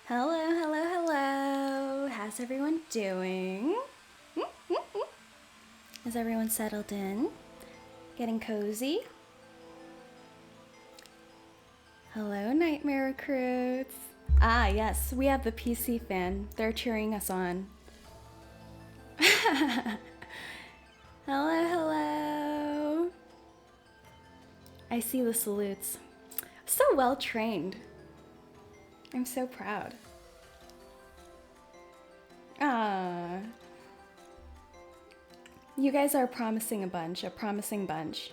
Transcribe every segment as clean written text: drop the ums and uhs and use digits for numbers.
Hello, hello, hello. How's everyone doing? Is everyone settled in? Getting cozy? Hello, Nightmare recruits. Ah, yes, we have the PC fan. They're cheering us on. Hello, hello. I see the salutes. So well trained. I'm so proud. Ah. You guys are promising a promising bunch.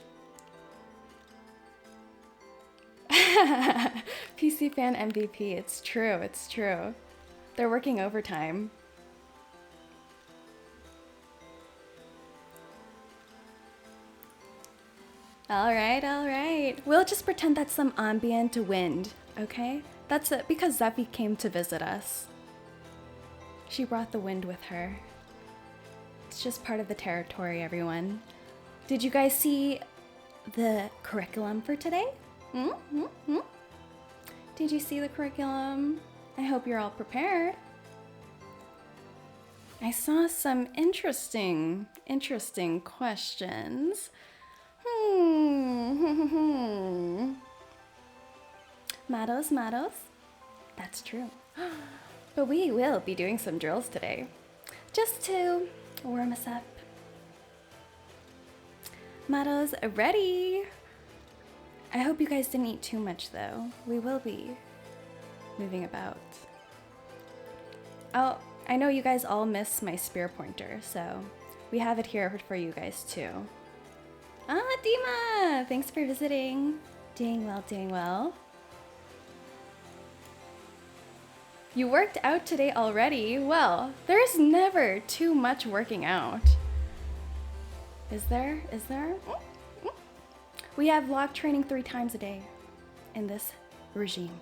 PC fan MVP, it's true, it's true. They're working overtime. All right. We'll just pretend that's some ambient wind, okay? That's it, because Zeffy came to visit us. She brought the wind with her. It's just part of the territory, everyone. Did you guys see the curriculum for today? Did you see the curriculum? I hope you're all prepared. I saw some interesting questions. Matos. That's true. But we will be doing some drills today, just to warm us up. Matos, ready? I hope you guys didn't eat too much though. We will be moving about. Oh, I know you guys all miss my spear pointer, so we have it here for you guys too. Ah, Dima! Thanks for visiting. Doing well. You worked out today already? Well, there's never too much working out. Is there? We have block training 3 times a day in this regime.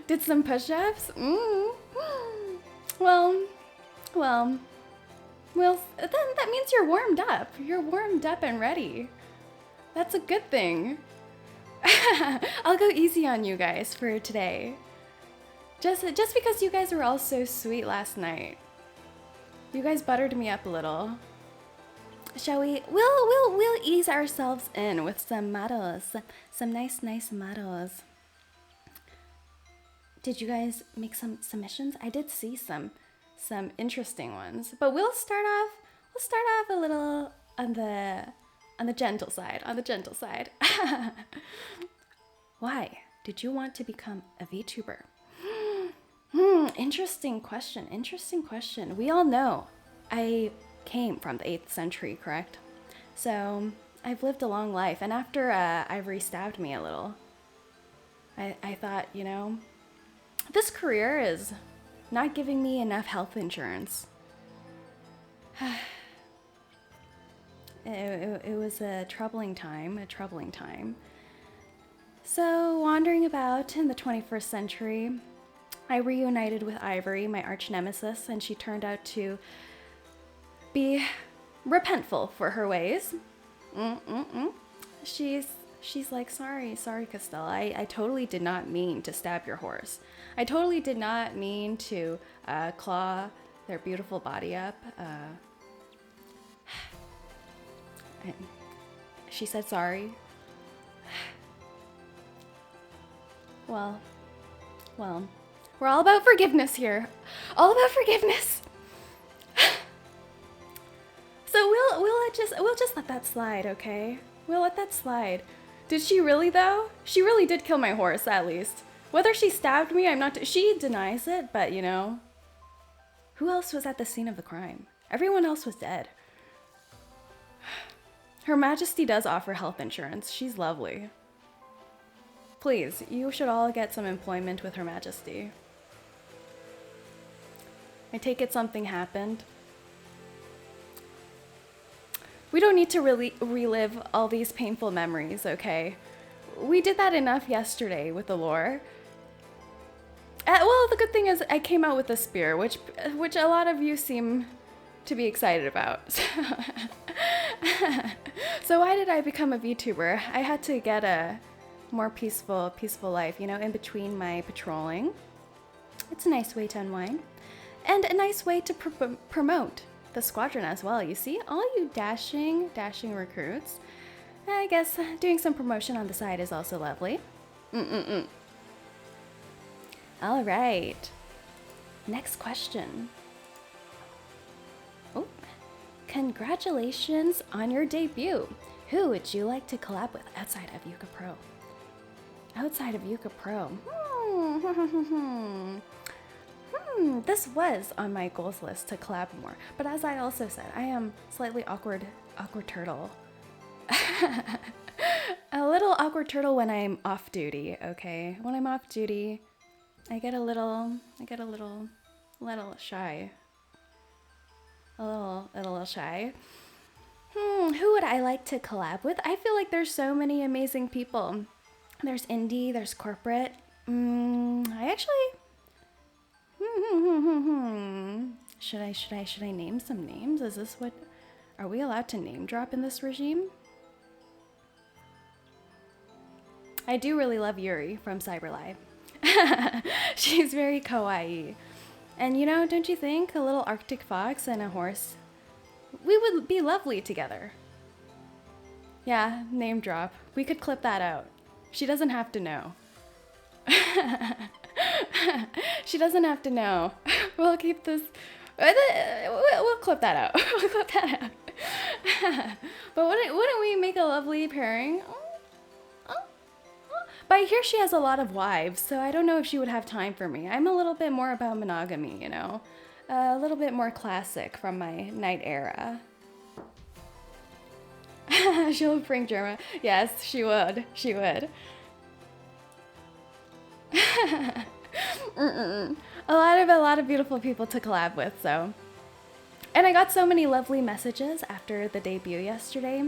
Did some push-ups? Well, then that means you're warmed up. You're warmed up and ready. That's a good thing. I'll go easy on you guys for today. Just because you guys were all so sweet last night. You guys buttered me up a little. Shall we? We'll ease ourselves in with some matos. Some nice matos. Did you guys make some submissions? I did see some interesting ones. But we'll start off a little on the gentle side. Why did you want to become a VTuber? Interesting question. We all know I came from the 8th century, correct? So I've lived a long life, and after Ivory stabbed me a little, I thought, you know, this career is not giving me enough health insurance. It was a troubling time. So, wandering about in the 21st century, I reunited with Ivory, my arch nemesis, and she turned out to be repentful for her ways. She's like, sorry, Castella. I totally did not mean to stab your horse. I totally did not mean to claw their beautiful body up. She said sorry. Well, we're all about forgiveness here. All about forgiveness. So we'll just let that slide, okay? We'll let that slide. Did she really though? She really did kill my horse, at least. Whether she stabbed me, she denies it, but you know. Who else was at the scene of the crime? Everyone else was dead. Her Majesty does offer health insurance. She's lovely. Please, you should all get some employment with Her Majesty. I take it something happened. We don't need to really relive all these painful memories, okay? We did that enough yesterday with the lore. Well, the good thing is I came out with a spear, which a lot of you seem to be excited about. So why did I become a VTuber? I had to get a more peaceful life, you know, in between my patrolling. It's a nice way to unwind. And a nice way to promote the squadron as well. You see, all you dashing recruits. I guess doing some promotion on the side is also lovely. All right. Next question. Oh, congratulations on your debut. Who would you like to collab with outside of YUKAPRO? Outside of YUKAPRO. This was on my goals list to collab more, but as I also said, I am slightly awkward turtle. A little awkward turtle when I'm off duty, okay? When I'm off duty, I get a little shy. A little shy. Who would I like to collab with? I feel like there's so many amazing people. There's indie, there's corporate. I actually... Should I name some names? Is this what... Are we allowed to name drop in this regime? I do really love Yuri from Cyberlive. She's very kawaii. And you know, don't you think a little Arctic fox and a horse, we would be lovely together. Yeah, name drop. We could clip that out. She doesn't have to know. She doesn't have to know. We'll keep this. We'll clip that out. We'll clip that out. But wouldn't we make a lovely pairing? But I hear she has a lot of wives, so I don't know if she would have time for me. I'm a little bit more about monogamy, you know? A little bit more classic from my Knight era. She'll bring Germa. Yes, she would. She would. A lot of beautiful people to collab with, so. And I got so many lovely messages after the debut yesterday.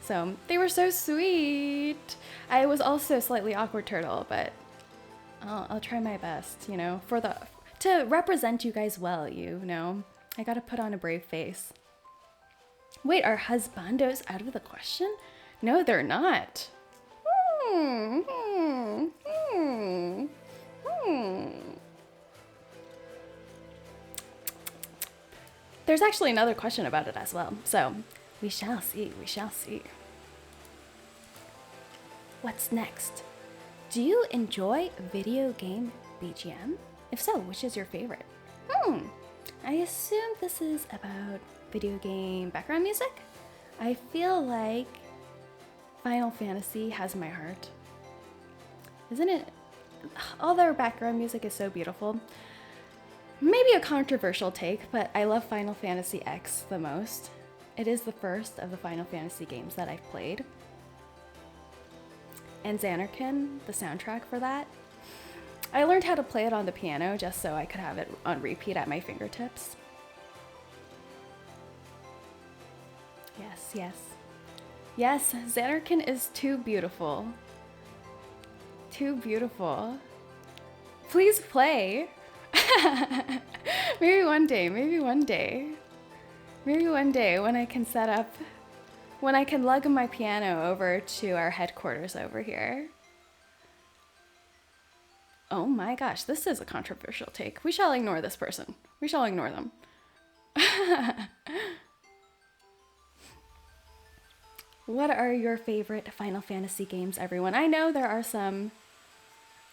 So they were so sweet. I was also slightly awkward turtle, but I'll try my best, you know, to represent you guys well, you know. I gotta put on a brave face. Wait, are husbandos out of the question? No, they're not. There's actually another question about it as well, so we shall see, we shall see. What's next? Do you enjoy video game BGM? If so, which is your favorite? I assume this is about video game background music? I feel like Final Fantasy has my heart. Isn't it? All their background music is so beautiful. Maybe a controversial take, but I love Final Fantasy X the most. It is the first of the Final Fantasy games that I've played. And Xanarkin, the soundtrack for that. I learned how to play it on the piano just so I could have it on repeat at my fingertips. Yes, yes. Yes, Xanarkin is too beautiful. Too beautiful. Please play. Maybe one day, maybe one day. Maybe one day when I can set up, when I can lug my piano over to our headquarters over here. Oh my gosh, this is a controversial take. We shall ignore this person. We shall ignore them. What are your favorite Final Fantasy games, everyone? I know there are some.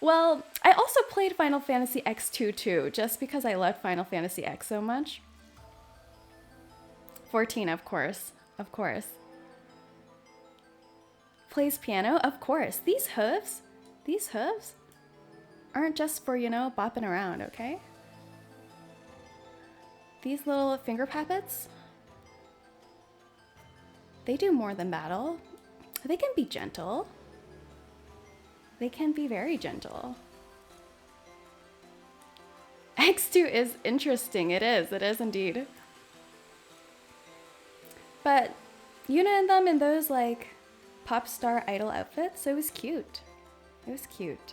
Well, I also played Final Fantasy X2 too, just because I loved Final Fantasy X so much. 14, of course. Of course. Plays piano? Of course. These hooves aren't just for, you know, bopping around, okay? These little finger puppets, they do more than battle. They can be gentle. They can be very gentle. X2 is interesting. It is indeed. But Yuna and them in those like pop star idol outfits, it was cute. It was cute.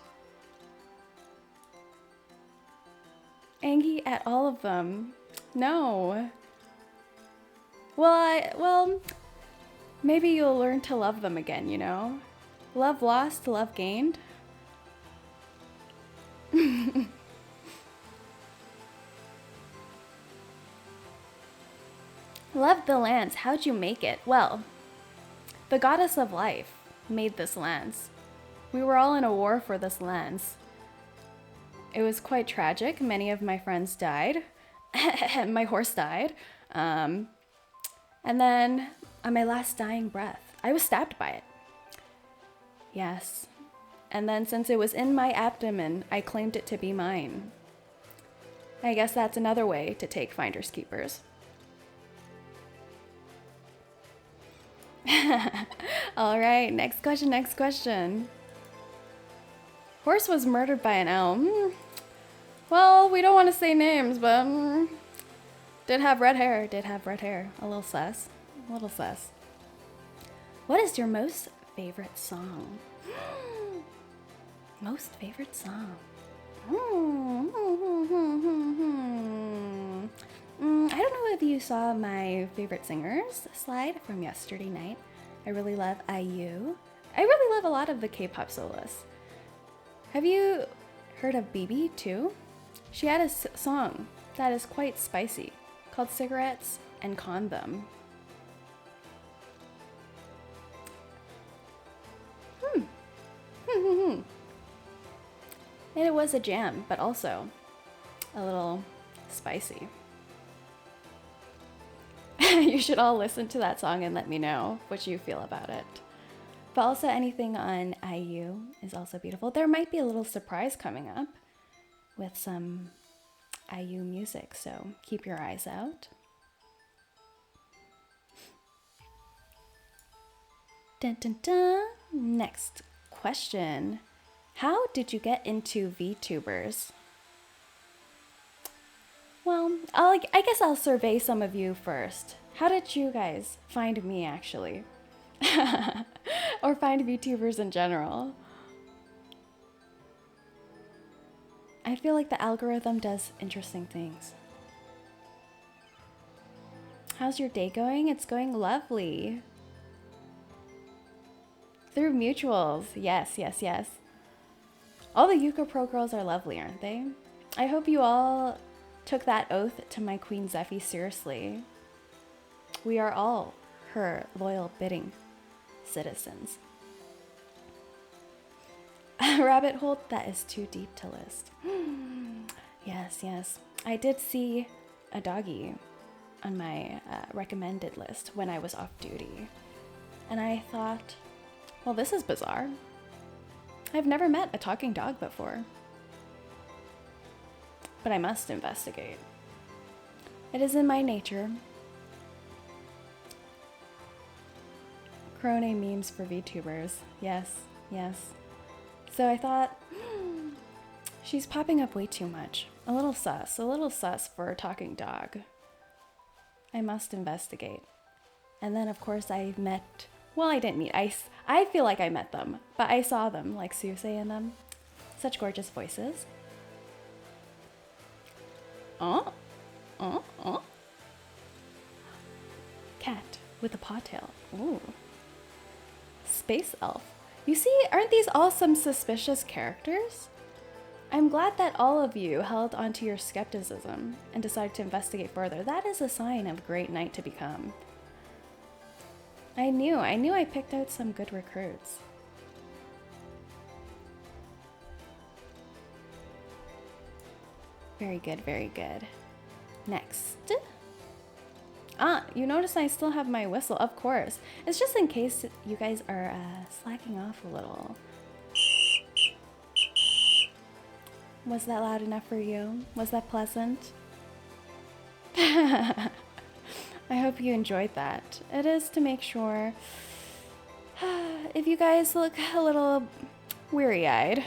Angie at all of them. No. Well, maybe you'll learn to love them again, you know? Love lost, love gained. Love the lance. How'd you make it? Well, the goddess of life made this lance. We were all in a war for this lance. It was quite tragic. Many of my friends died. My horse died. And then on my last dying breath, I was stabbed by it. Yes. And then since it was in my abdomen, I claimed it to be mine. I guess that's another way to take finders keepers. All right, next question. Horse was murdered by an owl. Well, we don't want to say names, but did have red hair. A little sus. What is your most favorite song? Most favorite song? I don't know if you saw my favorite singers slide from yesterday night. I really love IU. I really love a lot of the K-pop soloists. Have you heard of BB too? She had a song that is quite spicy called Cigarettes and Condom. And it was a jam, but also a little spicy. You should all listen to that song and let me know what you feel about it. But also anything on IU is also beautiful. There might be a little surprise coming up with some IU music, so keep your eyes out. Dun, dun, dun. Next question. How did you get into VTubers? Well, I guess I'll survey some of you first. How did you guys find me, actually? Or find VTubers in general? I feel like the algorithm does interesting things. How's your day going? It's going lovely. Through mutuals. Yes. All the YUKAPRO girls are lovely, aren't they? I hope you all took that oath to my Queen Zeffy seriously. We are all her loyal bidding citizens. Rabbit hole, that is too deep to list. Yes. I did see a doggy on my recommended list when I was off duty. And I thought, well, this is bizarre. I've never met a talking dog before. But I must investigate. It is in my nature. Crone memes for VTubers. Yes. So I thought, she's popping up way too much. A little sus for a talking dog. I must investigate. And then, of course, I met... Well, I didn't meet. I feel like I met them, but I saw them, like Suse and them. Such gorgeous voices. Cat with a pawtail. Ooh. Space elf. You see, aren't these all some suspicious characters? I'm glad that all of you held onto your skepticism and decided to investigate further. That is a sign of a great knight to become. I knew I picked out some good recruits. Very good. Next. You notice I still have my whistle, of course. It's just in case you guys are slacking off a little. Was that loud enough for you? Was that pleasant? I hope you enjoyed that. It is to make sure if you guys look a little weary-eyed,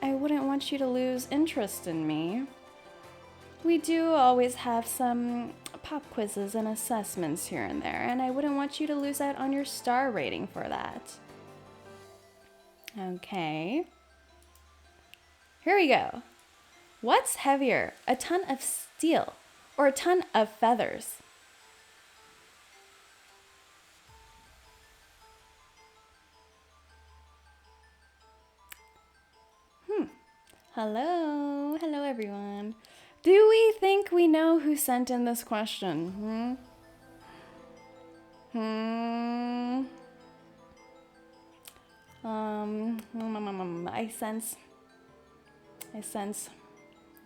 I wouldn't want you to lose interest in me. We do always have some pop quizzes and assessments here and there, and I wouldn't want you to lose out on your star rating for that. Okay. Here we go. What's heavier, a ton of steel or a ton of feathers? Hello. Hello, everyone. Do we think we know who sent in this question? I sense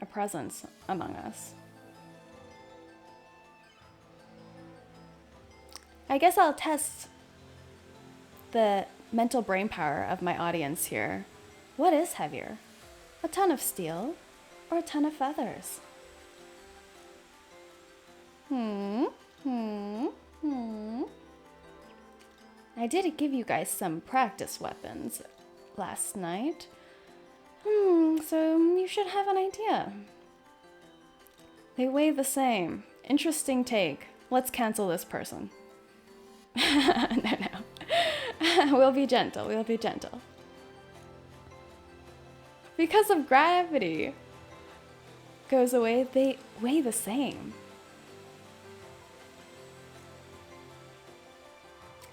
a presence among us. I guess I'll test the mental brain power of my audience here. What is heavier? A ton of steel or a ton of feathers? I did give you guys some practice weapons last night. So you should have an idea. They weigh the same. Interesting take. Let's cancel this person. No. We'll be gentle. We'll be gentle. Because of gravity goes away, they weigh the same.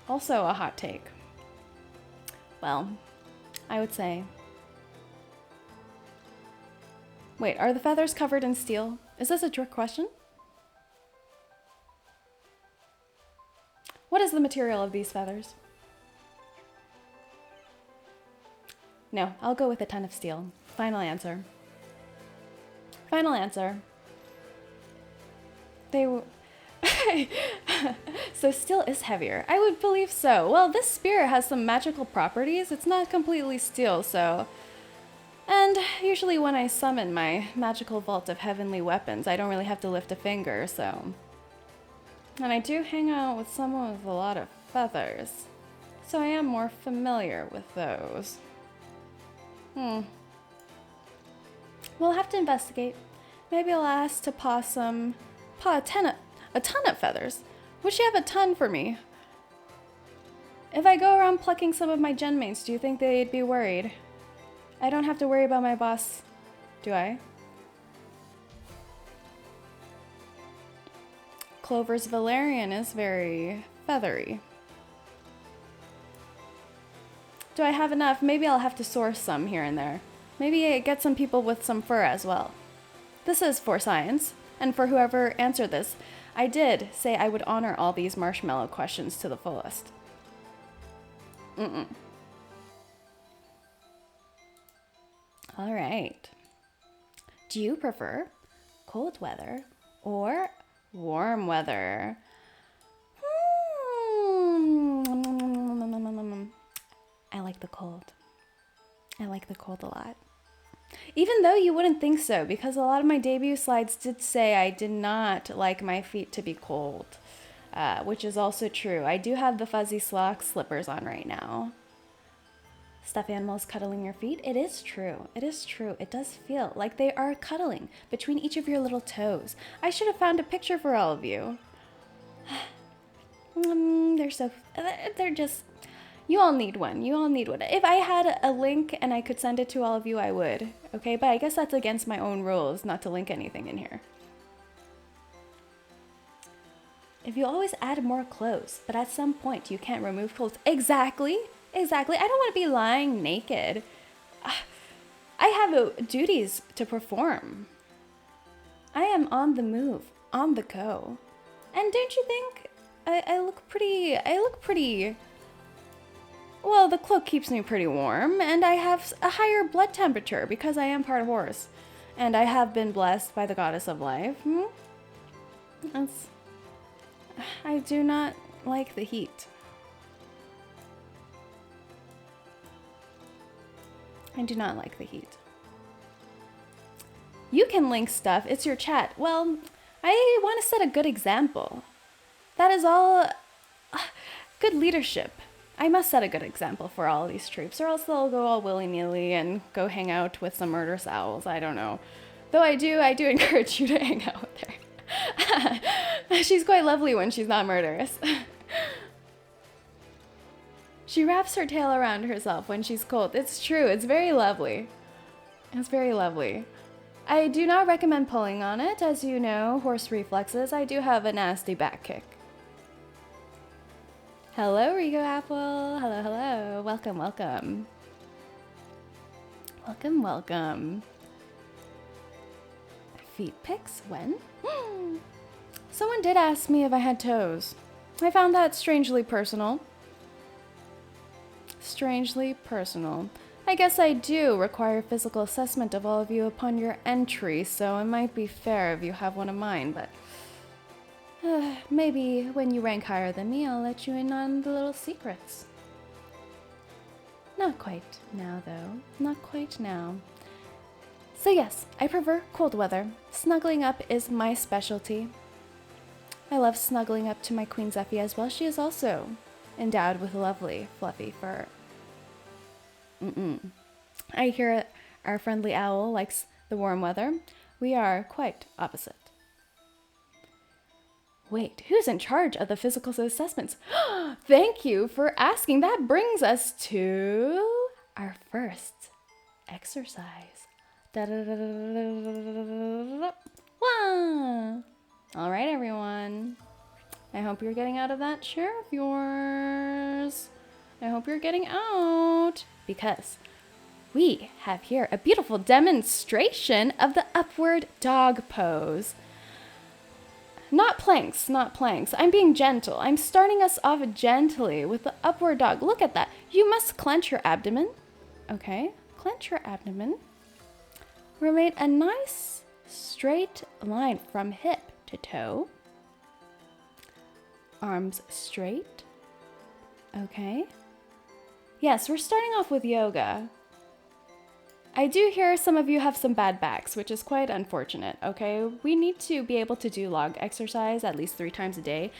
Also a hot take. Well, I would say... Wait, are the feathers covered in steel? Is this a trick question? What is the material of these feathers? No, I'll go with a ton of steel. Final answer. Final answer. So steel is heavier. I would believe so. Well, this spear has some magical properties. It's not completely steel, so... And usually when I summon my magical vault of heavenly weapons, I don't really have to lift a finger, so... And I do hang out with someone with a lot of feathers, so I am more familiar with those. We'll have to investigate. Maybe I'll ask to paw a ton of feathers. Would she have a ton for me? If I go around plucking some of my gen mates, do you think they'd be worried? I don't have to worry about my boss, do I? Clover's Valerian is very feathery. Do I have enough? Maybe I'll have to source some here and there. Maybe get some people with some fur as well. This is for science, and for whoever answered this, I did say I would honor all these marshmallow questions to the fullest. All right. Do you prefer cold weather or warm weather? I like the cold. I like the cold a lot. Even though you wouldn't think so, because a lot of my debut slides did say I did not like my feet to be cold, which is also true. I do have the fuzzy slock slippers on right now. Stuffed animals cuddling your feet? It is true. It is true. It does feel like they are cuddling between each of your little toes. I should have found a picture for all of you. They're just... You all need one. You all need one. If I had a link and I could send it to all of you, I would. Okay, but I guess that's against my own rules not to link anything in here. If you always add more clothes, but at some point you can't remove clothes. Exactly. Exactly. I don't want to be lying naked. I have duties to perform. I am on the move, on the go. And don't you think I look pretty... Well, the cloak keeps me pretty warm, and I have a higher blood temperature because I am part horse. And I have been blessed by the goddess of life. I do not like the heat. I do not like the heat. You can link stuff. It's your chat. Well, I want to set a good example. That is all good leadership. I must set a good example for all these troops, or else they'll go all willy-nilly and go hang out with some murderous owls. I don't know. Though I do encourage you to hang out with her. She's quite lovely when she's not murderous. She wraps her tail around herself when she's cold. It's true. It's very lovely. It's very lovely. I do not recommend pulling on it. As you know, horse reflexes. I do have a nasty back kick. Hello, Rigo Apple. Hello, hello. Welcome, welcome. Welcome, welcome. feet pics when? Someone did ask me if I had toes. I found that strangely personal. Strangely personal. I guess I do require physical assessment of all of you upon your entry, so it might be fair if you have one of mine, but maybe when you rank higher than me, I'll let you in on the little secrets. Not quite now, though. Not quite now. So yes, I prefer cold weather. Snuggling up is my specialty. I love snuggling up to my Queen Zeffie as well. She is also endowed with lovely, fluffy fur. I hear our friendly owl likes the warm weather. We are quite opposite. Wait, who's in charge of the physical assessments? Thank you for asking. That brings us to our first exercise. All right, everyone. I hope you're getting out of that chair of yours. I hope you're getting out, because we have here a beautiful demonstration of the upward dog pose. Not planks, not planks. I'm being gentle. I'm starting us off gently with the upward dog. Look at that. You must clench your abdomen. Okay, clench your abdomen. Relate a nice straight line from hip to toe. Arms straight. Okay. Yes, we're starting off with yoga. I do hear some of you have some bad backs, which is quite unfortunate, okay? We need to be able to do log exercise at least 3 times a day.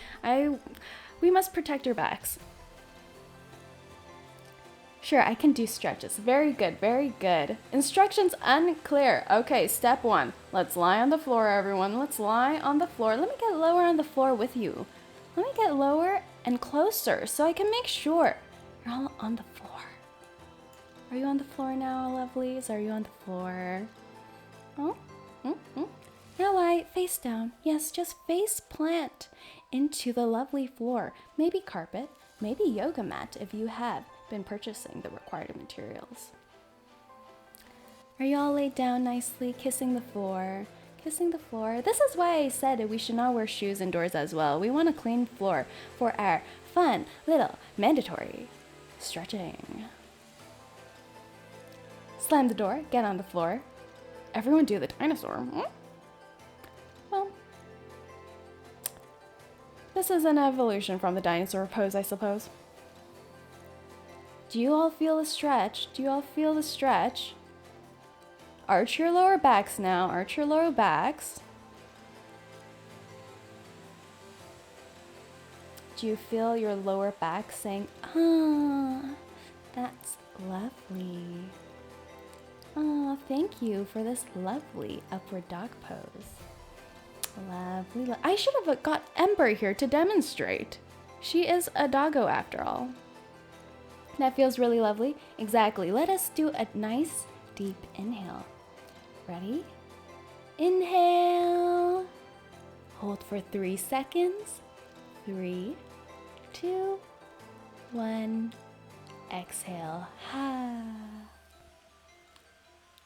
We must protect our backs. Sure, I can do stretches. Very good, very good. Instructions unclear. Okay, step 1. Let's lie on the floor, everyone. Let's lie on the floor. Let me get lower on the floor with you. Let me get lower and closer so I can make sure you're all on the floor. Are you on the floor now, lovelies? Are you on the floor? Oh? Now lie face down. Yes, just face plant into the lovely floor. Maybe carpet, maybe yoga mat if you have been purchasing the required materials. Are you all laid down nicely, kissing the floor? Kissing the floor. This is why I said we should not wear shoes indoors as well. We want a clean floor for our fun, little, mandatory stretching. Slam the door, get on the floor. Everyone do the dinosaur. Well, this is an evolution from the dinosaur pose, I suppose. Do you all feel the stretch? Do you all feel the stretch? Arch your lower backs now. Arch your lower backs. Do you feel your lower back saying, ah, that's lovely. Oh, thank you for this lovely upward dog pose. Lovely. I should have got Ember here to demonstrate. She is a doggo after all. That feels really lovely. Exactly. Let us do a nice deep inhale. Ready? Inhale. Hold for 3 seconds. 3, 2, 1. Exhale. Ha.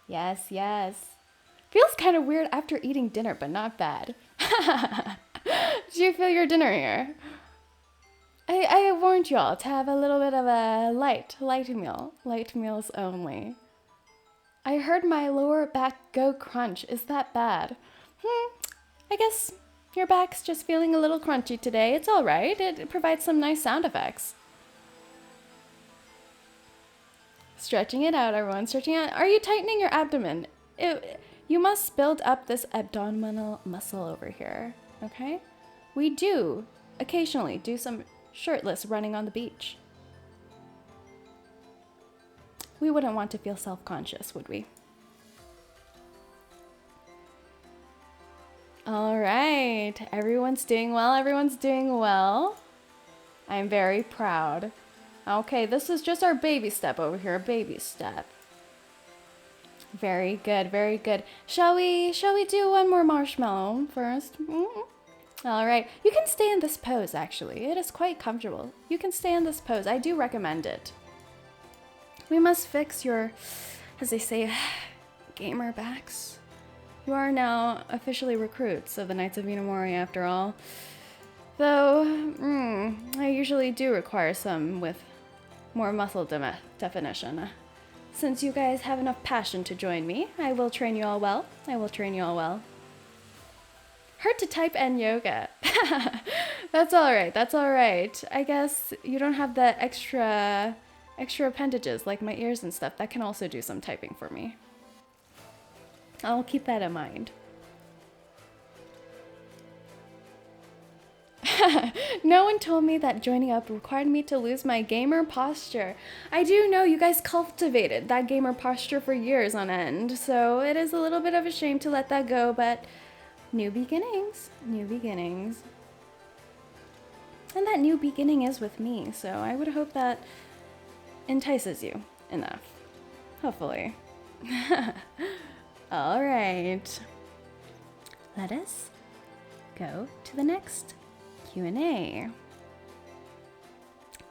Yes, yes. Feels kind of weird after eating dinner, but not bad. Did you feel your dinner here? I warned you all to have a little bit of a light meal. Light meals only. I heard my lower back go crunch. Is that bad? I guess your back's just feeling a little crunchy today. It's all right. It provides some nice sound effects. Stretching it out, everyone. Stretching out. Are you tightening your abdomen? You must build up this abdominal muscle over here, okay? We do occasionally do some shirtless running on the beach. We wouldn't want to feel self-conscious, would we? All right. Everyone's doing well. Everyone's doing well. I'm very proud. Okay, this is just our baby step over here. Baby step. Very good, very good. Shall we do one more marshmallow first? All right. You can stay in this pose, actually. It is quite comfortable. You can stay in this pose. I do recommend it. We must fix your, as they say, gamer backs. You are now officially recruits of the Knights of Inomori after all. Though, I usually do require some with more muscle definition. Since you guys have enough passion to join me, I will train you all well. I will train you all well. Hard to type and yoga. That's alright, that's alright. I guess you don't have the extra appendages like my ears and stuff. That can also do some typing for me. I'll keep that in mind. No one told me that joining up required me to lose my gamer posture. I do know you guys cultivated that gamer posture for years on end, so it is a little bit of a shame to let that go, but new beginnings, new beginnings. And that new beginning is with me, so I would hope that entices you enough. Hopefully. All right. Let us go to the next Q&A.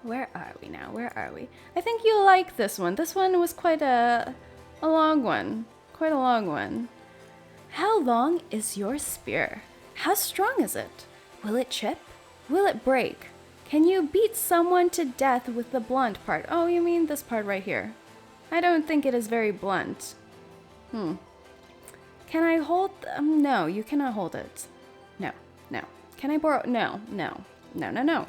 Where are we now? Where are we? I think you'll like this one. This one was quite a long one. Quite a long one. How long is your spear? How strong is it? Will it chip? Will it break? Can you beat someone to death with the blunt part? Oh, you mean this part right here. I don't think it is very blunt. Can I hold? No, you cannot hold it. No, no. Can I borrow? No, no, no, no, no.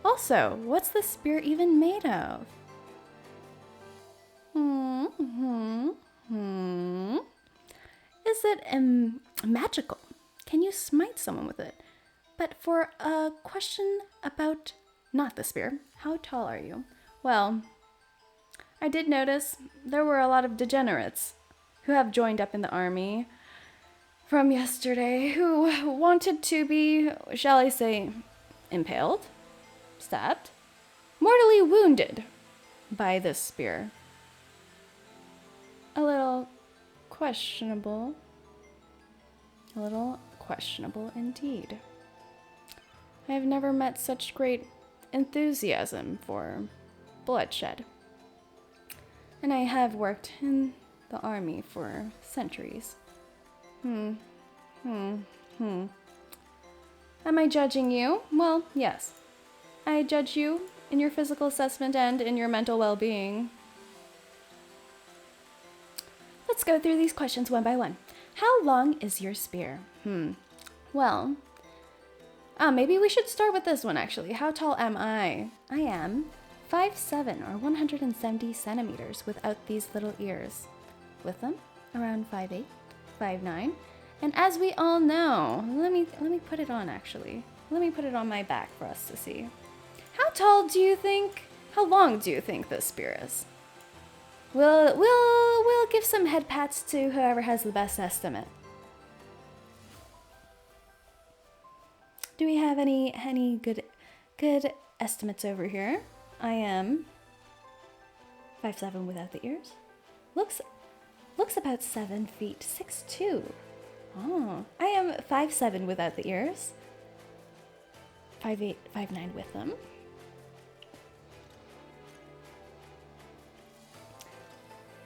Also, what's the spear even made of? Is it magical? Can you smite someone with it? But for a question about not the spear, how tall are you? Well, I did notice there were a lot of degenerates who have joined up in the army from yesterday who wanted to be, shall I say, impaled, stabbed, mortally wounded by this spear. A little questionable. A little questionable indeed. I have never met such great enthusiasm for bloodshed. And I have worked in the army for centuries. Am I judging you? Well, yes. I judge you in your physical assessment and in your mental well-being. Let's go through these questions one by one. How long is your spear? Well, maybe we should start with this one actually. How tall am I? I am 5'7" or 170 centimeters without these little ears. With them, around 5'8", 5'9". And as we all know, let me put it on actually. Let me put it on my back for us to see. How tall do you think, how long do you think this spear is? We'll give some head pats to whoever has the best estimate. Do we have any good estimates over here? I am 5'7" without the ears. Looks about 7 feet, 6'2". Oh, I am 5'7" without the ears. 5'8", 5'9" with them.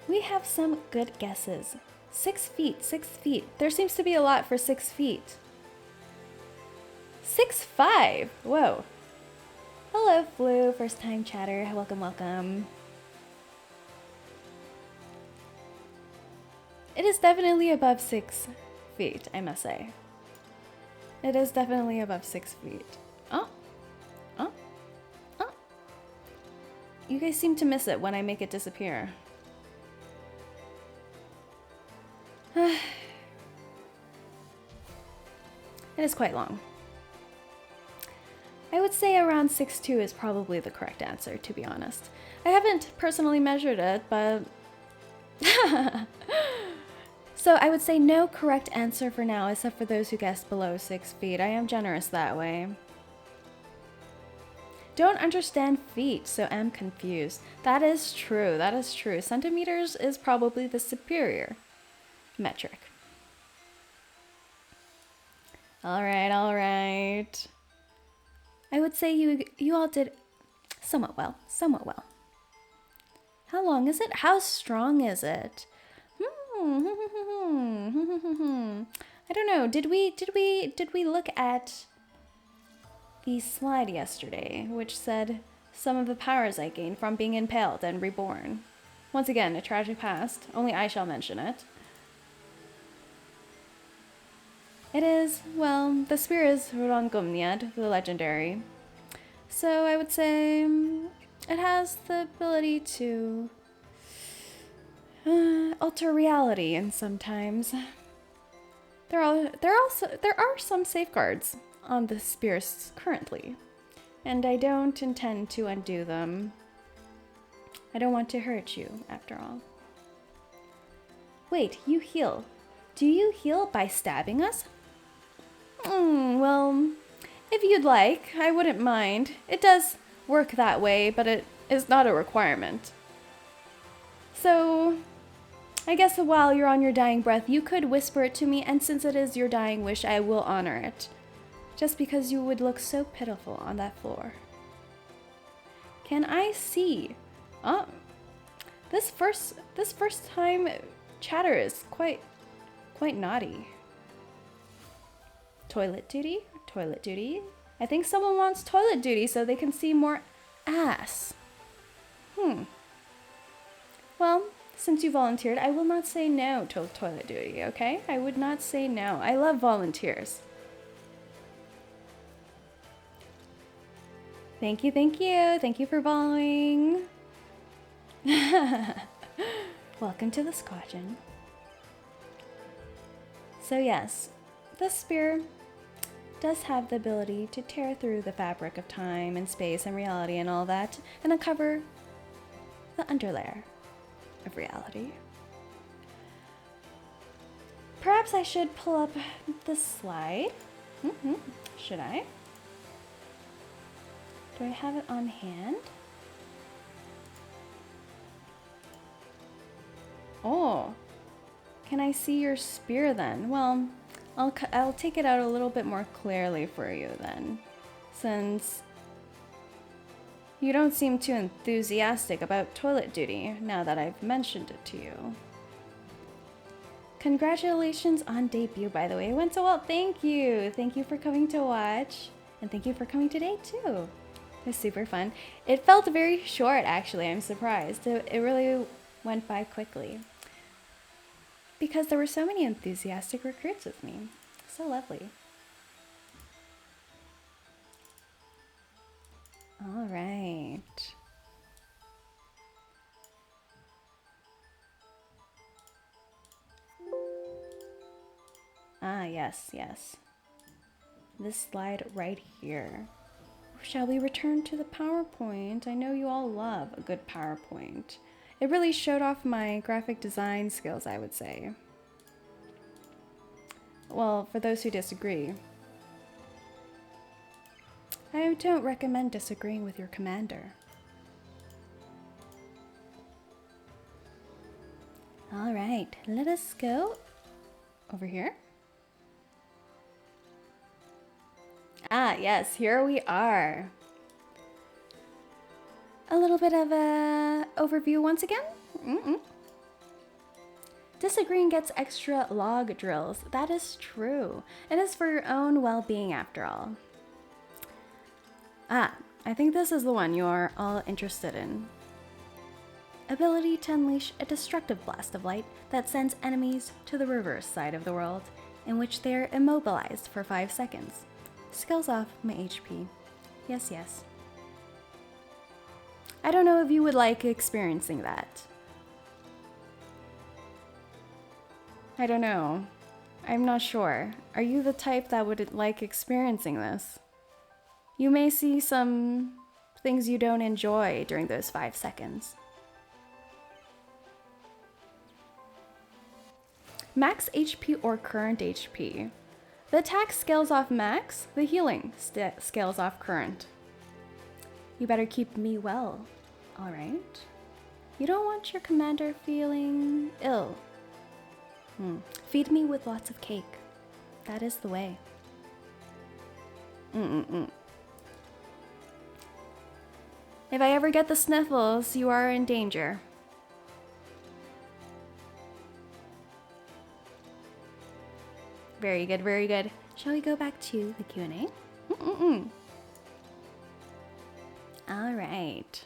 We have some good guesses. 6 feet, 6 feet. There seems to be a lot for 6 feet. 6'5". Whoa. Hello, Flu. First time chatter. Welcome, welcome. It is definitely above 6 feet, I must say. It is definitely above 6 feet. Oh. You guys seem to miss it when I make it disappear. It is quite long. I would say around 6'2" is probably the correct answer, to be honest. I haven't personally measured it, but... So I would say no correct answer for now, except for those who guessed below 6 feet. I am generous that way. Don't understand feet, so am confused. That is true, that is true. Centimeters is probably the superior metric. All right. I would say you all did somewhat well. How long is it? How strong is it? I don't know. Did we look at the slide yesterday, which said some of the powers I gained from being impaled and reborn? Once again, a tragic past. Only I shall mention it. It is, well, the spear is Rongumniad, the legendary. So I would say it has the ability to alter reality, and sometimes there are some safeguards on the spears currently, and I don't intend to undo them. I don't want to hurt you, after all. Wait, you heal. Do you heal by stabbing us? Well, if you'd like, I wouldn't mind. It does work that way, but it is not a requirement. So, I guess while you're on your dying breath, you could whisper it to me, and since it is your dying wish, I will honor it. Just because you would look so pitiful on that floor. Can I see? Oh, this first time chatter is quite naughty. Toilet duty? Toilet duty? I think someone wants toilet duty so they can see more ass. Well, since you volunteered, I will not say no to toilet duty, okay? I would not say no. I love volunteers. Thank you, thank you. Thank you for following. Welcome to the Scotchin. So yes, this spear does have the ability to tear through the fabric of time and space and reality and all that, and uncover the underlayer of reality. Perhaps I should pull up the slide. Should I? Do I have it on hand? Oh, can I see your spear then? Well, I'll take it out a little bit more clearly for you then, since you don't seem too enthusiastic about toilet duty now that I've mentioned it to you. Congratulations on debut, by the way. It went so well. Thank you. Thank you for coming to watch, and thank you for coming today too. It was super fun. It felt very short, actually. I'm surprised. It really went by quickly, because there were so many enthusiastic recruits with me. So lovely. All right. Ah, yes, yes. This slide right here. Shall we return to the PowerPoint? I know you all love a good PowerPoint. It really showed off my graphic design skills, I would say. Well, for those who disagree, I don't recommend disagreeing with your commander. All right, let us go over here. Ah, yes, here we are. A little bit of a overview once again. Disagreeing gets extra log drills. That is true. It is for your own well-being after all. Ah, I think this is the one you are all interested in. Ability to unleash a destructive blast of light that sends enemies to the reverse side of the world, in which they are immobilized for 5 seconds. Skills off my HP. Yes, yes. I don't know if you would like experiencing that. I don't know. I'm not sure. Are you the type that would like experiencing this? You may see some things you don't enjoy during those 5 seconds. Max HP or current HP. The attack scales off max, the healing scales off current. You better keep me well, alright? You don't want your commander feeling ill. Feed me with lots of cake. That is the way. If I ever get the sniffles, you are in danger. Very good, very good. Shall we go back to the Q&A? All right.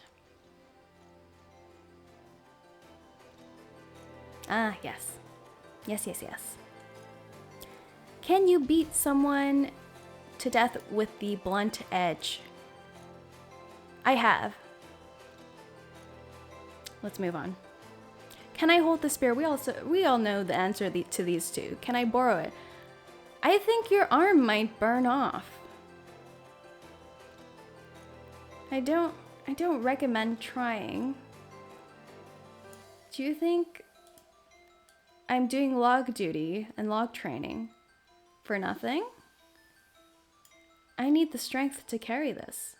Ah, yes. Yes, yes, yes. Can you beat someone to death with the blunt edge? I have. Let's move on. Can I hold the spear? We all know the answer to these two. Can I borrow it? I think your arm might burn off. I don't recommend trying. Do you think I'm doing log duty and log training for nothing? I need the strength to carry this.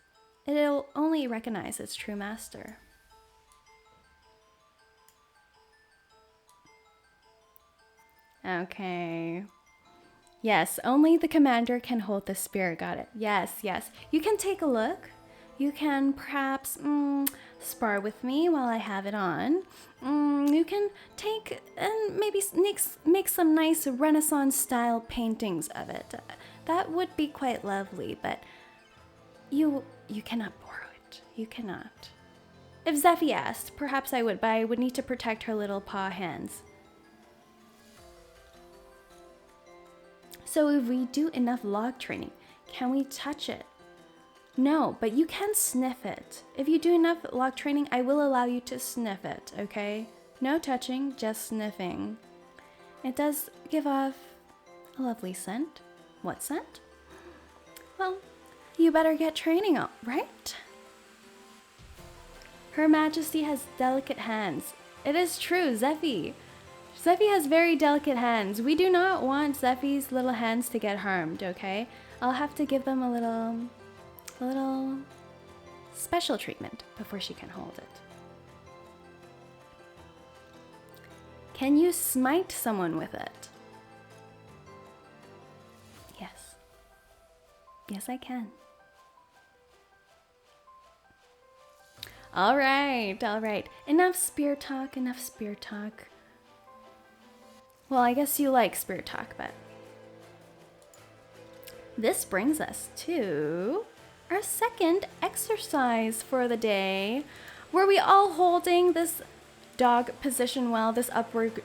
It'll only recognize its true master. Okay. Yes, only the commander can hold the spear. Got it. Yes, yes. You can take a look. You can perhaps spar with me while I have it on. You can take and maybe make some nice Renaissance style paintings of it. That would be quite lovely, but you cannot borrow it. You cannot. If Zeffy asked, perhaps I would, but I would need to protect her little paw hands. So if we do enough log training, can we touch it? No, but you can sniff it. If you do enough log training, I will allow you to sniff it, okay? No touching, just sniffing. It does give off a lovely scent. What scent? Well, you better get training up, right? Her Majesty has delicate hands. It is true, Zeffy. Zeffy has very delicate hands. We do not want Zeffy's little hands to get harmed, okay? I'll have to give them a little special treatment before she can hold it. Can you smite someone with it? Yes. Yes, I can. All right, all right. Enough spear talk, enough spear talk. Well, I guess you like spear talk, but this brings us to our second exercise for the day. Were we all holding this dog position well, this upward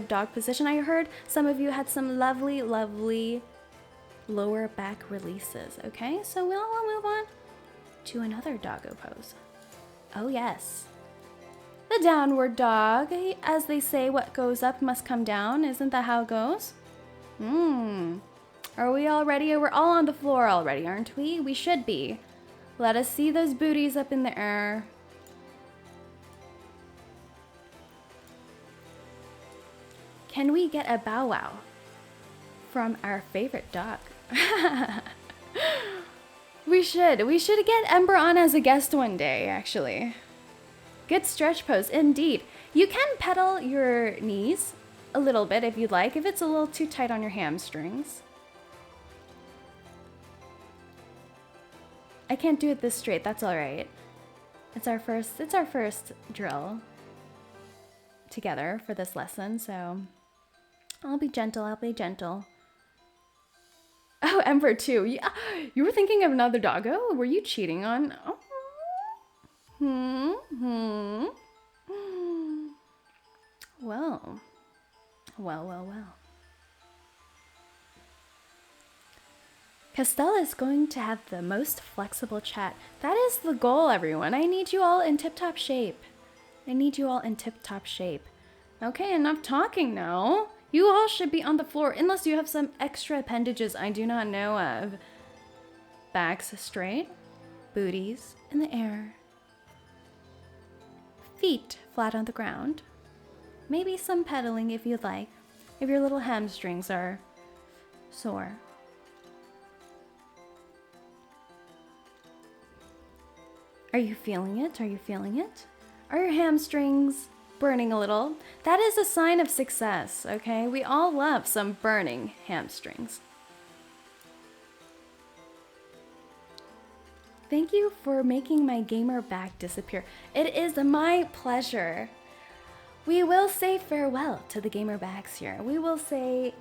dog position? I heard some of you had some lovely, lovely lower back releases, okay? So we'll move on to another doggo pose. Oh yes. The downward dog. As they say, what goes up must come down. Isn't that how it goes? Are we all ready? We're all on the floor already, aren't we? We should be. Let us see those booties up in the air. Can we get a bow wow from our favorite dog? We should get Ember on as a guest one day, actually. Good stretch pose, indeed. You can pedal your knees a little bit if you'd like, if it's a little too tight on your hamstrings. I can't do it this straight, that's all right. It's our first drill together for this lesson, so I'll be gentle. Oh, Ember too. Yeah, you were thinking of another doggo? Were you cheating on? Oh. Well. Castella is going to have the most flexible chat. That is the goal, everyone. I need you all in tip-top shape. Okay, enough talking now. You all should be on the floor, unless you have some extra appendages I do not know of. Backs straight, booties in the air. Feet flat on the ground. Maybe some pedaling if you'd like, if your little hamstrings are sore. Are you feeling it? Are your hamstrings burning a little? That is a sign of success, okay? We all love some burning hamstrings. Thank you for making my gamer back disappear. It is my pleasure. We will say farewell to the gamer bags here. We will say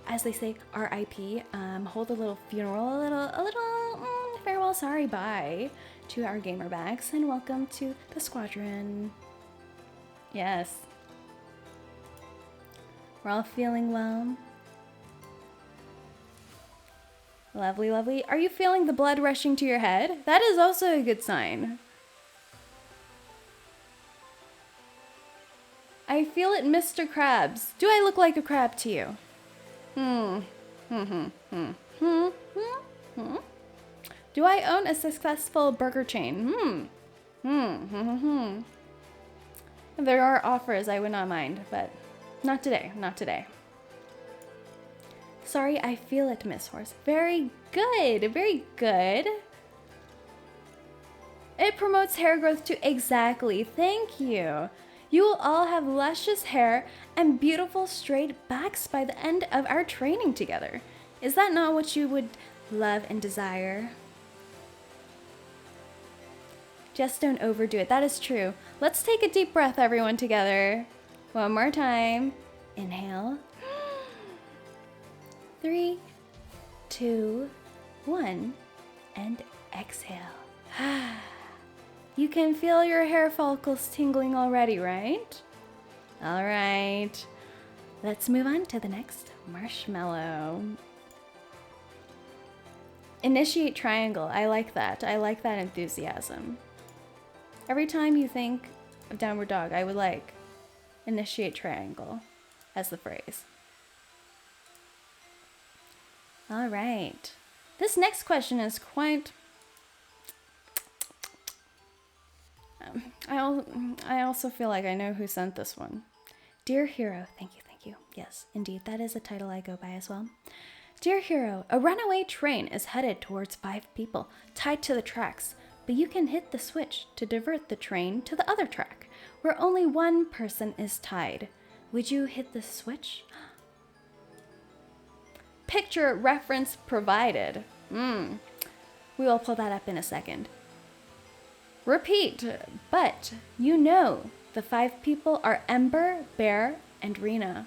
as they say, R.I.P. Hold a little funeral, a little farewell, sorry, bye to our gamerbacks, and welcome to the squadron. Yes. We're all feeling well. Lovely, lovely. Are you feeling the blood rushing to your head? That is also a good sign. I feel it, Mr. Krabs. Do I look like a crab to you? Do I own a successful burger chain? There are offers I would not mind, but not today, not today. Sorry, I feel it, Miss Horse. Very good, very good. It promotes hair growth too. Exactly, thank you. You will all have luscious hair and beautiful straight backs by the end of our training together. Is that not what you would love and desire? Just don't overdo it. That is true. Let's take a deep breath, everyone, together. One more time. Inhale. 3, 2, 1, and exhale. You can feel your hair follicles tingling already, right? All right. Let's move on to the next marshmallow. Initiate triangle. I like that. I like that enthusiasm. Every time you think of downward dog, I would like initiate triangle as the phrase. All right. This next question is quite... I also feel like I know who sent this one. Dear Hero, thank you, thank you. Yes, indeed, that is a title I go by as well. Dear Hero, a runaway train is headed towards 5 people tied to the tracks, but you can hit the switch to divert the train to the other track, where only 1 person is tied. Would you hit the switch? Picture reference provided. We will pull that up in a second. Repeat, but you know the 5 people are Ember, Bear, and Rena.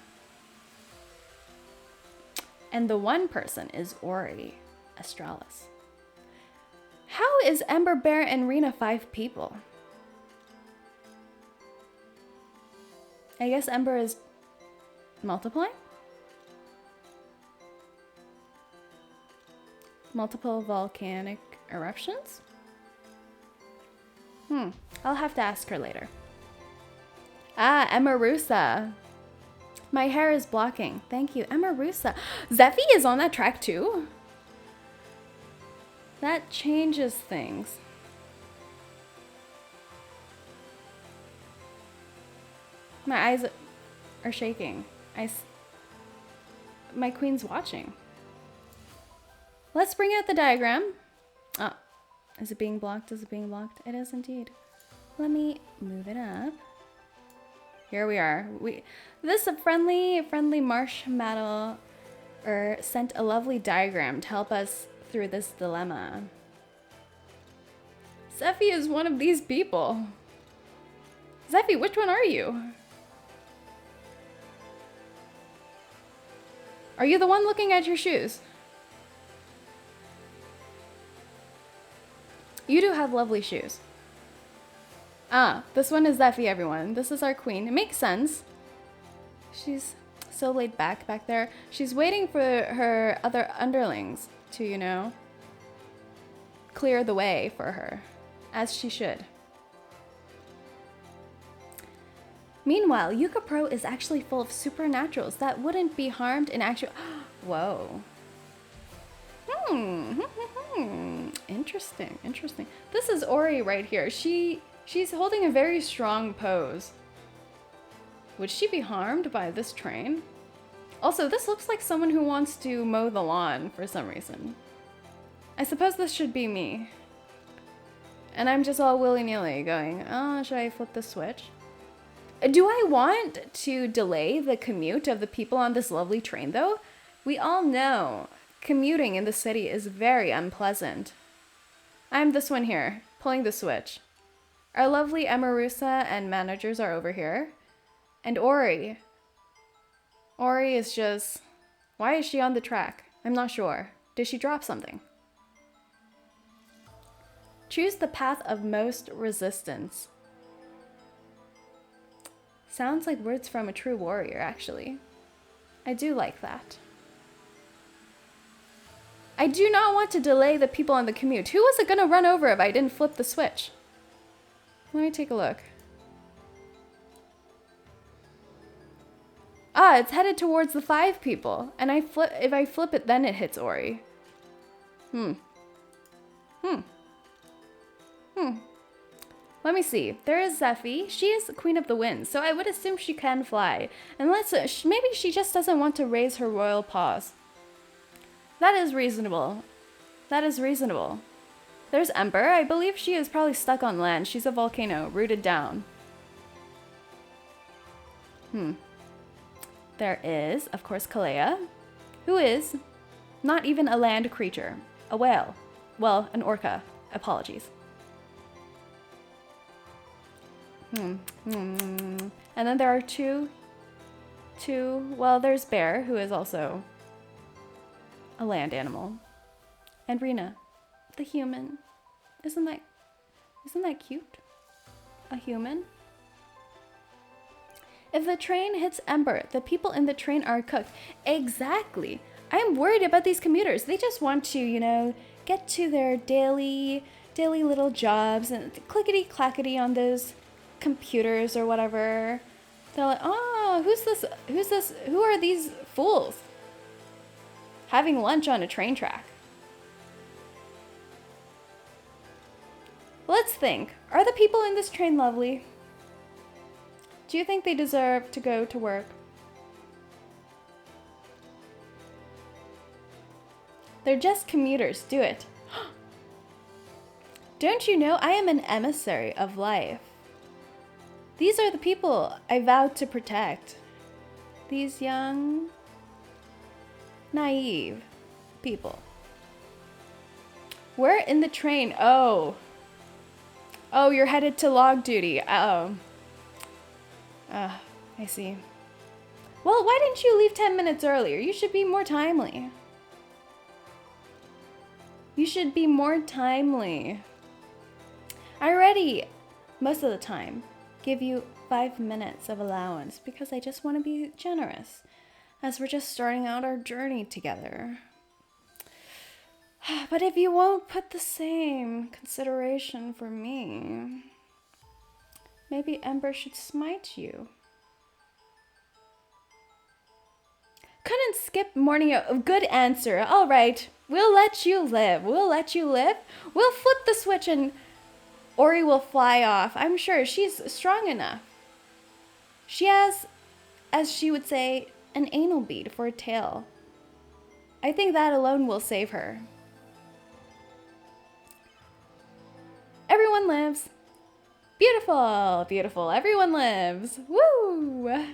And the 1 person is Ori Astralis. How is Ember, Bear, and Rena 5 people? I guess Ember is multiplying? Multiple volcanic eruptions? I'll have to ask her later. Ah, Emarusa. My hair is blocking. Thank you, Emarusa. Zeffy is on that track too? That changes things. My eyes are shaking. My queen's watching. Let's bring out the diagram. Oh, is it being blocked? Is it being blocked? It is indeed. Let me move it up. Here we are. This friendly marshmallow sent a lovely diagram to help us through this dilemma. Zeffy is one of these people. Zeffy, which one are you? Are you the one looking at your shoes? You do have lovely shoes. Ah, this one is Zeffy, everyone. This is our queen. It makes sense. She's so laid back there. She's waiting for her other underlings to, you know, clear the way for her, as she should. Meanwhile, YUKAPRO is actually full of supernaturals that wouldn't be harmed in actual... Whoa. Interesting, interesting. This is Ori right here. She's holding a very strong pose. Would she be harmed by this train? Also, this looks like someone who wants to mow the lawn for some reason. I suppose this should be me. And I'm just all willy-nilly going, oh, should I flip the switch? Do I want to delay the commute of the people on this lovely train, though? We all know commuting in the city is very unpleasant. I'm this one here, pulling the switch. Our lovely Emarusa and managers are over here. And Ori. Ori is just Why is she on the track? I'm not sure. Did she drop something? Choose the path of most resistance. Sounds like words from a true warrior, actually. I do like that. I do not want to delay the people on the commute. Who was it gonna run over if I didn't flip the switch? Let me take a look. Ah, it's headed towards the 5 people. And if I flip it, then it hits Ori. Let me see. There is Zephy. She is the queen of the winds, so I would assume she can fly. Unless maybe she just doesn't want to raise her royal paws. That is reasonable. That is reasonable. There's Ember. I believe she is probably stuck on land. She's a volcano, rooted down. There is, of course, Kalea, who is not even a land creature. A whale. Well, an orca. Apologies. And then there are two, well, there's Bear, who is also a land animal. And Rena, the human. Isn't that cute? A human? If the train hits Ember, the people in the train are cooked. Exactly. I am worried about these commuters. They just want to, you know, get to their daily little jobs and clickety-clackety on those computers or whatever. They're like, oh, who's this? Who are these fools? Having lunch on a train track. Let's think. Are the people in this train lovely? Do you think they deserve to go to work? They're just commuters. Do it. Don't you know I am an emissary of life? These are the people I vowed to protect. These young, naive people. We're in the train. Oh, you're headed to log duty. I see. Well, why didn't you leave 10 minutes earlier? You should be more timely. You should be more timely. I already, most of the time, give you 5 minutes of allowance because I just want to be generous as we're just starting out our journey together. But if you won't put the same consideration for me, maybe Ember should smite you. Couldn't skip morning. Good answer. All right. We'll let you live. We'll let you live. We'll flip the switch and Ori will fly off. I'm sure she's strong enough. She has, as she would say, an anal bead for a tail. I think that alone will save her. Everyone lives. Beautiful, beautiful. Everyone lives. Woo!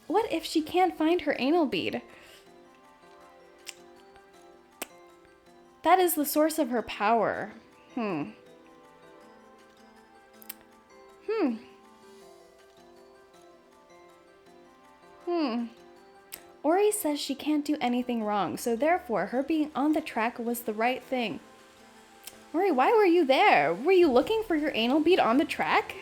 What if she can't find her anal bead? That is the source of her power. Ori says she can't do anything wrong, so therefore her being on the track was the right thing. Ori, why were you there? Were you looking for your anal bead on the track?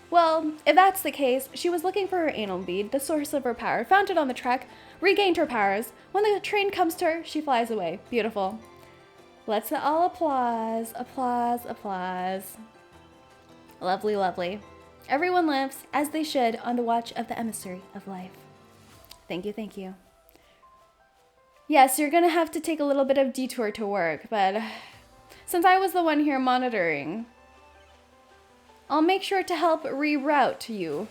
Well, if that's the case, she was looking for her anal bead, the source of her power, found it on the track, regained her powers. When the train comes to her, she flies away. Beautiful. Let's all applause, applause, applause. Lovely, lovely. Everyone lives, as they should, on the watch of the emissary of life. Thank you, thank you. Yes, you're gonna have to take a little bit of detour to work, but since I was the one here monitoring, I'll make sure to help reroute you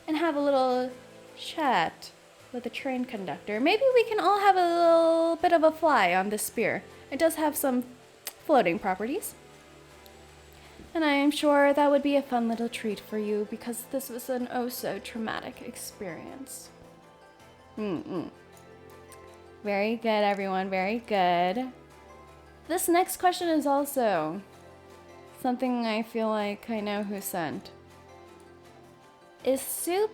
and have a little chat with the train conductor. Maybe we can all have a little bit of a fly on this spear. It does have some floating properties. And I am sure that would be a fun little treat for you because this was an oh so traumatic experience. Very good, everyone. Very good. This next question is also something I feel like I know who sent. Is soup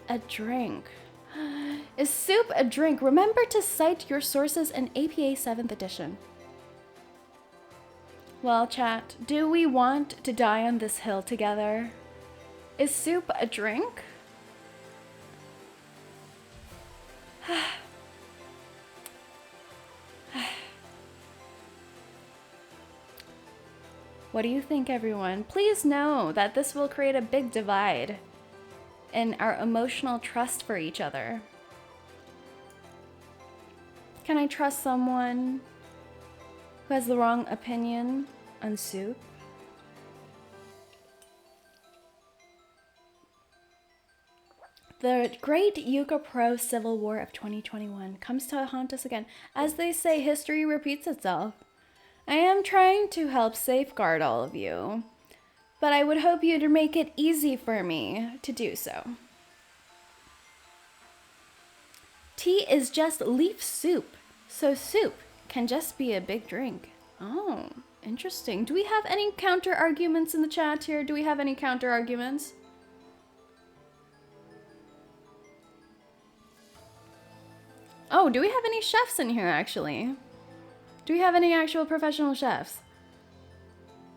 a drink? Is soup a drink? Remember to cite your sources in APA 7th edition. Well, chat, do we want to die on this hill together? Is soup a drink? What do you think, everyone? Please know that this will create a big divide in our emotional trust for each other. Can I trust someone who has the wrong opinion on soup? The great YUKAPRO Civil War of 2021 comes to haunt us again. As they say, history repeats itself. I am trying to help safeguard all of you, but I would hope you'd make it easy for me to do so. Tea is just leaf soup, so soup can just be a big drink. Oh, interesting. Do we have any counter arguments in the chat here? Do we have any counter arguments? Oh, do we have any chefs in here, actually? Do we have any actual professional chefs?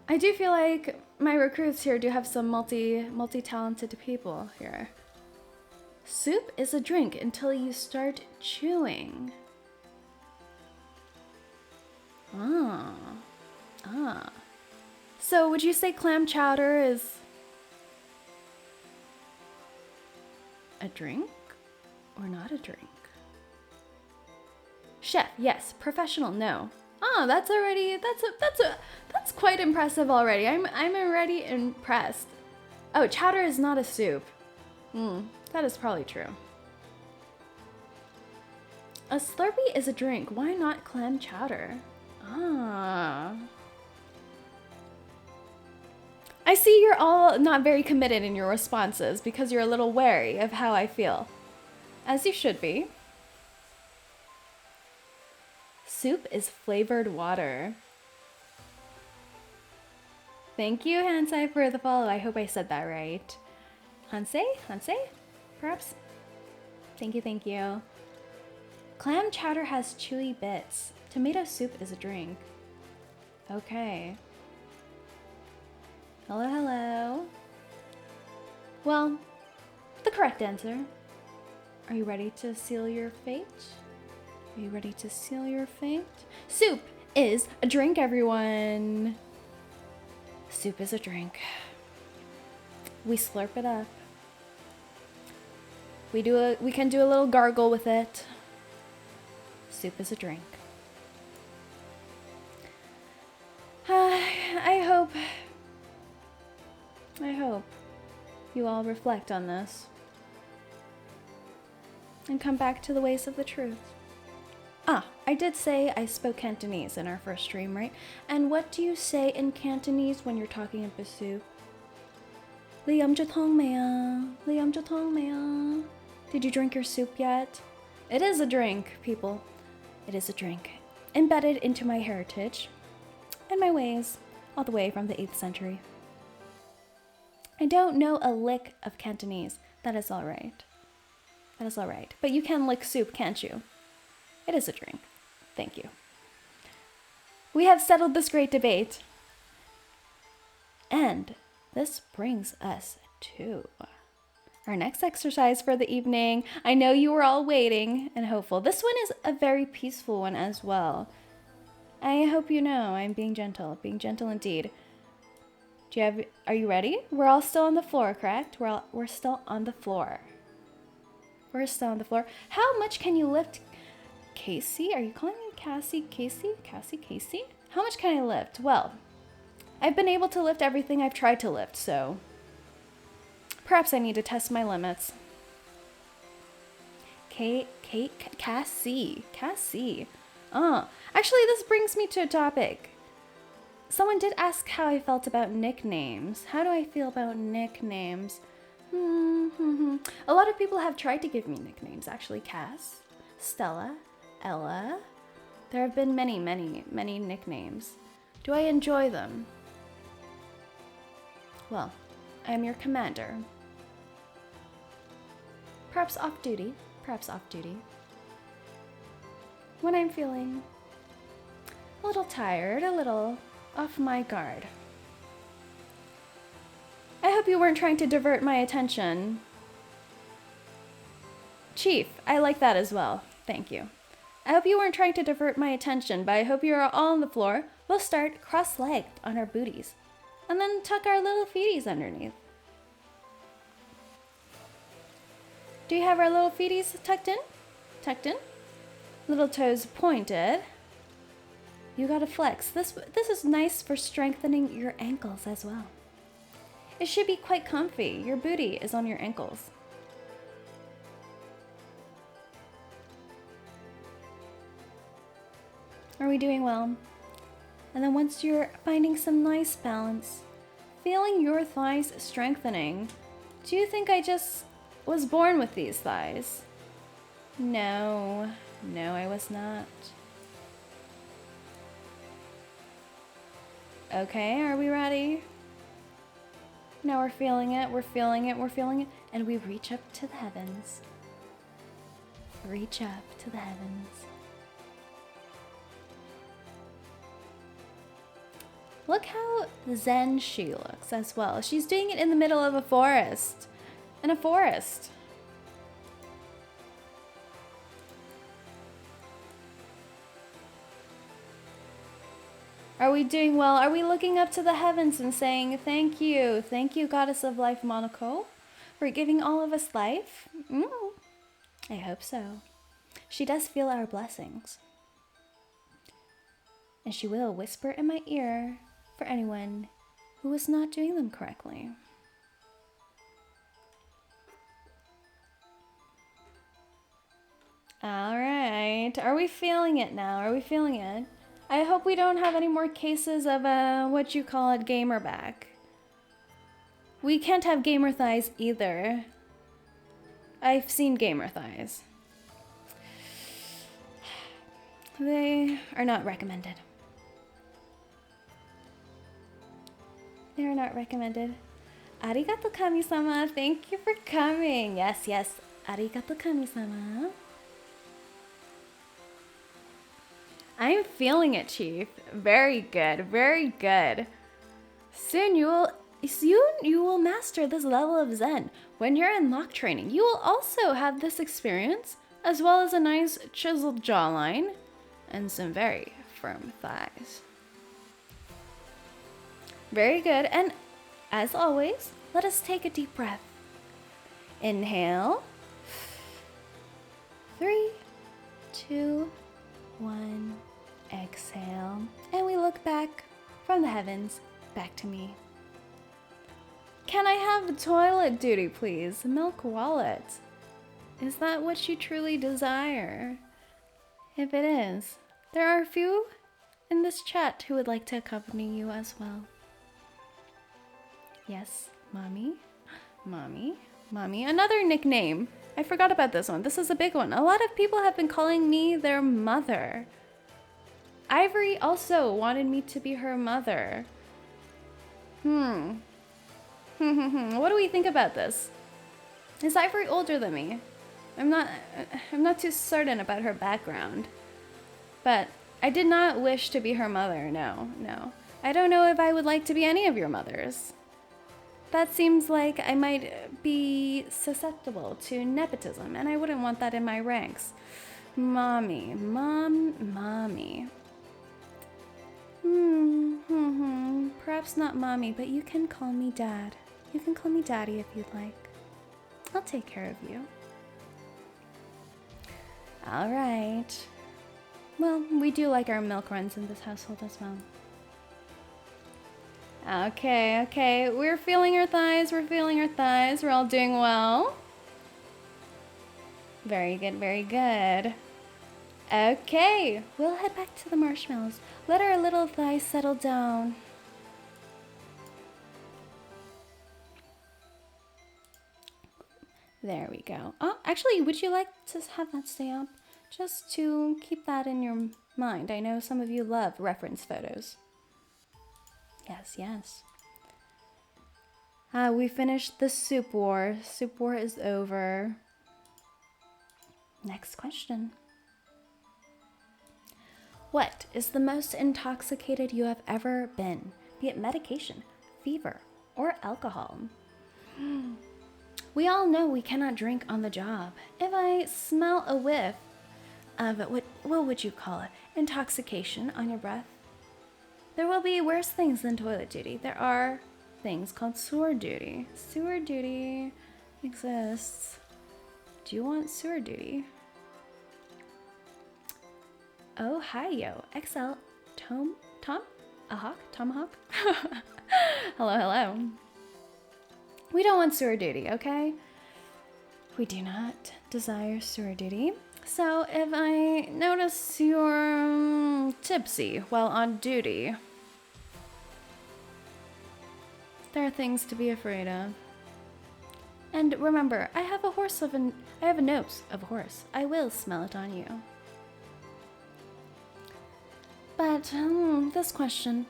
I do feel like my recruits here do have some multi-talented people here. Soup is a drink until you start chewing. Ah. So would you say clam chowder is a drink or not a drink? Chef, yes. Professional, no. Oh, that's already, that's quite impressive already. I'm already impressed. Oh, chowder is not a soup. That is probably true. A Slurpee is a drink. Why not clam chowder? Ah. I see you're all not very committed in your responses because you're a little wary of how I feel. As you should be. Soup is flavored water. Thank you, Hansai, for the follow. I hope I said that right. Hansei? Perhaps? Thank you. Clam chowder has chewy bits. Tomato soup is a drink. Okay. Hello. Well, the correct answer. Are you ready to seal your fate? Are you ready to seal your fate? Soup is a drink, everyone. Soup is a drink. We slurp it up. We can do a little gargle with it. Soup is a drink. I hope you all reflect on this and come back to the ways of the truth. I did say I spoke Cantonese in our first stream, right? And what do you say in Cantonese when you're talking about soup? Did you drink your soup yet? It is a drink, people. It is a drink. Embedded into my heritage and my ways, all the way from the 8th century. I don't know a lick of Cantonese. That is all right. But you can lick soup, can't you? It is a drink. Thank you. We have settled this great debate. And this brings us to our next exercise for the evening. I know you were all waiting and hopeful. This one is a very peaceful one as well. I hope you know I'm being gentle indeed. Are you ready? We're all still on the floor, correct? We're still on the floor. How much can you lift? Casey? Are you calling me Cassie? Casey? How much can I lift? Well, I've been able to lift everything I've tried to lift, so perhaps I need to test my limits. Cassie. Actually, this brings me to a topic. Someone did ask how I felt about nicknames. How do I feel about nicknames? A lot of people have tried to give me nicknames, actually. Cass, Stella, Ella. There have been many nicknames. Do I enjoy them? Well, I am your commander. perhaps off duty, perhaps off duty. When I'm feeling a little tired, a little off my guard. I hope you weren't trying to divert my attention. Chief, I like that as well. Thank you. I hope you weren't trying to divert my attention, but I hope you're all on the floor. We'll start cross-legged on our booties, and then tuck our little feeties underneath. Do you have our little feeties tucked in? Tucked in? Little toes pointed. You gotta flex. This is nice for strengthening your ankles as well. It should be quite comfy. Your booty is on your ankles. Are we doing well? And then once you're finding some nice balance, feeling your thighs strengthening, do you think I just was born with these thighs? No, I was not. Okay, are we ready? Now we're feeling it, we're feeling it, we're feeling it, and we reach up to the heavens. Reach up to the heavens. Look how zen she looks as well. She's doing it in the middle of a forest. In a forest. Are we doing well? Are we looking up to the heavens and saying, thank you, Goddess of Life, Monaco, for giving all of us life? I hope so. She does feel our blessings. And she will whisper in my ear for anyone who is not doing them correctly. All right, are we feeling it now? Are we feeling it? I hope we don't have any more cases of what you call it, gamer back. We can't have gamer thighs either. I've seen gamer thighs. They are not recommended. They are not recommended. Arigato kami-sama, thank you for coming. Yes, arigato kami-sama. I'm feeling it, Chief. Very good, very good. Soon you will master this level of Zen. When you're in lock training, you will also have this experience, as well as a nice chiseled jawline and some very firm thighs. Very good, and as always, let us take a deep breath. Inhale. 3, 2, 1. Exhale. And we look back from the heavens back to me. Can I have toilet duty, please? Milk wallet. Is that what you truly desire? If it is, there are a few in this chat who would like to accompany you as well. Yes, mommy. Another nickname. I forgot about this one. This is a big one. A lot of people have been calling me their mother. Ivory also wanted me to be her mother. What do we think about this? Is Ivory older than me? I'm not too certain about her background. But I did not wish to be her mother, no. I don't know if I would like to be any of your mothers. That seems like I might be susceptible to nepotism, and I wouldn't want that in my ranks. Mommy. Perhaps not mommy, but you can call me dad. You can call me daddy if you'd like. I'll take care of you. All right. Well, we do like our milk runs in this household as well. Okay. We're feeling our thighs. We're all doing well. Very good. Okay, we'll head back to the marshmallows. Let our little thighs settle down. There we go. Oh, actually, would you like to have that stay up? Just to keep that in your mind. I know some of you love reference photos. Yes. We finished the soup war. Soup war is over. Next question. What is the most intoxicated you have ever been, be it medication, fever, or alcohol? We all know we cannot drink on the job. If I smell a whiff of what would you call it? Intoxication on your breath, there will be worse things than toilet duty. There are things called sewer duty. Sewer duty exists. Do you want sewer duty? Oh, hi, yo. XL. Tom? A hawk? Tomahawk? Hello, hello. We don't want sewer duty, okay? We do not desire sewer duty. So if I notice you're tipsy while on duty, there are things to be afraid of. And remember, I have a nose of a horse. I will smell it on you. But this question,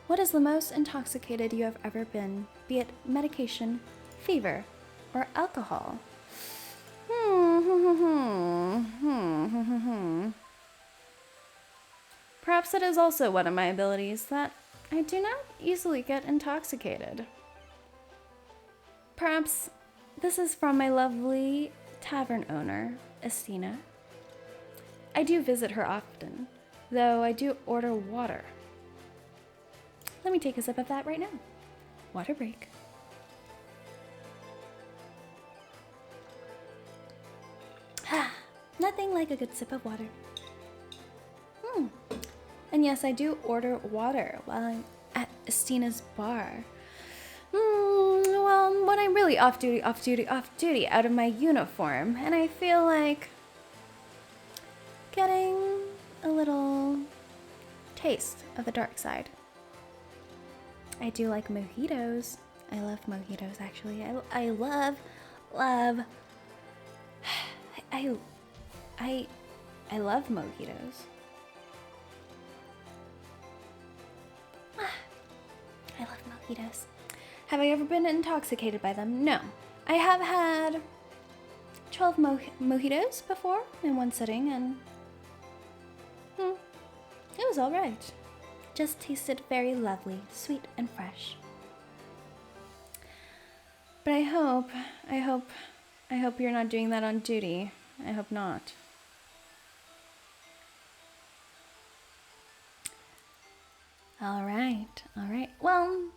what is the most intoxicated you have ever been, be it medication, fever, or alcohol? Perhaps it is also one of my abilities that I do not easily get intoxicated. Perhaps this is from my lovely tavern owner, Estina. I do visit her often, though I do order water. Let me take a sip of that right now. Water break. Nothing like a good sip of water. And yes, I do order water while I'm at Estina's bar. Well, when I'm really off duty out of my uniform, and I feel like getting a little taste of the dark side. I do like mojitos. I love mojitos, actually. I love mojitos. I love mojitos. Have I ever been intoxicated by them? No. I have had 12 mojitos before in one sitting, and it was all right. Just tasted very lovely, sweet and fresh. But I hope you're not doing that on duty. I hope not. All right. Well,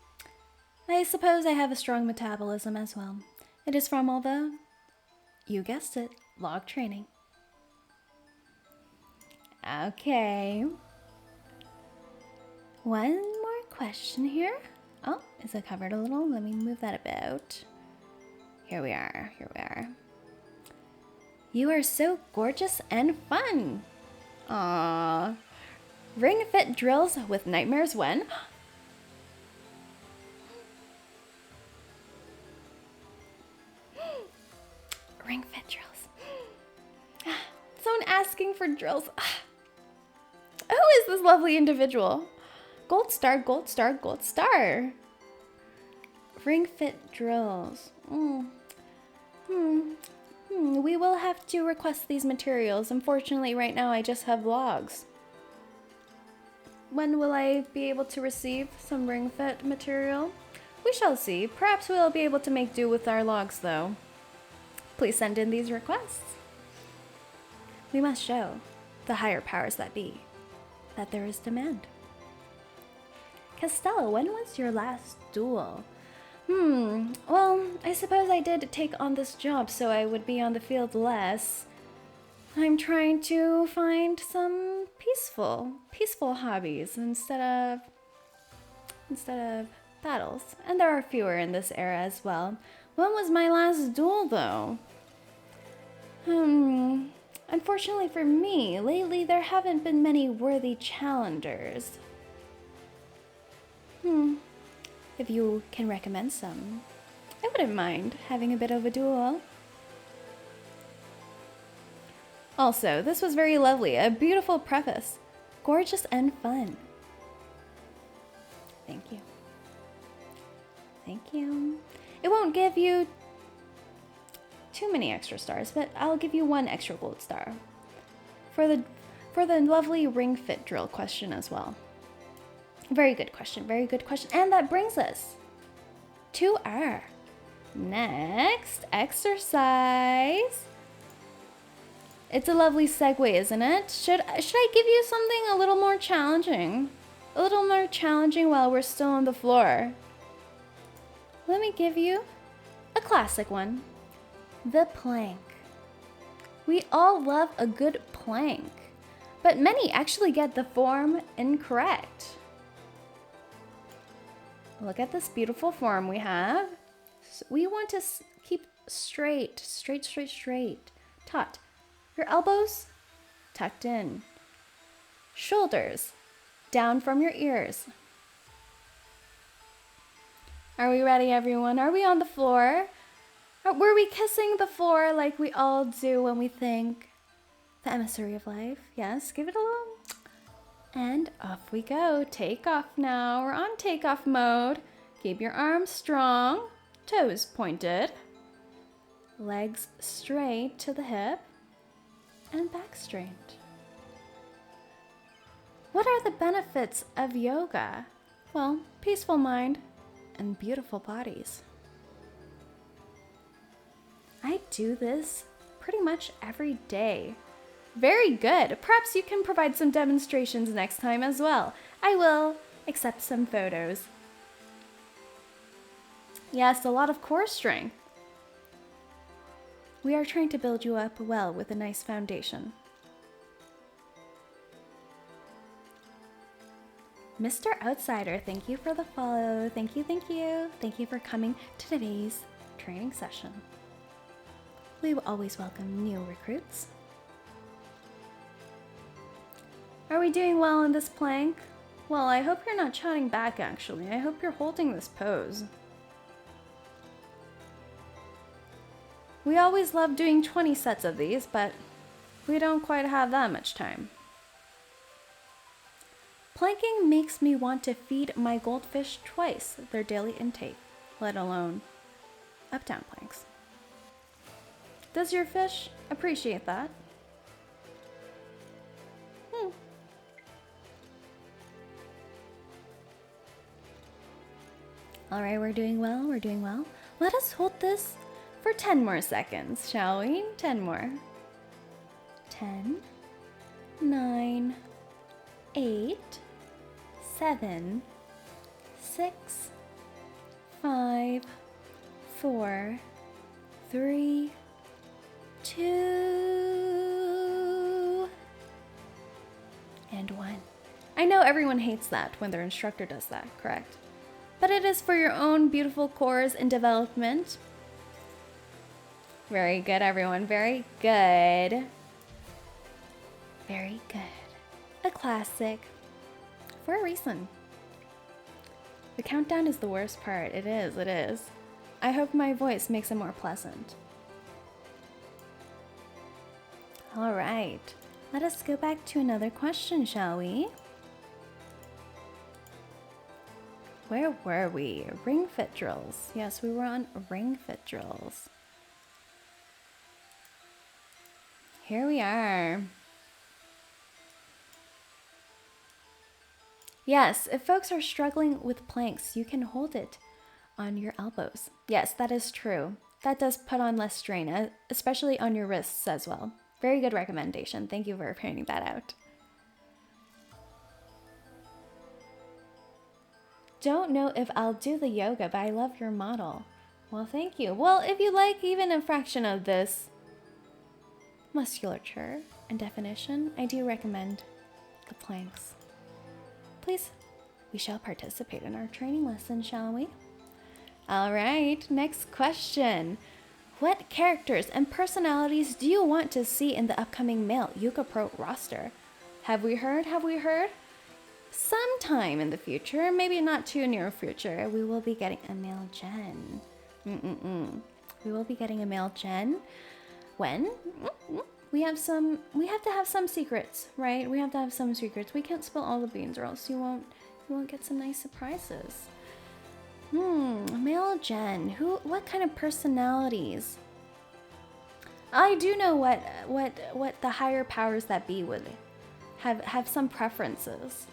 I suppose I have a strong metabolism as well. It is from all the, you guessed it, log training. Okay. One more question here. Oh, is it covered a little? Let me move that about. Here we are. You are so gorgeous and fun. Aww. Ring fit drills with Knightmares when? Ring fit drills. Someone asking for drills. Who is this lovely individual? Gold star. Ring fit drills. We will have to request these materials. Unfortunately, right now I just have logs. When will I be able to receive some ring fit material? We shall see. Perhaps we'll be able to make do with our logs, though. Please send in these requests. We must show the higher powers that be that there is demand. Castella, when was your last duel? Well, I suppose I did take on this job so I would be on the field less. I'm trying to find some peaceful hobbies instead of battles. And there are fewer in this era as well. When was my last duel, though? Unfortunately for me, lately there haven't been many worthy challengers. If you can recommend some, I wouldn't mind having a bit of a duel. Also, this was very lovely, a beautiful preface. Gorgeous and fun. Thank you. It won't give you too many extra stars, but I'll give you 1 extra gold star. For the lovely ring fit drill question as well. Very good question, very good question. And that brings us to our next exercise. It's a lovely segue, isn't it? Should I give you something a little more challenging? A little more challenging while we're still on the floor. Let me give you a classic one. The plank. We all love a good plank, but many actually get the form incorrect. Look at this beautiful form we have. We want to keep straight, straight, straight, straight. Taut. Your elbows tucked in. Shoulders down from your ears. Are we ready, everyone? Are we on the floor? Were we kissing the floor like we all do when we think the emissary of life? Yes, give it a little. And off we go. Take off now. We're on takeoff mode. Keep your arms strong. Toes pointed. Legs straight to the hip. And back straight. What are the benefits of yoga? Well, peaceful mind and beautiful bodies. I do this pretty much every day. Very good. Perhaps you can provide some demonstrations next time as well. I will accept some photos. Yes, a lot of core strength. We are trying to build you up well with a nice foundation. Mr. Outsider, thank you for the follow. Thank you, thank you. Thank you for coming to today's training session. We will always welcome new recruits. Are we doing well in this plank? Well, I hope you're not chatting back, actually. I hope you're holding this pose. We always love doing 20 sets of these, but we don't quite have that much time. Planking makes me want to feed my goldfish twice their daily intake, let alone up-down planks. Does your fish appreciate that? All right, we're doing well, we're doing well. Let us hold this for 10 more seconds, shall we? 10 more. 10, 9, 8, 7, 6, 5, 4, 3, 2, and 1. I know everyone hates that when their instructor does that, correct? But it is for your own beautiful cores and development. Very good, everyone. Very good. Very good. A classic. For a reason. The countdown is the worst part. It is, it is. I hope my voice makes it more pleasant. All right. Let us go back to another question, shall we? Where were we? Ring fit drills. Yes, we were on ring fit drills. Here we are. Yes, if folks are struggling with planks, you can hold it on your elbows. Yes, that is true. That does put on less strain, especially on your wrists as well. Very good recommendation. Thank you for pointing that out. Don't know if I'll do the yoga, but I love your model. Well, thank you. Well, if you like even a fraction of this musculature and definition, I do recommend the planks. Please, we shall participate in our training lesson, shall we? All right, next question. What characters and personalities do you want to see in the upcoming male YUKAPRO roster? Have we heard? Have we heard? Sometime in the future, maybe not too near future, we will be getting a male gen. We will be getting a male gen. When? We have to have some secrets, right? We have to have some secrets. We can't spill all the beans or else you won't get some nice surprises. Male gen. What kind of personalities I do know what the higher powers that be would have some preferences.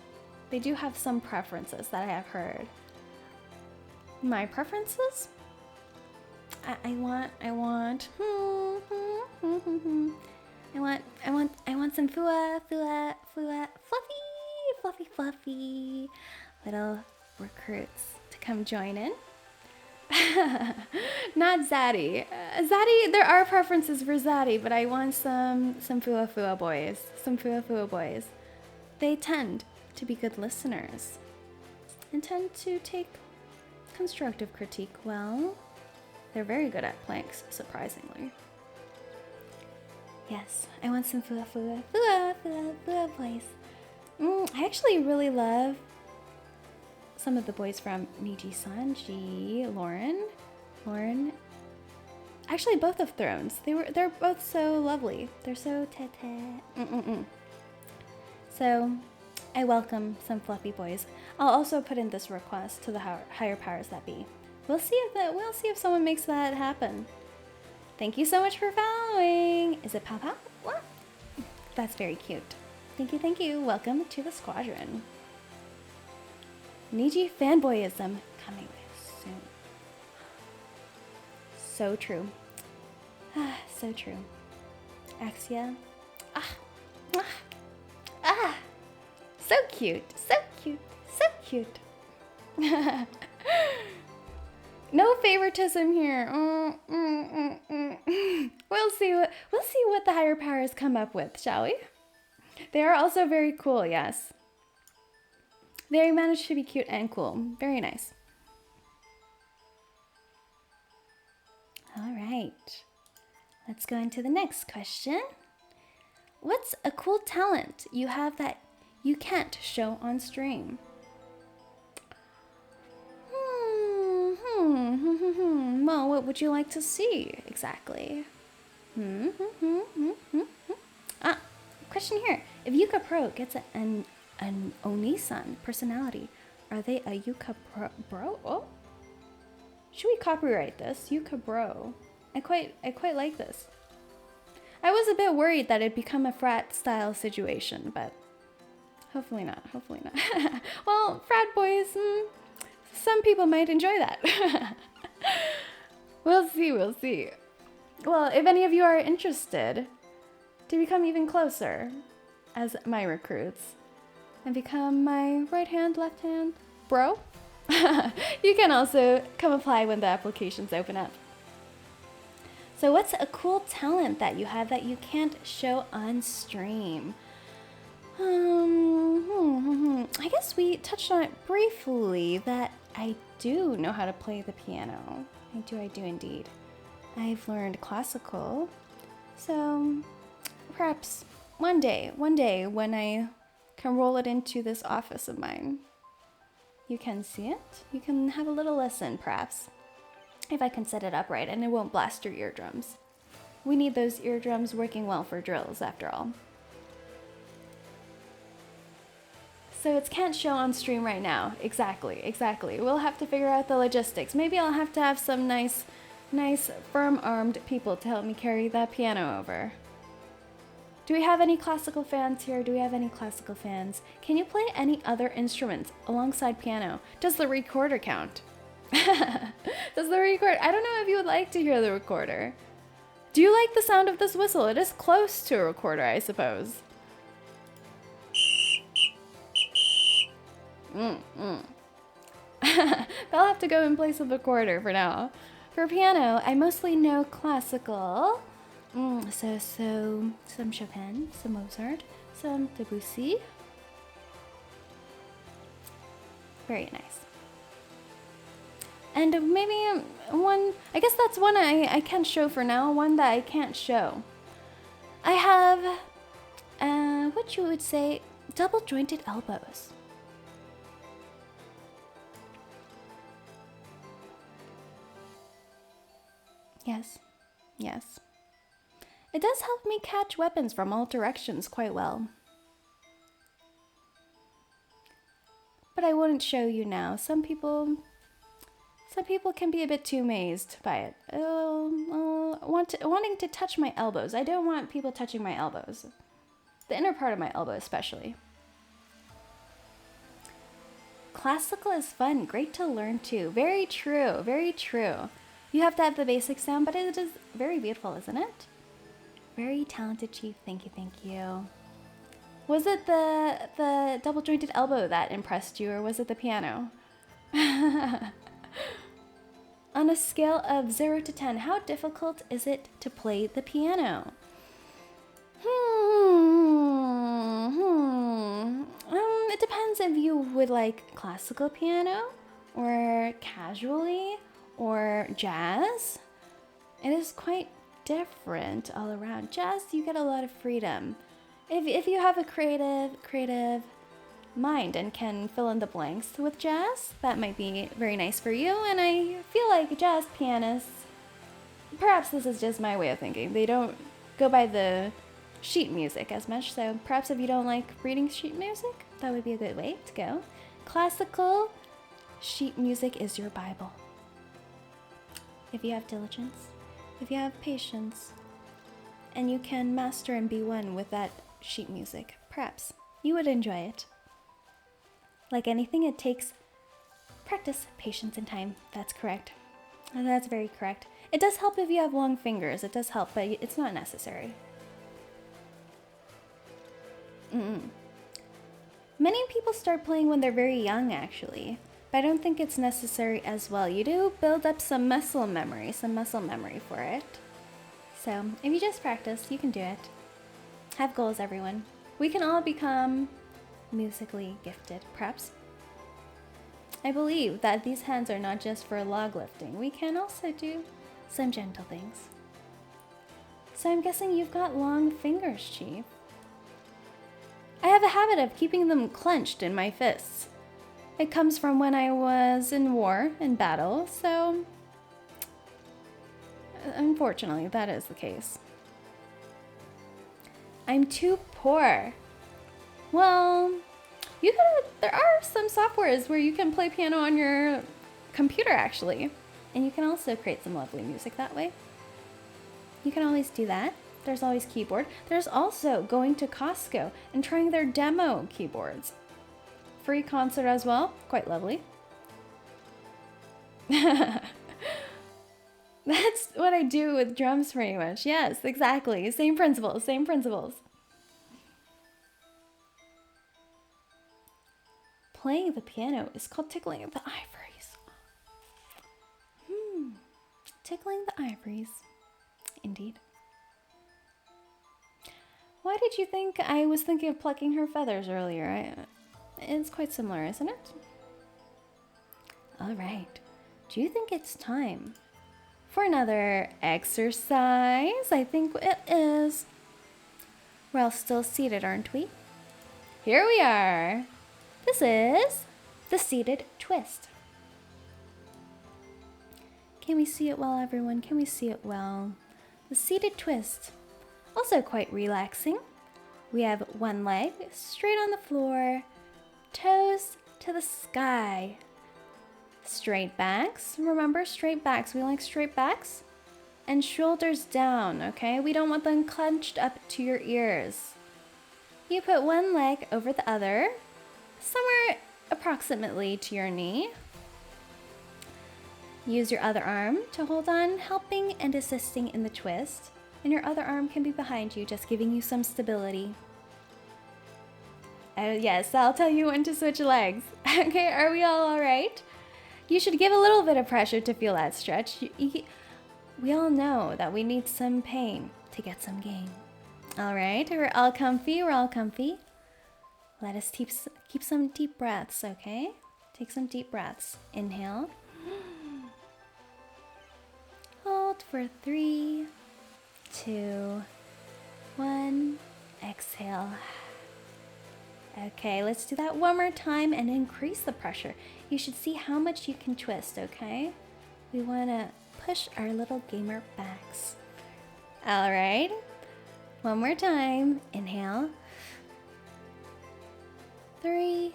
They do have some preferences that I have heard. My preferences? I want I want some fluffy little recruits to come join in. Not Zaddy. Zaddy, there are preferences for Zaddy, but I want some fua boys. Some fua boys. They tend to be good listeners and tend to take constructive critique well. They're very good at planks, surprisingly. Yes, I want some fua boys. I actually really love some of the boys from Miji Sanji, Lauren. Actually, both of Thrones. They're both so lovely. They're so tete. So, I welcome some fluffy boys. I'll also put in this request to the higher powers that be. We'll see if someone makes that happen. Thank you so much for following. Is it Pow Pow? What? That's very cute. Thank you. Welcome to the squadron. Niji fanboyism coming soon. So true. So true. Axia. So cute. No favoritism here. We'll see what the higher powers come up with, shall we? They are also very cool, yes. They managed to be cute and cool. Very nice. All right. Let's go into the next question. What's a cool talent you have that you can't show on stream? Well, what would you like to see exactly? Question here. If YUKAPRO gets an Onisan personality, are they a YUKAPRO? Oh, should we copyright this? YUKAPRO. I quite like this. I was a bit worried that it'd become a frat style situation, but hopefully not. Well, frat boys, some people might enjoy that. We'll see. Well, if any of you are interested to become even closer as my recruits and become my right hand, left hand bro, you can also come apply when the applications open up. So what's a cool talent that you have that you can't show on stream? I guess we touched on it briefly that I do know how to play the piano. I do indeed. I've learned classical. So perhaps one day when I can roll it into this office of mine, you can see it. You can have a little lesson perhaps. If I can set it up right and it won't blast your eardrums. We need those eardrums working well for drills after all. So it can't show on stream right now. Exactly. We'll have to figure out the logistics. Maybe I'll have to have some nice firm-armed people to help me carry that piano over. Do we have any classical fans here? Can you play any other instruments alongside piano? Does the recorder count? I don't know if you would like to hear the recorder. Do you like the sound of this whistle? It is close to a recorder, I suppose. They'll have to go in place of the recorder for now. For piano, I mostly know classical. So some Chopin, some Mozart, some Debussy. Very nice. And maybe one, I guess that's one I can't show for now, one that I can't show. I have, what you would say, double jointed elbows. Yes. It does help me catch weapons from all directions quite well. But I wouldn't show you now. Some people can be a bit too mazed by it. wanting to touch my elbows. I don't want people touching my elbows. The inner part of my elbow especially. Classical is fun, great to learn too. Very true, very true. You have to have the basics down, but it is very beautiful, isn't it? Very talented, Chief. Thank you, thank you. Was it the double jointed elbow that impressed you, or was it the piano? On a scale of 0 to 10, how difficult is it to play the piano? It depends if you would like classical piano, or casually, or jazz. It is quite different all around. Jazz, you get a lot of freedom. If you have a creative mind and can fill in the blanks with jazz, that might be very nice for you. And I feel like jazz pianists, perhaps this is just my way of thinking, they don't go by the sheet music as much, so perhaps if you don't like reading sheet music, that would be a good way to go. Classical sheet music is your Bible. If you have diligence, if you have patience, and you can master and be one with that sheet music, perhaps you would enjoy it. Like anything, it takes practice, patience, and time. That's correct. And that's very correct. It does help if you have long fingers. It does help, but it's not necessary. Many people start playing when they're very young, actually. But I don't think it's necessary as well. You do build up some muscle memory for it. So if you just practice, you can do it. Have goals, everyone. We can all become musically gifted, perhaps. I believe that these hands are not just for log lifting. We can also do some gentle things. So I'm guessing you've got long fingers, Chief. I have a habit of keeping them clenched in my fists. It comes from when I was in war, in battle, so unfortunately that is the case. I'm too poor. Well, there are some softwares where you can play piano on your computer, actually. And you can also create some lovely music that way. You can always do that. There's always keyboard. There's also going to Costco and trying their demo keyboards. Free concert as well. Quite lovely. That's what I do with drums pretty much. Yes, exactly. Same principles, same principles. Playing the piano is called tickling the ivories. Tickling the ivories. Indeed. Why did you think I was thinking of plucking her feathers earlier? It's quite similar, isn't it? All right. Do you think it's time for another exercise? I think it is. We're all still seated, aren't we? Here we are. This is the seated twist. Can we see it well, everyone? Can we see it well? The seated twist. Also quite relaxing. We have one leg straight on the floor, toes to the sky. Straight backs. Remember, straight backs. We like straight backs. And shoulders down, okay? We don't want them clenched up to your ears. You put one leg over the other, somewhere approximately to your knee. Use your other arm to hold on, helping and assisting in the twist. And your other arm can be behind you, just giving you some stability. Yes, I'll tell you when to switch legs. Okay, are we all right? You should give a little bit of pressure to feel that stretch. We all know that we need some pain to get some gain. All right, we're all comfy, Let us keep some deep breaths, okay? Take some deep breaths. Inhale. Hold for 3, 2, 1. Exhale. Okay, let's do that one more time and increase the pressure. You should see how much you can twist, okay? We want to push our little gamer backs. All right. One more time. Inhale. 3,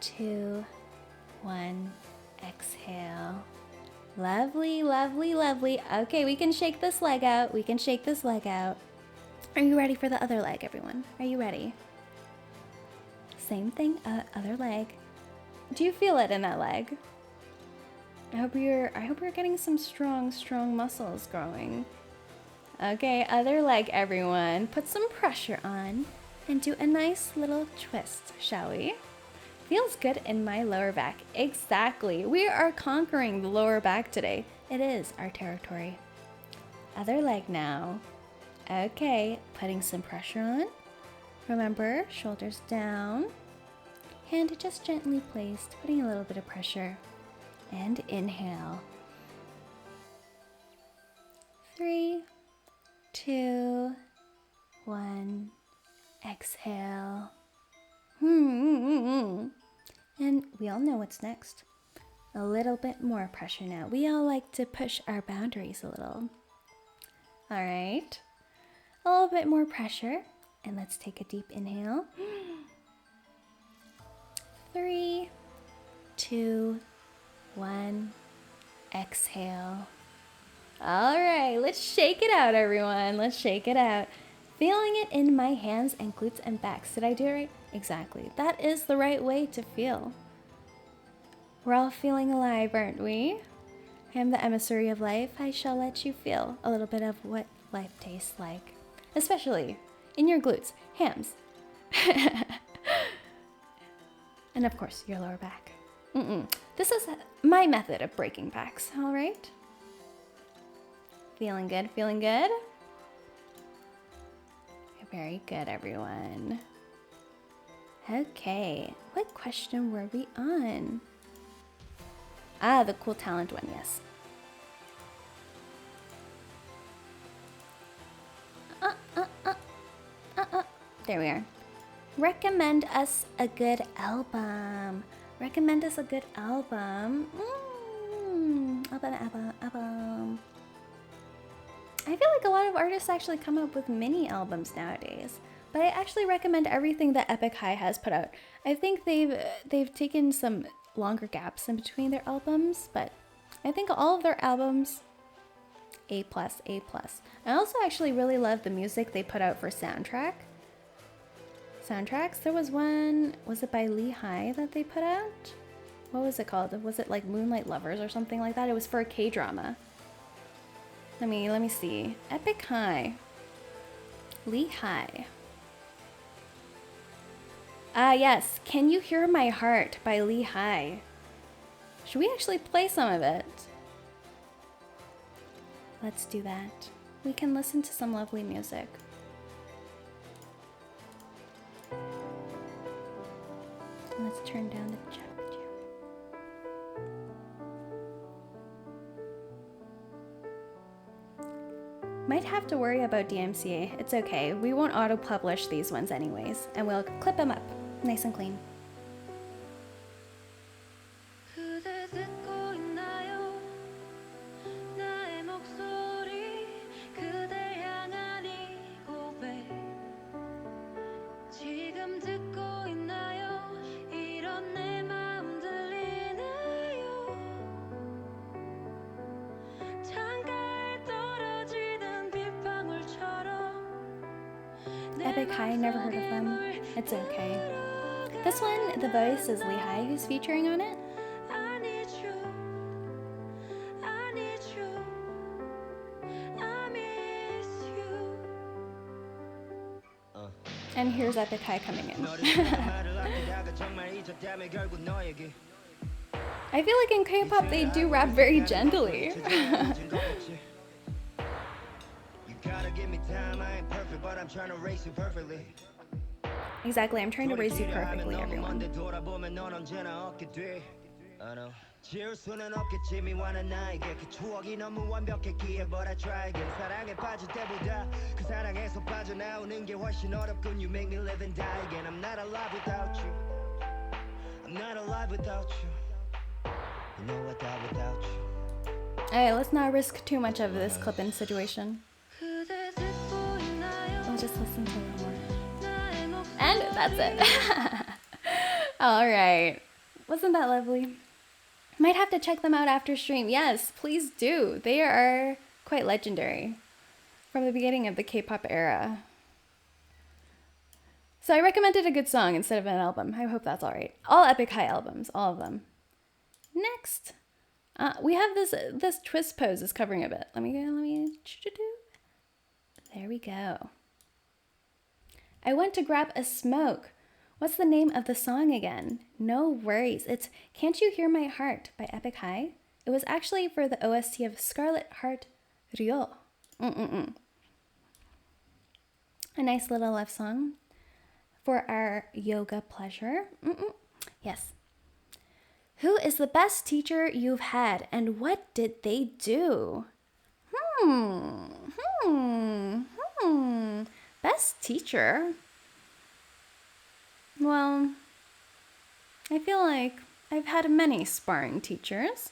2, 1. Exhale. Lovely, lovely, lovely. Okay, we can shake this leg out. We can shake this leg out. Are you ready for the other leg, everyone? Are you ready? Same thing, other leg. Do you feel it in that leg? I hope you're getting some strong muscles growing. Okay, other leg, everyone. Put some pressure on and do a nice little twist, shall we? Feels good in my lower back. Exactly. We are conquering the lower back today. It is our territory. Other leg now. Okay, putting some pressure on. Remember, shoulders down. Hand just gently placed, putting a little bit of pressure. And inhale. 3, 2, 1. Exhale. And we all know what's next. A little bit more pressure now. We all like to push our boundaries a little. All right. A little bit more pressure. And let's take a deep inhale. 3, 2, 1. Exhale. All right, let's shake it out, everyone. Let's shake it out. Feeling it in my hands and glutes and backs. Did I do it right? Exactly. That is the right way to feel. We're all feeling alive, aren't we? I am the emissary of life. I shall let you feel a little bit of what life tastes like. Especially in your glutes, hams. And of course, your lower back. This is my method of breaking backs, all right? Feeling good, feeling good? Very good, everyone. Okay, what question were we on? Ah, the cool talent one, yes. There we are. Recommend us a good album. Recommend us a good album. Album. I feel like a lot of artists actually come up with mini albums nowadays, but I actually recommend everything that Epic High has put out. I think they've taken some longer gaps in between their albums, but I think all of their albums, A+, A+. I also actually really love the music they put out for soundtracks. There was one, was it by Lee High that they put out? What was it called? Was it like Moonlight Lovers or something like that? It was for a K-drama. Let me see. Epic High. Lee High. Ah, yes. Can You Hear My Heart by Lee High. Should we actually play some of it? Let's do that. We can listen to some lovely music. Let's turn down the chat. Might have to worry about DMCA. It's okay. We won't auto-publish these ones anyways, and we'll clip them up nice and clean. Epic High, never heard of them. It's okay. This one, the voice is Lee High who's featuring on it. And here's Epic High coming in. I feel like in K-pop they do rap very gently. Exactly, I'm trying to raise you perfectly, everyone. Alright, let's not risk too much of this clip-in situation. We'll just listen to it more. And that's it. Alright. Wasn't that lovely? Might have to check them out after stream. Yes, please do. They are quite legendary from the beginning of the K-pop era. So I recommended a good song instead of an album. I hope that's all right. All Epic High albums, all of them. Next, we have this twist pose is covering a bit. Let me. There we go. I went to grab a smoke. What's the name of the song again? No worries. It's Can't You Hear My Heart by Epic High. It was actually for the OST of Scarlet Heart Ryo. A nice little love song for our yoga pleasure. Yes. Who is the best teacher you've had and what did they do? Best teacher? Well, I feel like I've had many sparring teachers.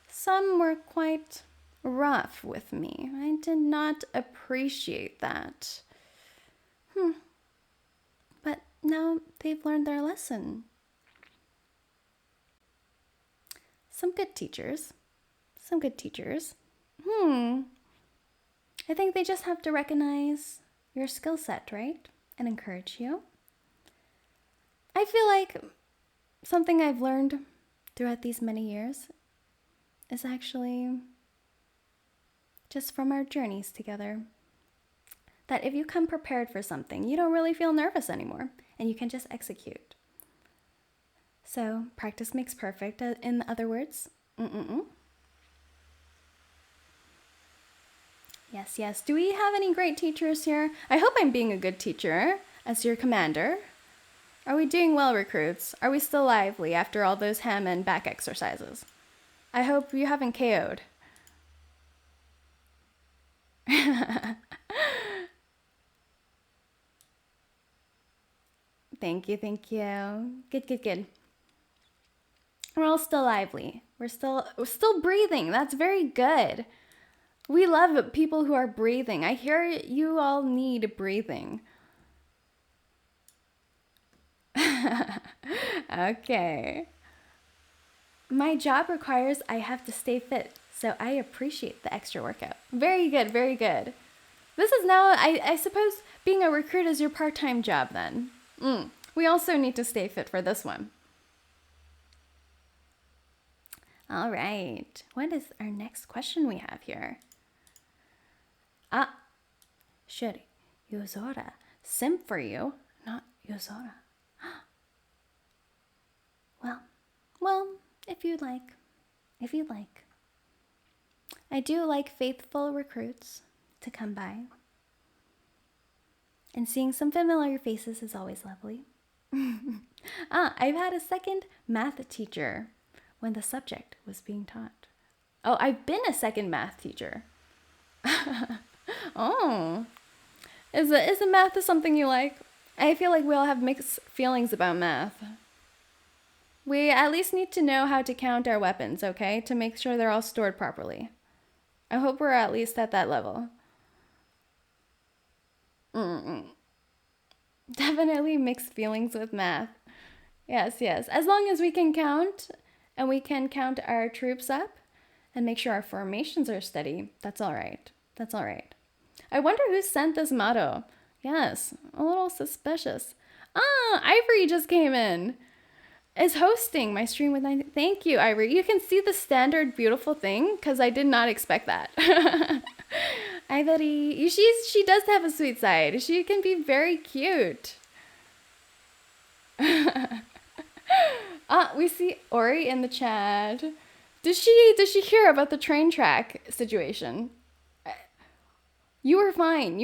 Some were quite rough with me. I did not appreciate that. But now they've learned their lesson. Some good teachers. I think they just have to recognize your skill set, right? And encourage you. I feel like something I've learned throughout these many years is actually just from our journeys together. That if you come prepared for something, you don't really feel nervous anymore and you can just execute. So practice makes perfect, in other words. Yes. Do we have any great teachers here? I hope I'm being a good teacher as your commander. Are we doing well, recruits? Are we still lively after all those ham and back exercises? I hope you haven't KO'd. Thank you. Good. We're all still lively. We're still breathing. That's very good. We love people who are breathing. I hear you all need breathing. Okay. My job requires I have to stay fit, so I appreciate the extra workout. Very good. This is now, I suppose, being a recruit is your part-time job then. We also need to stay fit for this one. All right. What is our next question we have here? Should Yozora simp for you, not Yozora? Well, if you'd like. I do like faithful recruits to come by. And seeing some familiar faces is always lovely. I've had a second math teacher when the subject was being taught. Oh, I've been a second math teacher. Oh. Is the math something you like? I feel like we all have mixed feelings about math. We at least need to know how to count our weapons, okay? To make sure they're all stored properly. I hope we're at least at that level. Definitely mixed feelings with math. Yes. As long as we can count, and we can count our troops up, and make sure our formations are steady, that's all right. I wonder who sent this motto. Yes, a little suspicious. Ivory just came in. Is hosting my stream with 90. Thank you, Ivory. You can see the standard beautiful thing because I did not expect that. Ivory, she does have a sweet side. She can be very cute. We see Ori in the chat. Did she hear about the train track situation? You were fine.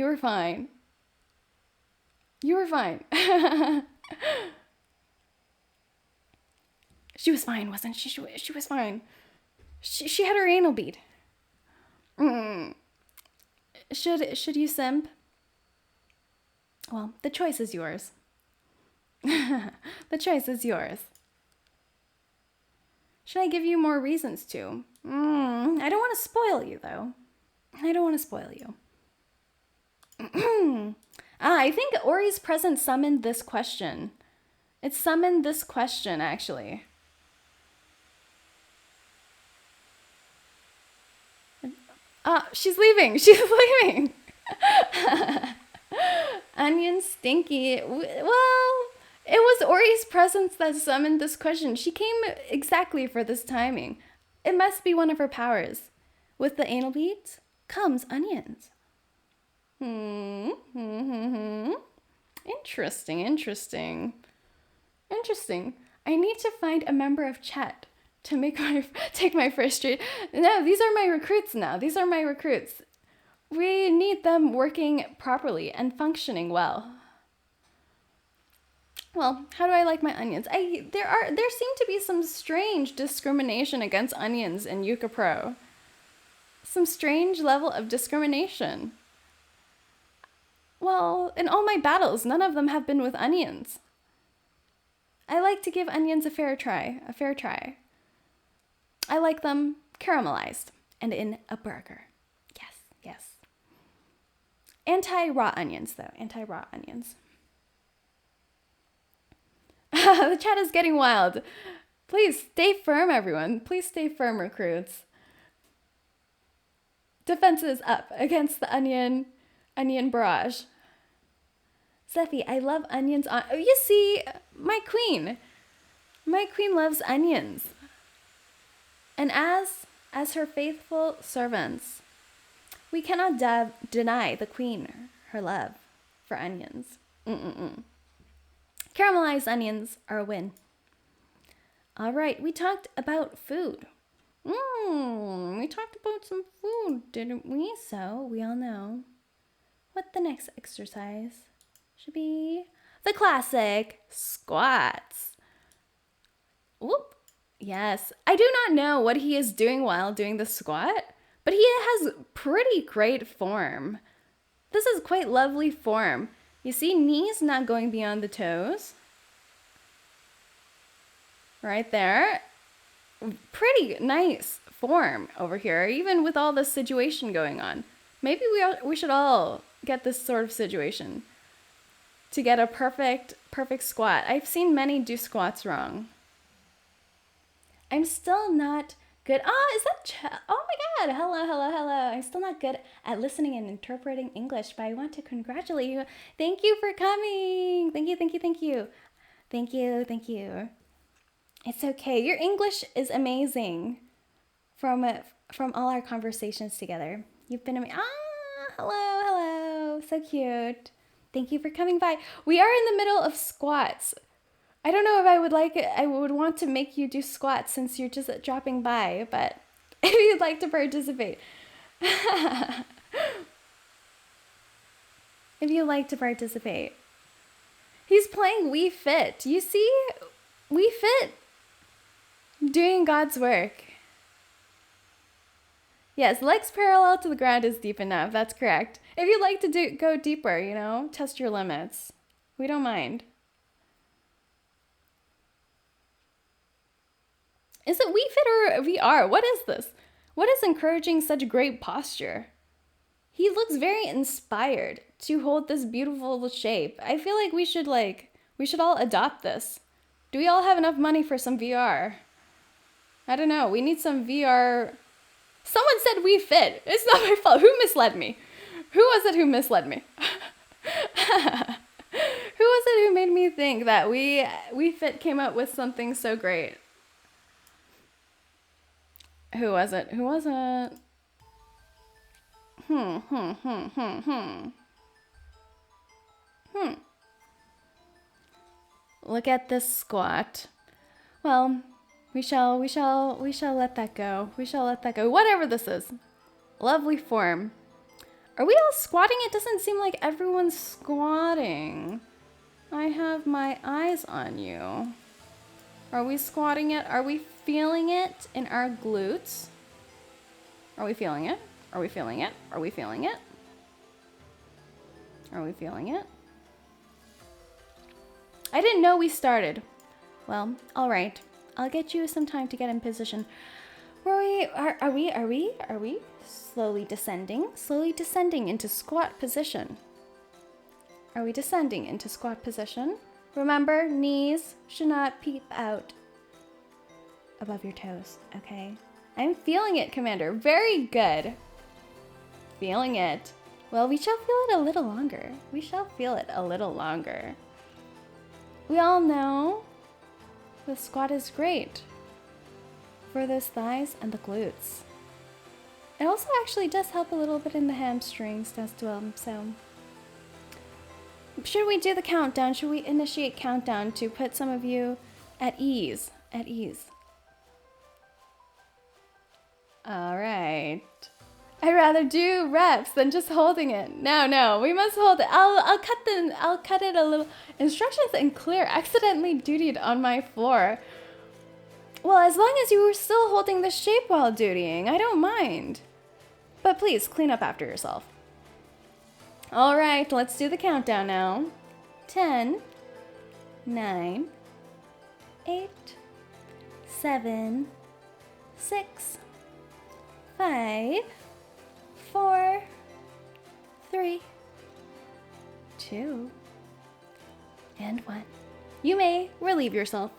She was fine, wasn't she? She was fine. She had her anal bead. Should you simp? Well, the choice is yours. The choice is yours. Should I give you more reasons to? I don't want to spoil you, though. I think Ori's presence summoned this question. It summoned this question, actually. She's leaving. She's leaving. Onion stinky. Well, it was Ori's presence that summoned this question. She came exactly for this timing. It must be one of her powers. With the anal beads comes onions. Interesting, interesting. Interesting. I need to find a member of chat to take my first street. No, these are my recruits now. These are my recruits. We need them working properly and functioning well. Well, how do I like my onions? There seem to be some strange discrimination against onions in YUKAPRO. Some strange level of discrimination. Well, in all my battles, none of them have been with onions. I like to give onions a fair try. I like them caramelized and in a burger. Yes. Anti-raw onions, though. Anti-raw onions. The chat is getting wild. Please stay firm, everyone. Please stay firm, recruits. Defenses up against the onion barrage. Zephy, I love onions on... Oh, you see, my queen. My queen loves onions. And as her faithful servants, we cannot deny the queen her love for onions. Caramelized onions are a win. All right, we talked about food. We talked about some food, didn't we? So we all know what the next exercise should be. The classic squats. Whoop. Yes, I do not know what he is doing while doing the squat, but he has pretty great form. This is quite lovely form. You see, knees not going beyond the toes. Right there. Pretty nice form over here, even with all this situation going on. Maybe we should all get this sort of situation to get a perfect squat. I've seen many do squats wrong. I'm still not good. Is that oh my god, hello. I'm still not good at listening and interpreting English, but I want to congratulate you. Thank you for coming. Thank you. It's okay. Your English is amazing from all our conversations together. You've been amazing. Hello. So cute. Thank you for coming by. We are in the middle of squats. I don't know if I would like it. I would want to make you do squats since you're just dropping by, but if you'd like to participate. If you'd like to participate. He's playing We Fit. You see? We Fit. Doing God's work. Yes, legs parallel to the ground is deep enough. That's correct. If you'd like to go deeper, test your limits. We don't mind. Is it We Fit or VR? What is this? What is encouraging such great posture? He looks very inspired to hold this beautiful shape. I feel like we should all adopt this. Do we all have enough money for some VR? I don't know. We need some VR. Someone said We Fit. It's not my fault. Who misled me? Who was it who misled me? Who was it who made me think that We Fit came up with something so great? Who was it? Look at this squat. Well, we shall let that go. Whatever this is. Lovely form. Are we all squatting? It doesn't seem like everyone's squatting. I have my eyes on you. Are we squatting it? Are we feeling it in our glutes? Are we feeling it? I didn't know we started. Well, all right. I'll get you some time to get in position. Are we slowly descending into squat position? Are we descending into squat position? Remember, knees should not peep out above your toes, okay? I'm feeling it, Commander. Very good. feeling it. Well, we shall feel it a little longer. We shall feel it a little longer. We all know the squat is great for those thighs and the glutes. It also actually does help a little bit in the hamstrings as well, so. Should we do the countdown? Should we initiate countdown to put some of you at ease? At ease. All right. I'd rather do reps than just holding it. No, we must hold it. I'll cut it a little. Instructions and clear. Accidentally dutied on my floor. Well, as long as you were still holding the shape while dutying, I don't mind. But please clean up after yourself. All right, let's do the countdown now. 10, 9, 8, 7, 6, 5, 4, 3, 2, and 1. You may relieve yourself.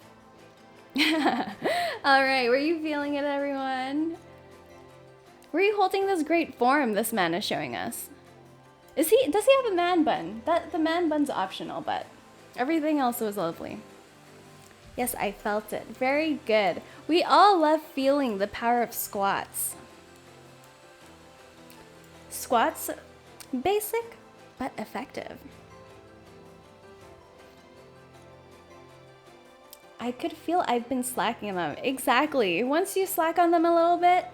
All right, were you feeling it, everyone? Were you holding this great form this man is showing us? Does he have a man bun? The man bun's optional, but everything else was lovely. Yes, I felt it. Very good. We all love feeling the power of squats. Squats, basic but effective. I could feel I've been slacking on them. Exactly. Once you slack on them a little bit,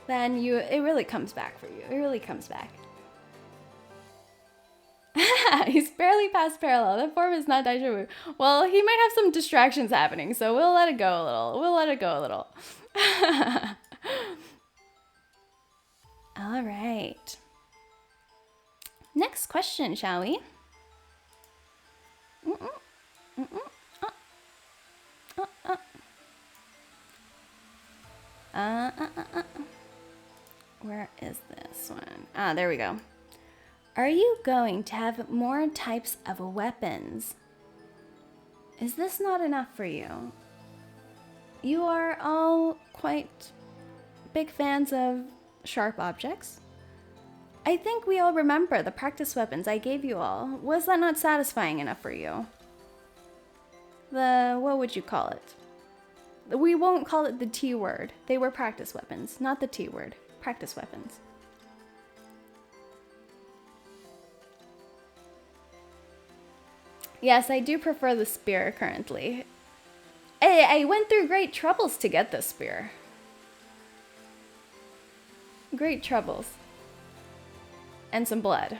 then it really comes back for you. It really comes back. He's barely past parallel. That form is not daijoubu. Well, he might have some distractions happening, so we'll let it go a little. All right. Next question, shall we? Where is this one? Ah, there we go. Are you going to have more types of weapons? Is this not enough for you? You are all quite big fans of sharp objects. I think we all remember the practice weapons I gave you all. Was that not satisfying enough for you? What would you call it? We won't call it the T word. They were practice weapons, not the T word. Practice weapons. Yes, I do prefer the spear currently. I went through great troubles to get this spear. Great troubles. And some blood.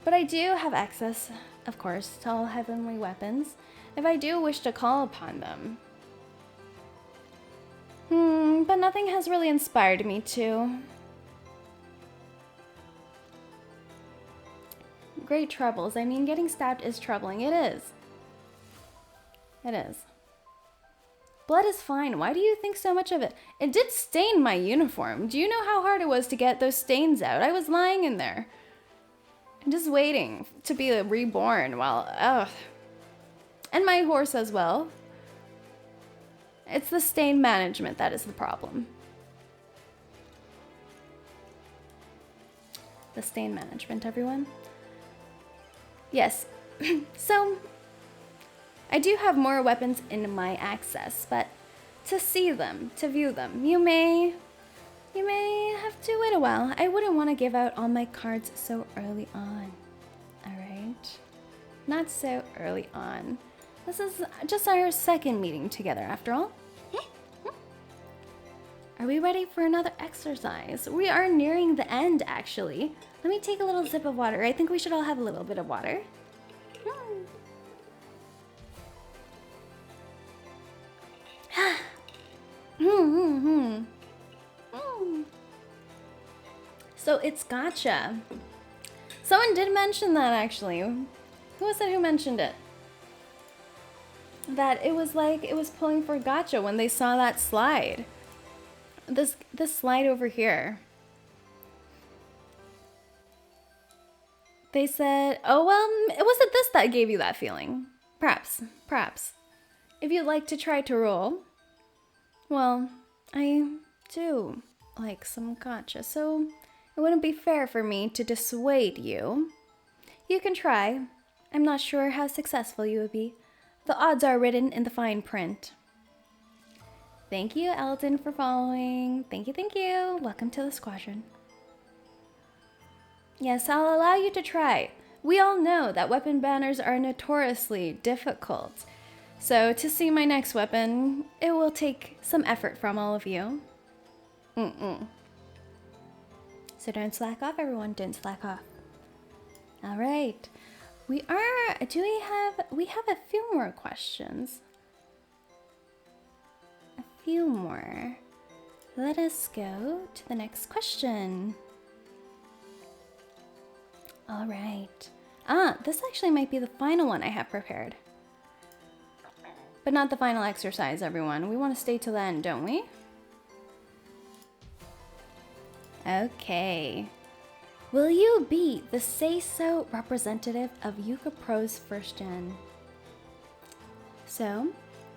But I do have access, of course, to all heavenly weapons, if I do wish to call upon them. But nothing has really inspired me to. Great troubles. I mean, getting stabbed is troubling. It is. It is. Blood is fine. Why do you think so much of it? It did stain my uniform. Do you know how hard it was to get those stains out? I was lying in there. Just waiting to be reborn while... Ugh. And my horse as well. It's the stain management that is the problem. The stain management, everyone. Yes. So... I do have more weapons in my access, but to see them, to view them, you may have to wait a while. I wouldn't want to give out all my cards so early on. Alright? Not so early on. This is just our second meeting together, after all. Are we ready for another exercise? We are nearing the end, actually. Let me take a little sip of water. I think we should all have a little bit of water. So it's gotcha. Someone did mention that, actually. Who was it who mentioned it? That it was like it was pulling for gotcha when they saw that slide. This slide over here. They said, oh, well, was it this that gave you that feeling? Perhaps. If you'd like to try to roll. Well, I do like some gotcha, so it wouldn't be fair for me to dissuade you. You can try. I'm not sure how successful you would be. The odds are written in the fine print. Thank you, Eldon, for following. Thank you, thank you. Welcome to the squadron. Yes, I'll allow you to try. We all know that weapon banners are notoriously difficult. So to see my next weapon, it will take some effort from all of you. So don't slack off, everyone. Don't slack off. All right. We have a few more questions. A few more. Let us go to the next question. All right. This actually might be the final one I have prepared. But not the final exercise, everyone. We want to stay till the end, don't we? Okay. Will you be the say-so representative of YUKAPRO's first gen? So,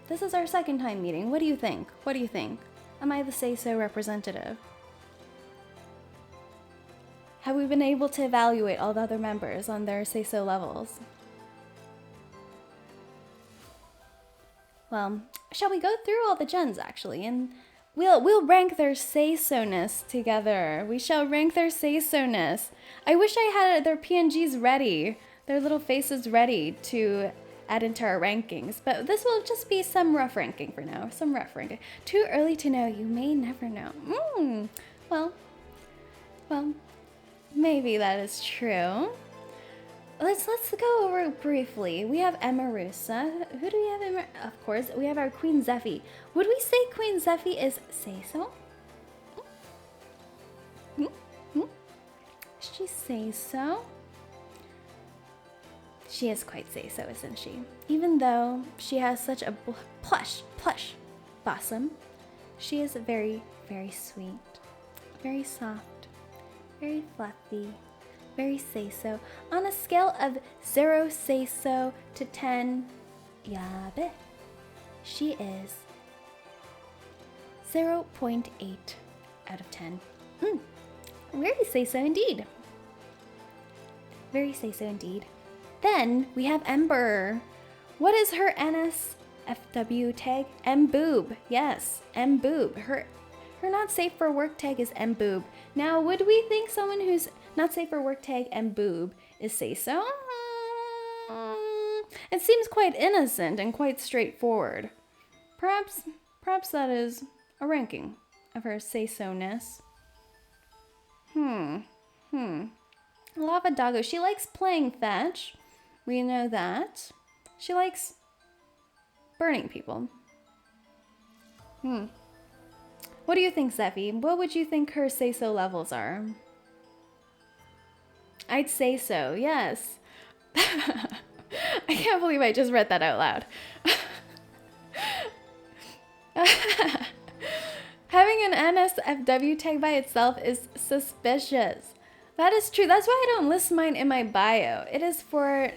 this is our second time meeting. What do you think? What do you think? Am I the say-so representative? Have we been able to evaluate all the other members on their say-so levels? Well, shall we go through all the gens actually, and we'll rank their say-so-ness together. We shall rank their say-so-ness. I wish I had their PNGs ready, their little faces ready to add into our rankings, but this will just be some rough ranking for now. Some rough ranking. Too early to know. You may never know. Well, maybe that is true. Let's go over it briefly. We have Emarusa. Who do we have? Of course, we have our Queen Zephy. Would we say Queen Zephy is say-so? She say-so? She is quite say-so, isn't she? Even though she has such a plush bosom, she is very, very sweet, very soft, very fluffy. Very say-so. On a scale of 0 say-so to 10 yabe, she is 0.8 out of 10. Very say-so indeed. Very say-so indeed. Then we have Ember. What is her NSFW tag? M-boob. Yes, M-boob. Her not safe for work tag is M-boob. Now, would we think someone who's not safe for work tag and boob is say-so? It seems quite innocent and quite straightforward. Perhaps that is a ranking of her say-so-ness. Lava Doggo, she likes playing fetch. We know that. She likes burning people. What do you think, Zephy? What would you think her say-so levels are? I'd say so, yes. I can't believe I just read that out loud. Having an NSFW tag by itself is suspicious. That is true. That's why I don't list mine in my bio. It is for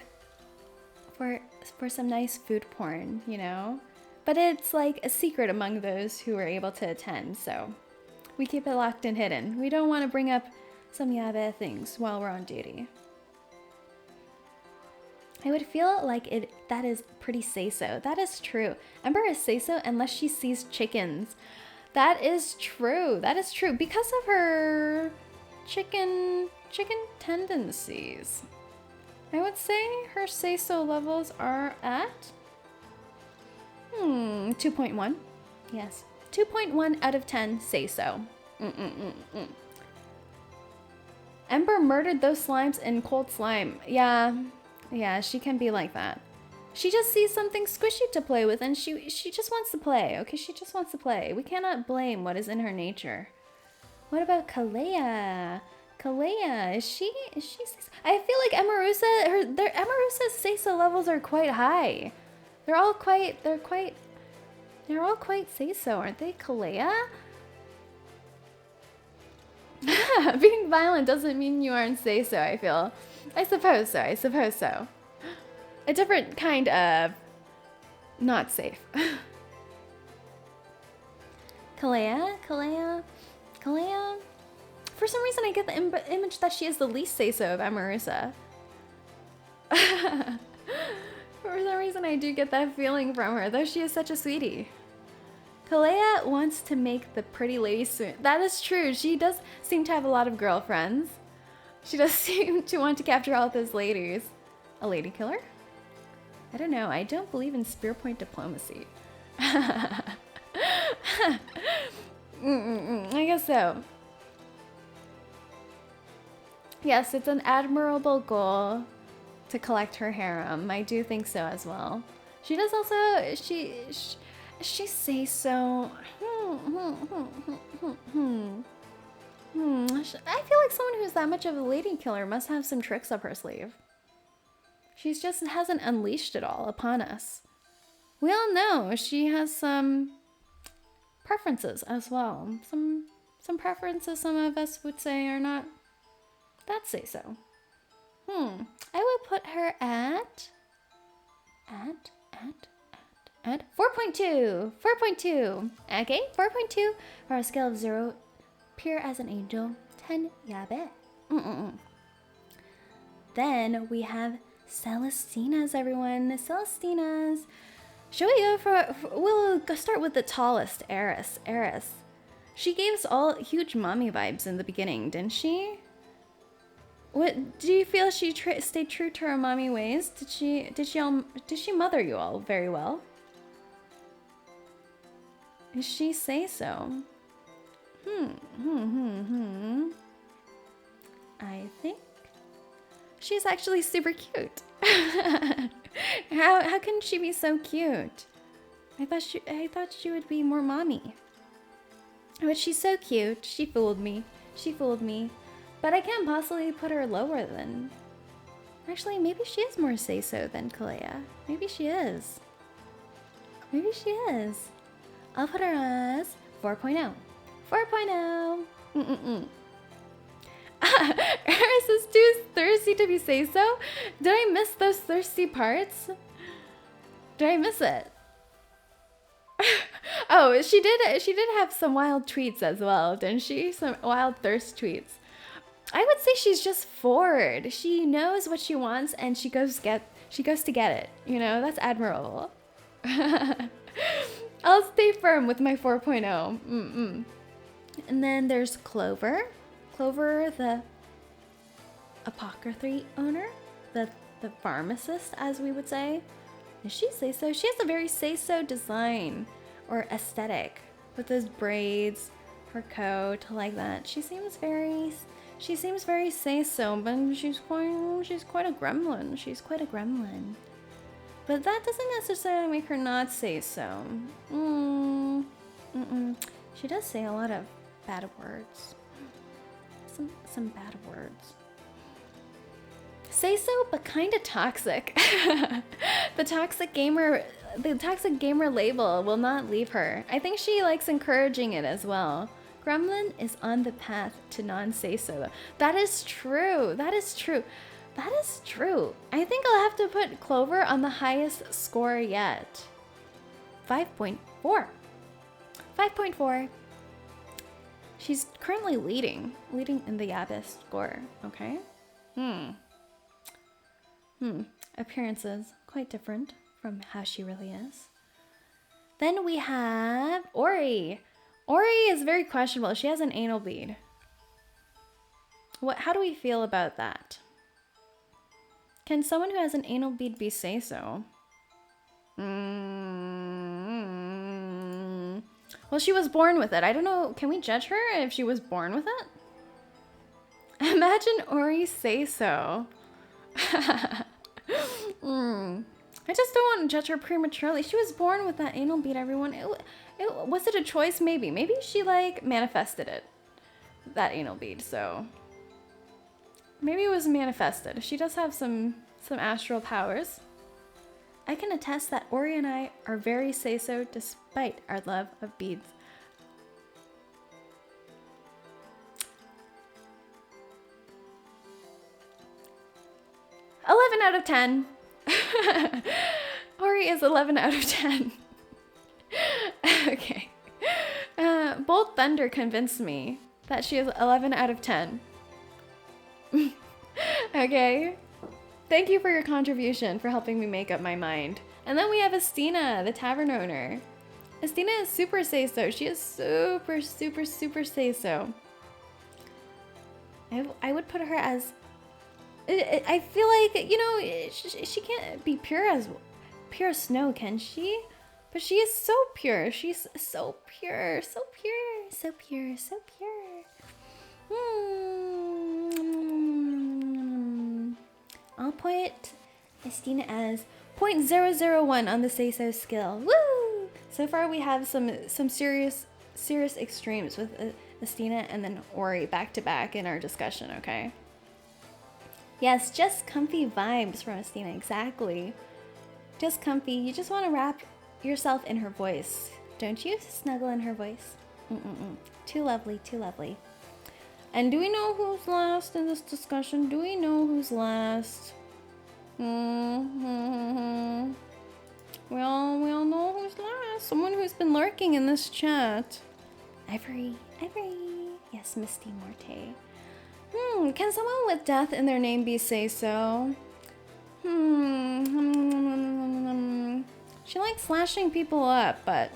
some nice food porn, you know? But it's like a secret among those who are able to attend, so we keep it locked and hidden. We don't want to bring up some yabe things while we're on duty. I would feel like that is pretty say-so. That is true. Ember is say-so unless she sees chickens. That is true. That is true. Because of her chicken tendencies. I would say her say-so levels are at 2.1. Yes. 2.1 out of 10 say-so. Ember murdered those slimes in cold slime. Yeah, she can be like that. She just sees something squishy to play with and she just wants to play. Okay, she just wants to play. We cannot blame what is in her nature. What about Kalea? Kalea, is she I feel like Emarusa's say-so levels are quite high. They're all quite say-so, aren't they, Kalea? Being violent doesn't mean you aren't say-so, I feel. I suppose so. A different kind of not safe. Kalea Kalea, for some reason I get the image that she is the least say-so of Amarissa. For some reason I do get that feeling from her, though she is such a sweetie. Kalea wants to make the pretty lady soon. That is true. She does seem to have a lot of girlfriends. She does seem to want to capture all those ladies. A lady killer? I don't know. I don't believe in spear point diplomacy. I guess so. Yes, it's an admirable goal to collect her harem. I do think so as well. She does also, she say so. I feel like someone who's that much of a lady killer must have some tricks up her sleeve. She just hasn't unleashed it all upon us. We all know she has some preferences as well. Some preferences some of us would say are not that say so. I would put her at 4.2. 4.2. Okay, 4.2 for a scale of 0. Pure as an angel. 10 yabe. Then we have Celestina's, everyone. Celestina's. Shall we go for we'll start with the tallest, Eris. She gave us all huge mommy vibes in the beginning, didn't she? What do you feel she stayed true to her mommy ways? Did she mother you all very well? Did she say so? I think she's actually super cute. How can she be so cute? I thought she would be more mommy. But she's so cute. She fooled me. But I can't possibly put her lower than... Actually, maybe she is more say-so than Kalea. Maybe she is. I'll put her as 4.0. 4.0. Eris is too thirsty to be say-so? Did I miss those thirsty parts? Did I miss it? Oh, she did have some wild tweets as well, didn't she? Some wild thirst tweets. I would say she's just forward. She knows what she wants and she goes to get it. You know, that's admirable. I'll stay firm with my 4.0. And then there's Clover. Clover, the apothecary owner, the pharmacist, as we would say. Does she say so? She has a very say-so design or aesthetic with those braids, her coat, like that. She seems very say-so, but she's quite a gremlin. But that doesn't necessarily make her not say-so. She does say a lot of bad words. Some bad words. Say so, but kind of toxic. The toxic gamer label will not leave her. I think she likes encouraging it as well. Gremlin is on the path to non-say-so. That is true. I think I'll have to put Clover on the highest score yet. 5.4. 5.4. She's currently leading in the Abyss score, okay? Appearances, quite different from how she really is. Then we have Ori. Ori is very questionable. She has an anal bead. How do we feel about that? Can someone who has an anal bead be say-so? Well, she was born with it. I don't know. Can we judge her if she was born with it? Imagine Ori say-so. I just don't want to judge her prematurely. She was born with that anal bead, everyone. Was it a choice? Maybe. Maybe she, like, manifested it. That anal bead, so... Maybe it was manifested. She does have some astral powers. I can attest that Ori and I are very say-so despite our love of beads. "11 out of 10. Ori is 11 out of 10. Okay. Bolt Thunder convinced me. that she is 11 out of 10. Okay. Thank you for your contribution, for helping me make up my mind. And then we have Estina, the tavern owner. Estina is super say-so. She is super, super, super say-so. I would put her as... I feel like, you know, she can't be pure as snow, can she? But she is so pure. She's so pure, so pure, so pure, so pure. I'll put Estina as 0.001 on the say-so skill. Woo! So far we have some serious extremes with Estina and then Ori back to back in our discussion, okay? Yes, just comfy vibes from Estina, exactly. Just comfy. You just want to wrap yourself in her voice, don't you? Snuggle in her voice. Too lovely, too lovely. And do we know who's last in this discussion? Do we know who's last? We all know who's last. Someone who's been lurking in this chat. Ivory. Yes, Misty Morte. Can someone with death in their name be say-so? She likes slashing people up, but...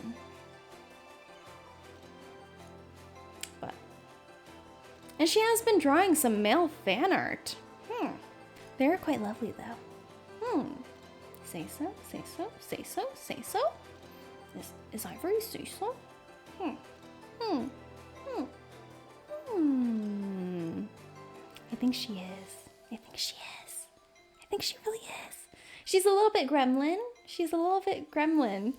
And she has been drawing some male fan art. They're quite lovely, though. Say-so, say-so, say-so, say-so? Is Ivory say-so? I think she is. I think she is. I think she really is. She's a little bit gremlin. She's a little bit gremlin.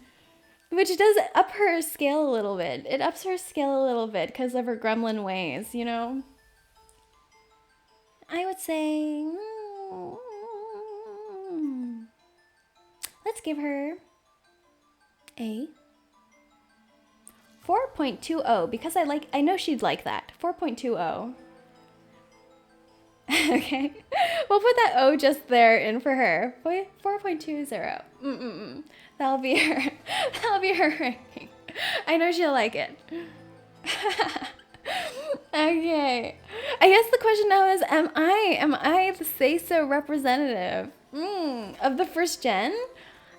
Which does up her scale a little bit. It ups her scale a little bit because of her gremlin ways, you know? I would say... let's give her a 4.20 because I know she'd like that. 4.20. Okay. We'll put that O just there in for her. 4.20. That'll be her. That'll be her ranking. I know she'll like it. Okay. I guess the question now is, am I the say-so representative of the first gen?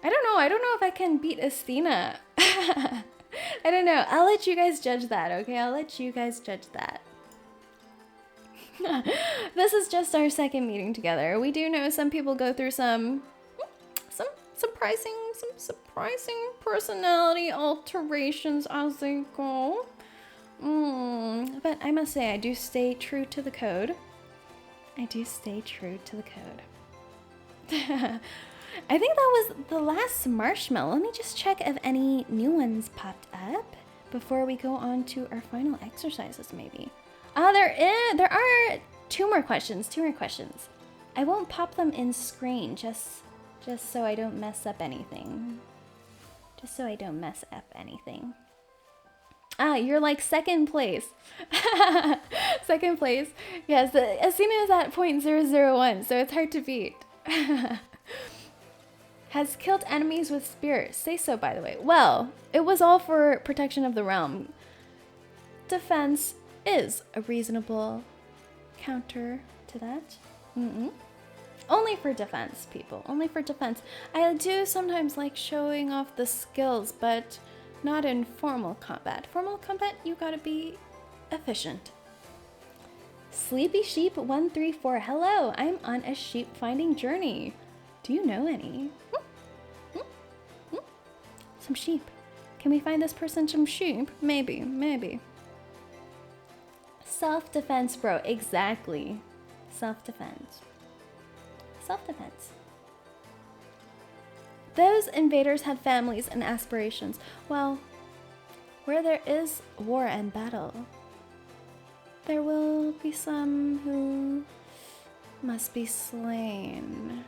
I don't know. I don't know if I can beat Estina. I don't know. I'll let you guys judge that, okay? I'll let you guys judge that. This is just our second meeting together. We do know some people go through some surprising personality alterations as they go. But I must say, I do stay true to the code. I do stay true to the code. I think that was the last marshmallow. Let me just check if any new ones popped up before we go on to our final exercises, maybe. There are two more questions. I won't pop them in screen just so I don't mess up anything. You're like second place. Second place. Yes, Estina is at 0.001, so it's hard to beat. Has killed enemies with spears. Say so, by the way. Well, it was all for protection of the realm. Defense is a reasonable counter to that. Only for defense, people. Only for defense. I do sometimes like showing off the skills, but not in formal combat. Formal combat, you gotta be efficient. Sleepy Sheep 134. Hello, I'm on a sheep finding journey. Do you know any? Some sheep. Can we find this person some sheep? Maybe. Self-defense, bro. Exactly. Self-defense. Those invaders had families and aspirations. Well, where there is war and battle, there will be some who must be slain.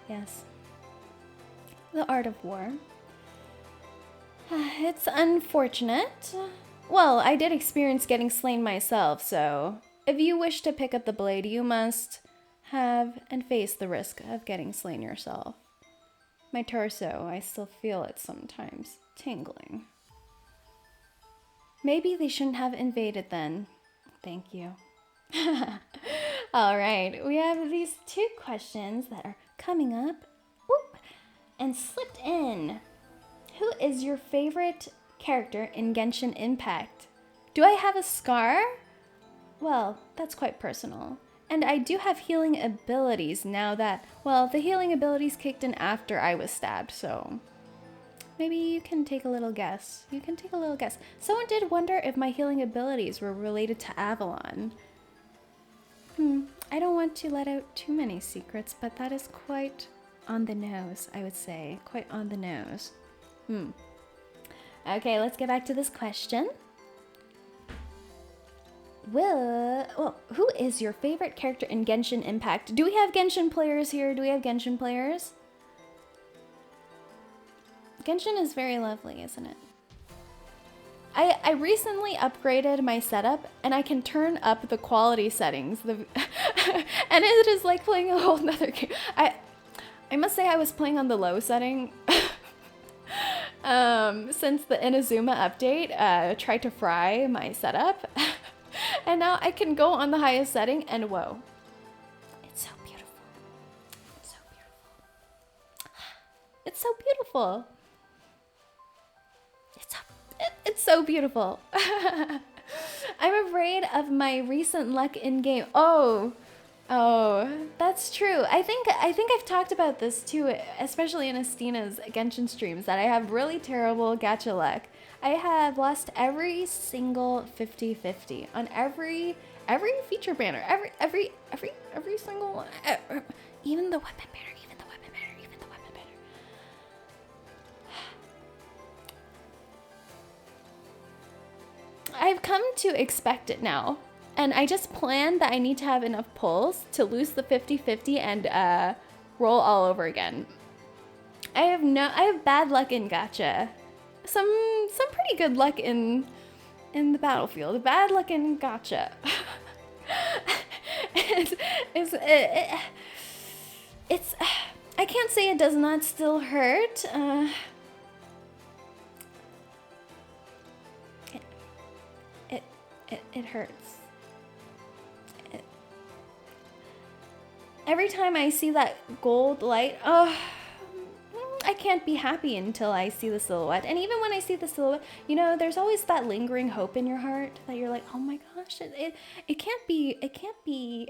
Yes. The art of war. It's unfortunate. Well, I did experience getting slain myself, so if you wish to pick up the blade, you must have and face the risk of getting slain yourself. My torso, I still feel it sometimes, tingling. Maybe they shouldn't have invaded then. Thank you. All right, we have these 2 questions that are coming up. Whoop, and slipped in. Who is your favorite character in Genshin Impact? Do I have a scar? Well, that's quite personal. And I do have healing abilities now that, well, the healing abilities kicked in after I was stabbed, so maybe you can take a little guess. You can take a little guess. Someone did wonder if my healing abilities were related to Avalon. I don't want to let out too many secrets, but that is quite on the nose, I would say. Quite on the nose. Okay, let's get back to this question. Well, who is your favorite character in Genshin Impact? Do we have Genshin players here? Do we have Genshin players? Genshin is very lovely, isn't it? I recently upgraded my setup and I can turn up the quality settings. And it is like playing a whole nother game. I must say I was playing on the low setting since the Inazuma update tried to fry my setup. And now I can go on the highest setting and whoa. It's so beautiful. It's so beautiful. It's so beautiful. It's so beautiful. I'm afraid of my recent luck in game. Oh, that's true. I think I've talked about this too, especially in Astina's Genshin streams, that I have really terrible gacha luck. I have lost every single 50-50 on every feature banner, every single one, even the weapon banner. I've come to expect it now, and I just plan that I need to have enough pulls to lose the 50-50 and roll all over again. I have bad luck in gacha. Some pretty good luck in the battlefield. Bad luck in gacha. It's I can't say it does not still hurt. It hurts. Every time I see that gold light, I can't be happy until I see the silhouette. And even when I see the silhouette, you know, there's always that lingering hope in your heart that you're like, oh my gosh, it can't be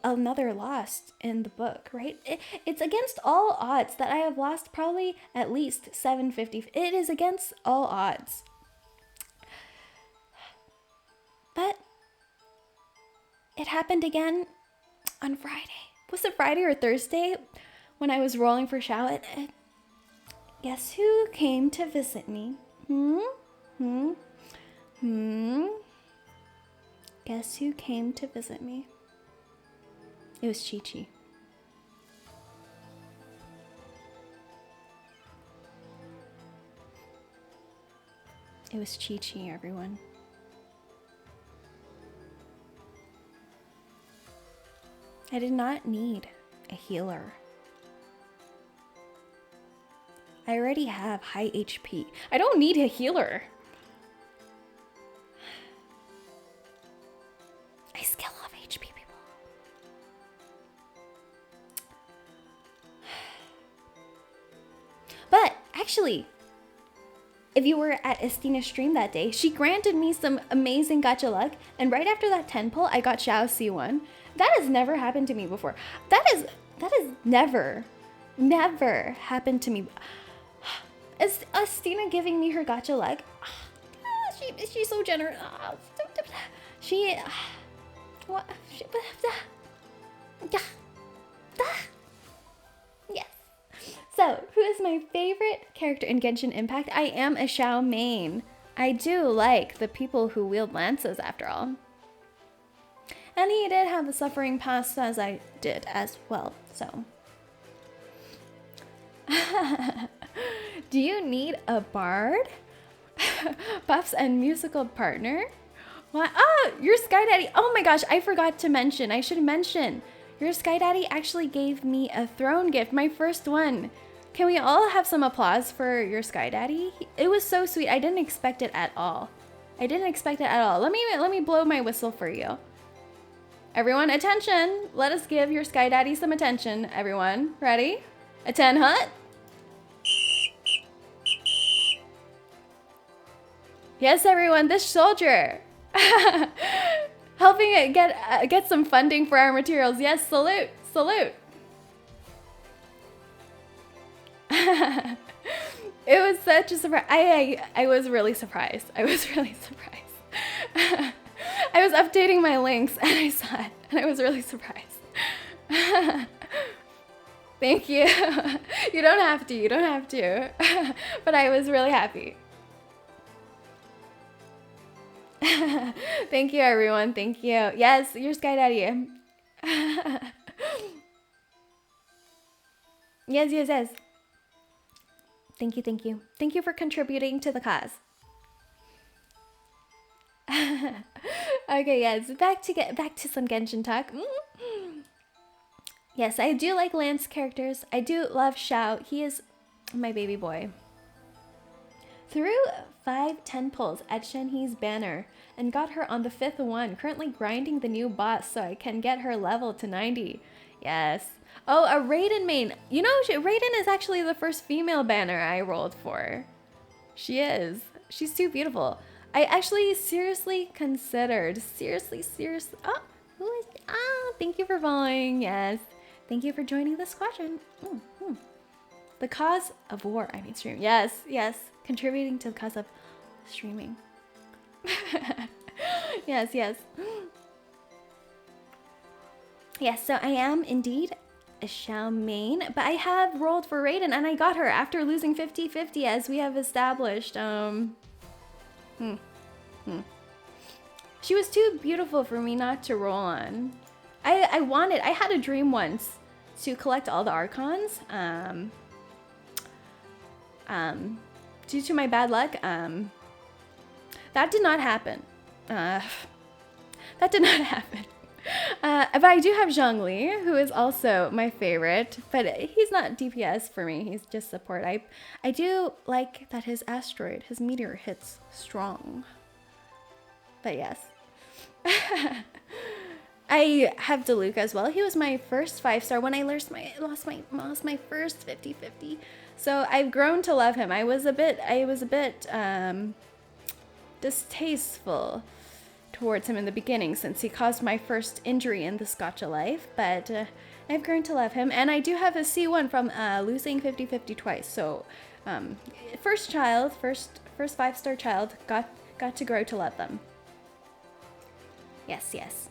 another loss in the book, right? It's against all odds that I have lost probably at least 750. It is against all odds. But it happened again on Friday. Was it Friday or Thursday when I was rolling for Shallot? Guess who came to visit me? Guess who came to visit me? It was Chi-Chi. It was Chi-Chi, everyone. I did not need a healer. I already have high HP. I don't need a healer. I skill off HP, people. But actually, if you were at Estina's stream that day, she granted me some amazing gacha luck, and right after that 10 pull, I got Xiao C1. That has never happened to me before. That is never happened to me. Is Estina giving me her gacha luck? She's so generous. Yes. So, who is my favorite character in Genshin Impact? I am a Xiao main. I do like the people who wield lances, after all. And he did have a suffering past, as I did as well, so. Do you need a bard? Buffs and musical partner? What? Oh, your Sky Daddy. Oh my gosh, I forgot to mention. I should mention. Your Sky Daddy actually gave me a throne gift, my first one. Can we all have some applause for your Sky Daddy? It was so sweet. I didn't expect it at all. I didn't expect it at all. Let me blow my whistle for you. Everyone, attention. Let us give your Sky Daddy some attention. Everyone, ready? A 10 hut. Yes, everyone, this soldier. Helping it get some funding for our materials. Yes, salute, salute. It was such a surprise. I was really surprised. I was really surprised. I was updating my links and I saw it and I was really surprised. Thank you. You don't have to, you don't have to. But I was really happy. Thank you, everyone. Thank you. Yes, your Sky Daddy. Yes, yes, yes. Thank you, thank you. Thank you for contributing to the cause. Okay, yes, back to some Genshin talk. Yes, I do like Lance characters. I do love Xiao. He is my baby boy. Through 5-10 pulls at Shenhe's banner and got her on the 5th one. Currently grinding the new boss so I can get her level to 90. Yes. Oh, a Raiden main. You know, Raiden is actually the first female banner I rolled for. She is. She's too beautiful. I actually seriously considered, seriously. Oh, who is, thank you for following. Yes. Thank you for joining the squadron. The cause of war, I mean stream. Yes, yes. Contributing to the cause of streaming. Yes, yes. Yes, so I am indeed a Xiao main, but I have rolled for Raiden and I got her after losing 50-50 as we have established. She was too beautiful for me not to roll on. I had a dream once to collect all the Archons. Due to my bad luck, that did not happen. That did not happen. But I do have Zhongli, who is also my favorite, but he's not DPS for me. He's just support. I do like that his asteroid, his meteor hits strong. But yes. I have Diluc as well. He was my first 5-star when I lost my first 50-50. So I've grown to love him. I was a bit distasteful towards him in the beginning since he caused my first injury in the Scotcha life, but I've grown to love him. And I do have a C1 from losing 50-50 twice. So first 5-star child, got to grow to love them. Yes, yes.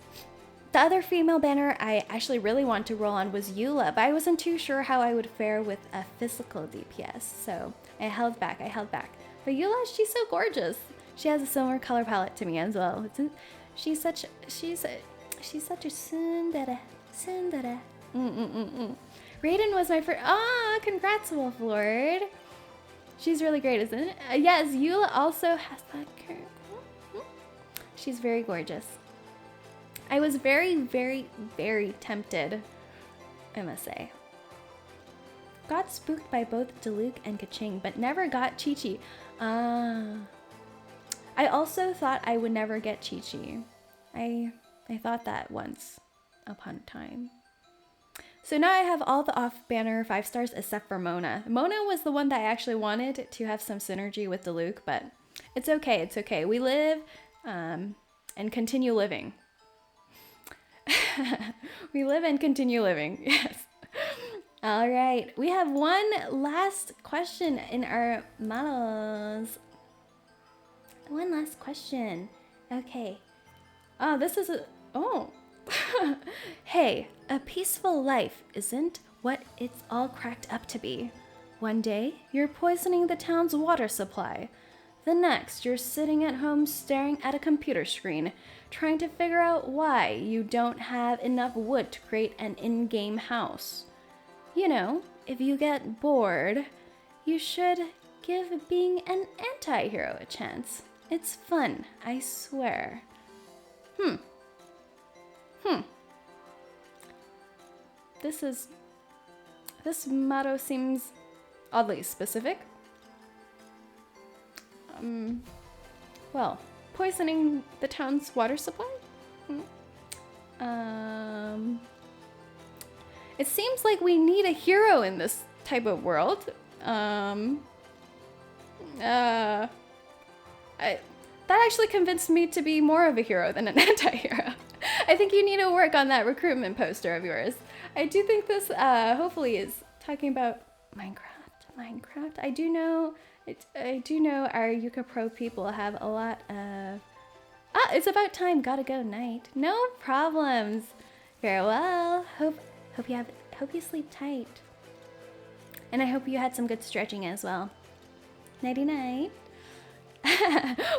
The other female banner I actually really want to roll on was Eula, but I wasn't too sure how I would fare with a physical DPS, so I held back. But Eula, she's so gorgeous. She has a similar color palette to me as well. She's such a tsundere. Raiden was my first. Congrats, Wolf Lord. She's really great, isn't it? Yes, Eula also has that character. She's very gorgeous. I was very, very, very tempted, I must say. Got spooked by both Diluc and Kaching, but never got Chi-Chi. I also thought I would never get Chi-Chi. I thought that once upon a time. So now I have all the off-banner 5-stars except for Mona. Mona was the one that I actually wanted to have some synergy with Diluc, but it's okay, it's okay. We live and continue living. We live and continue living. Yes. All right. We have one last question in our models. One last question. Okay. Oh, this is a... Oh. Hey, a peaceful life isn't what it's all cracked up to be. One day, you're poisoning the town's water supply. The next, you're sitting at home staring at a computer screen, trying to figure out why you don't have enough wood to create an in-game house. You know, if you get bored, you should give being an anti-hero a chance. It's fun, I swear. This motto seems Oddly specific. Well, poisoning the town's water supply? It seems like we need a hero in this type of world. That actually convinced me to be more of a hero than an anti-hero. I think you need to work on that recruitment poster of yours. I do think this hopefully is talking about Minecraft. I do know our YUKAPRO people have a lot of... Ah, it's about time. Gotta go night. No problems. Farewell. Hope you sleep tight. And I hope you had some good stretching as well. Nighty night.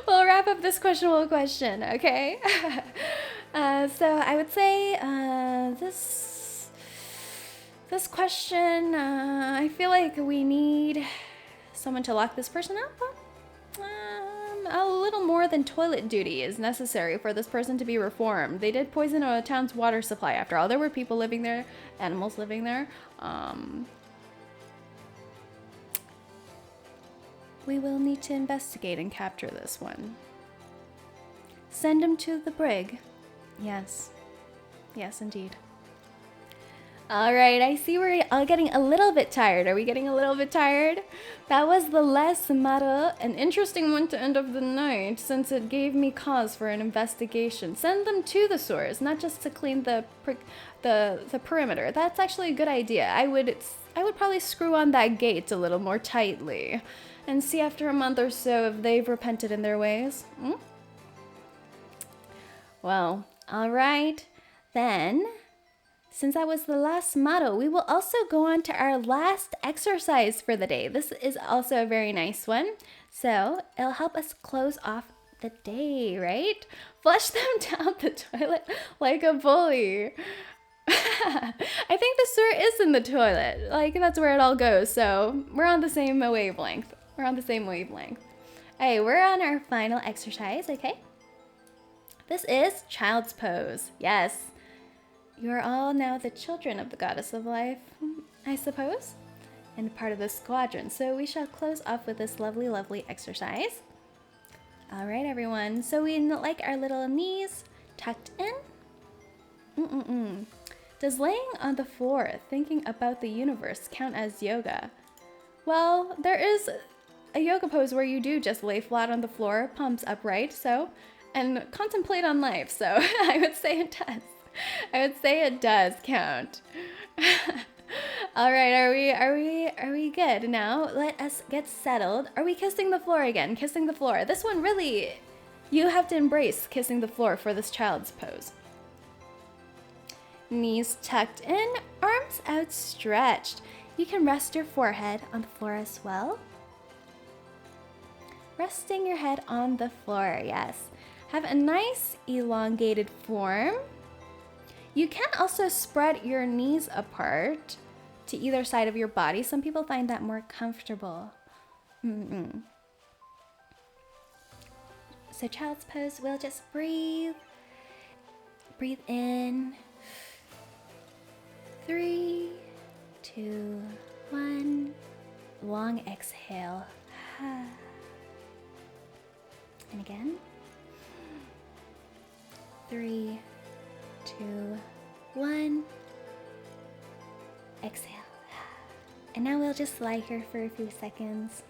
We'll wrap up this questionable question, okay? So I would say this question, I feel like we need someone to lock this person up. A little more than toilet duty is necessary for this person to be reformed. They did poison a town's water supply. After all, there were people living there, animals living there. We will need to investigate and capture this one. Send him to the brig. Yes. Yes, indeed. All right, I see we're all getting a little bit tired. Are we getting a little bit tired? That was the last matter, an interesting one to end of the night, since it gave me cause for an investigation. Send them to the source, not just to clean the perimeter. That's actually a good idea. I would probably screw on that gate a little more tightly, and see after a month or so if they've repented in their ways. Well, all right, then. Since that was the last motto, we will also go on to our last exercise for the day. This is also a very nice one. So it'll help us close off the day, right? Flush them down the toilet like a bully. I think the sewer is in the toilet. Like, that's where it all goes. So we're on the same wavelength. Hey, we're on our final exercise, okay? This is child's pose. Yes. You are all now the children of the goddess of life, I suppose, and part of the squadron. So we shall close off with this lovely, lovely exercise. All right, everyone. So we like our little knees tucked in. Does laying on the floor, thinking about the universe, count as yoga? Well, there is a yoga pose where you do just lay flat on the floor, palms upright, and contemplate on life. So I would say it does. It does count. All right, are we good now? Let us get settled. Are we kissing the floor again? Kissing the floor. This one really, you have to embrace kissing the floor for this child's pose. Knees tucked in, arms outstretched. You can rest your forehead on the floor as well. Resting your head on the floor, yes. Have a nice elongated form. You can also spread your knees apart to either side of your body. Some people find that more comfortable. So child's pose, we'll just breathe. Breathe in. 3, 2, 1. Long exhale. And again. 3, 2, 1. Exhale. And now we'll just lie here for a few seconds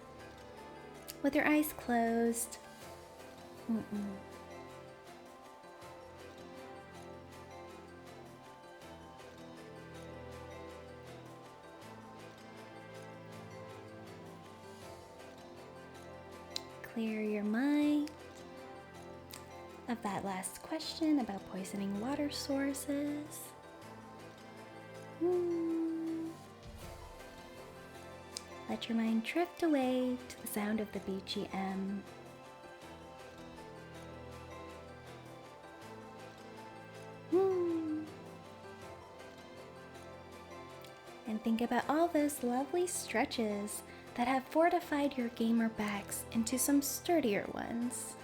with your eyes closed. Clear your mind of that last question about poisoning water sources. Let your mind drift away to the sound of the BGM. And think about all those lovely stretches that have fortified your gamer backs into some sturdier ones.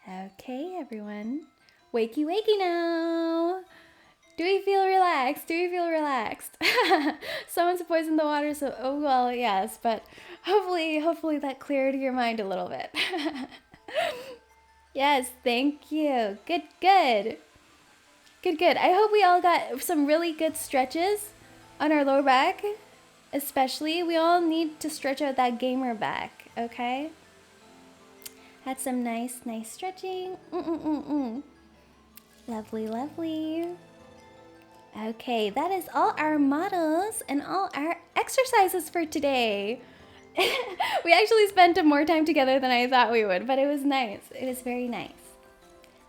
Okay, everyone. Wakey, wakey now. Do we feel relaxed? Do we feel relaxed? Someone's poisoned the water, so oh well, yes, but hopefully that cleared your mind a little bit. Yes, thank you. Good, good. Good, good. I hope we all got some really good stretches on our lower back. Especially, we all need to stretch out that gamer back, okay? Had some nice stretching. Lovely, lovely. Okay, that is all our models and all our exercises for today. We actually spent more time together than I thought we would, but it was nice. It was very nice.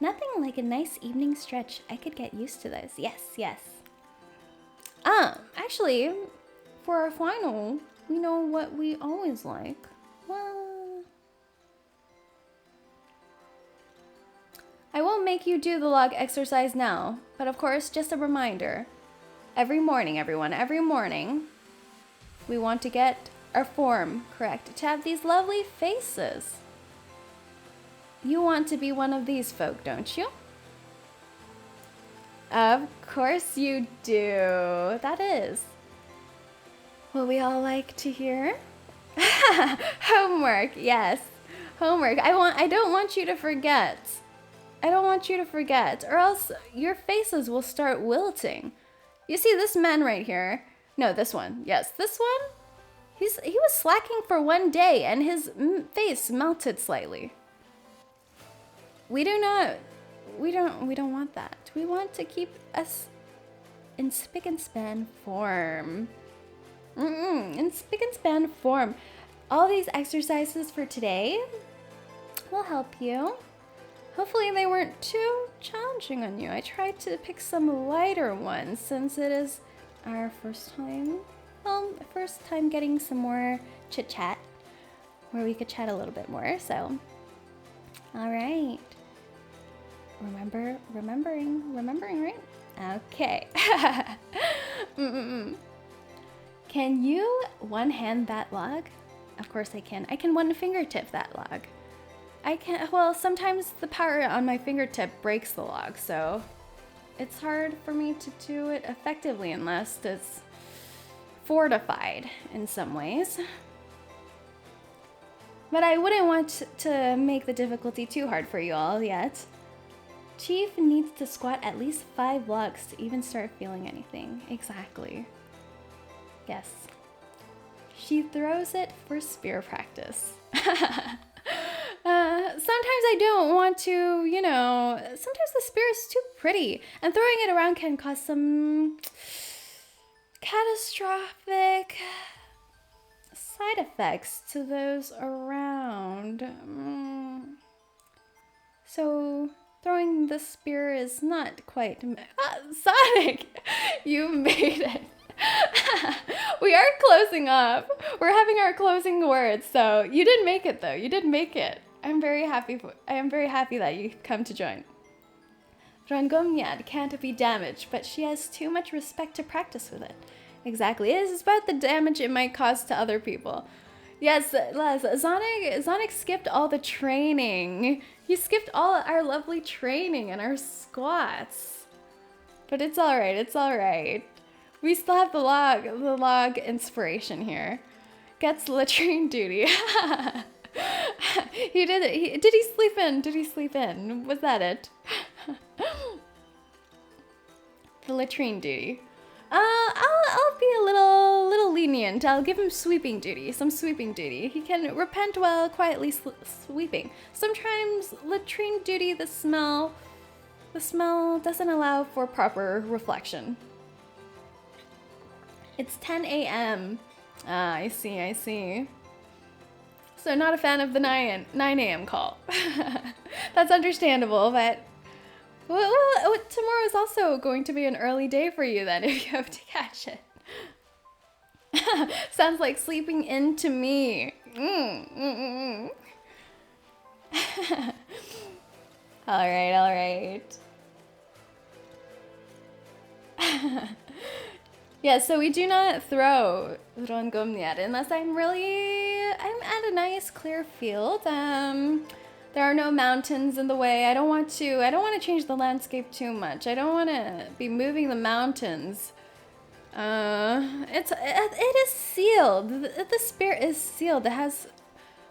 Nothing like a nice evening stretch. I could get used to this. Yes, yes. Actually, for our final, we know what we always like. Well, I won't make you do the log exercise now, but of course, just a reminder. Every morning, everyone, every morning, we want to get our form correct, to have these lovely faces. You want to be one of these folk, don't you? Of course you do. That is what we all like to hear. Homework, yes. Homework. I don't want you to forget. I don't want you to forget, or else your faces will start wilting. You see this man right here? No, this one. Yes, this one. He was slacking for one day and his face melted slightly. We don't want that. We want to keep us in spick and span form. In spick and span form. All these exercises for today will help you. Hopefully they weren't too challenging on you. I tried to pick some lighter ones since it is our first time. Well, first time getting some more chit chat where we could chat a little bit more. So, all right. Remembering, right? Okay. Can you one hand that log? Of course I can. I can one fingertip that log. I can, well, sometimes the power on my fingertip breaks the log, so it's hard for me to do it effectively unless it's fortified in some ways. But I wouldn't want to make the difficulty too hard for you all yet. Chief needs to squat at least 5 logs to even start feeling anything. Exactly. Yes. She throws it for spear practice. Sometimes I don't want to, you know, sometimes the spear is too pretty, and throwing it around can cause some catastrophic side effects to those around. So throwing the spear is not quite... Sonic! You made it. We are closing up. We're having our closing words. So you did make it, though. You did make it. I am very happy that you come to join. Rangomyad can't be damaged, but she has too much respect to practice with it. Exactly. It is about the damage it might cause to other people. Yes, Les, Zonic skipped all the training. He skipped all our lovely training and our squats. But it's alright, it's alright. We still have the log inspiration here. Gets latrine duty. He did it. Did he sleep in? Did he sleep in? Was that it? The latrine duty. I'll be a little lenient. I'll give him sweeping duty. Some sweeping duty. He can repent while quietly sweeping. Sometimes latrine duty, the smell doesn't allow for proper reflection. It's 10 a.m. Ah, I see. So not a fan of the 9 a.m. call. That's understandable, but well, tomorrow is also going to be an early day for you then if you have to catch it. Sounds like sleeping in to me. All right. Yeah, so we do not throw Rongomnyat unless I'm at a nice clear field. There are no mountains in the way. I don't want to change the landscape too much. I don't want to be moving the mountains. It is sealed. The spirit is sealed. It has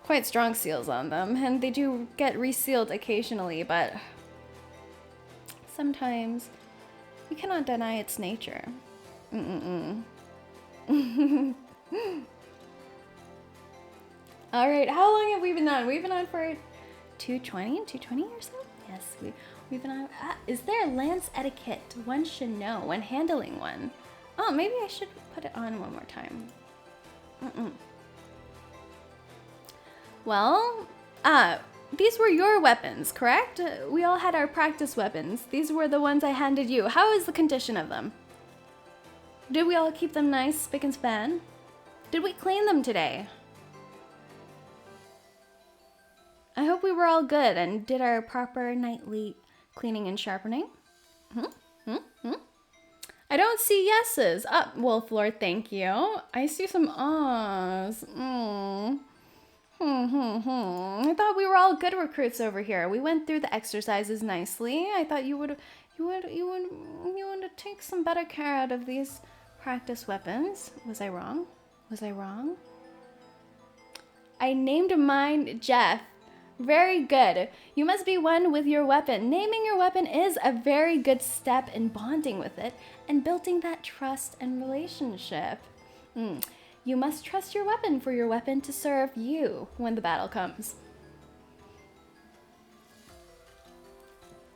quite strong seals on them, and they do get resealed occasionally, but sometimes you cannot deny its nature. All right, how long have we been on? We've been on for 220 or so? Yes, we've been on. Is there lance etiquette one should know when handling one? Oh, maybe I should put it on one more time. Well, these were your weapons, correct? We all had our practice weapons. These were the ones I handed you. How is the condition of them? Did we all keep them nice, spick and span? Did we clean them today? I hope we were all good and did our proper nightly cleaning and sharpening. I don't see yeses. Wolf Lord, thank you. I see some ahs. I thought we were all good recruits over here. We went through the exercises nicely. I thought you would take some better care out of these practice weapons. Was I wrong? I named mine Jeff. Very good. You must be one with your weapon. Naming your weapon is a very good step in bonding with it and building that trust and relationship. You must trust your weapon for your weapon to serve you when the battle comes.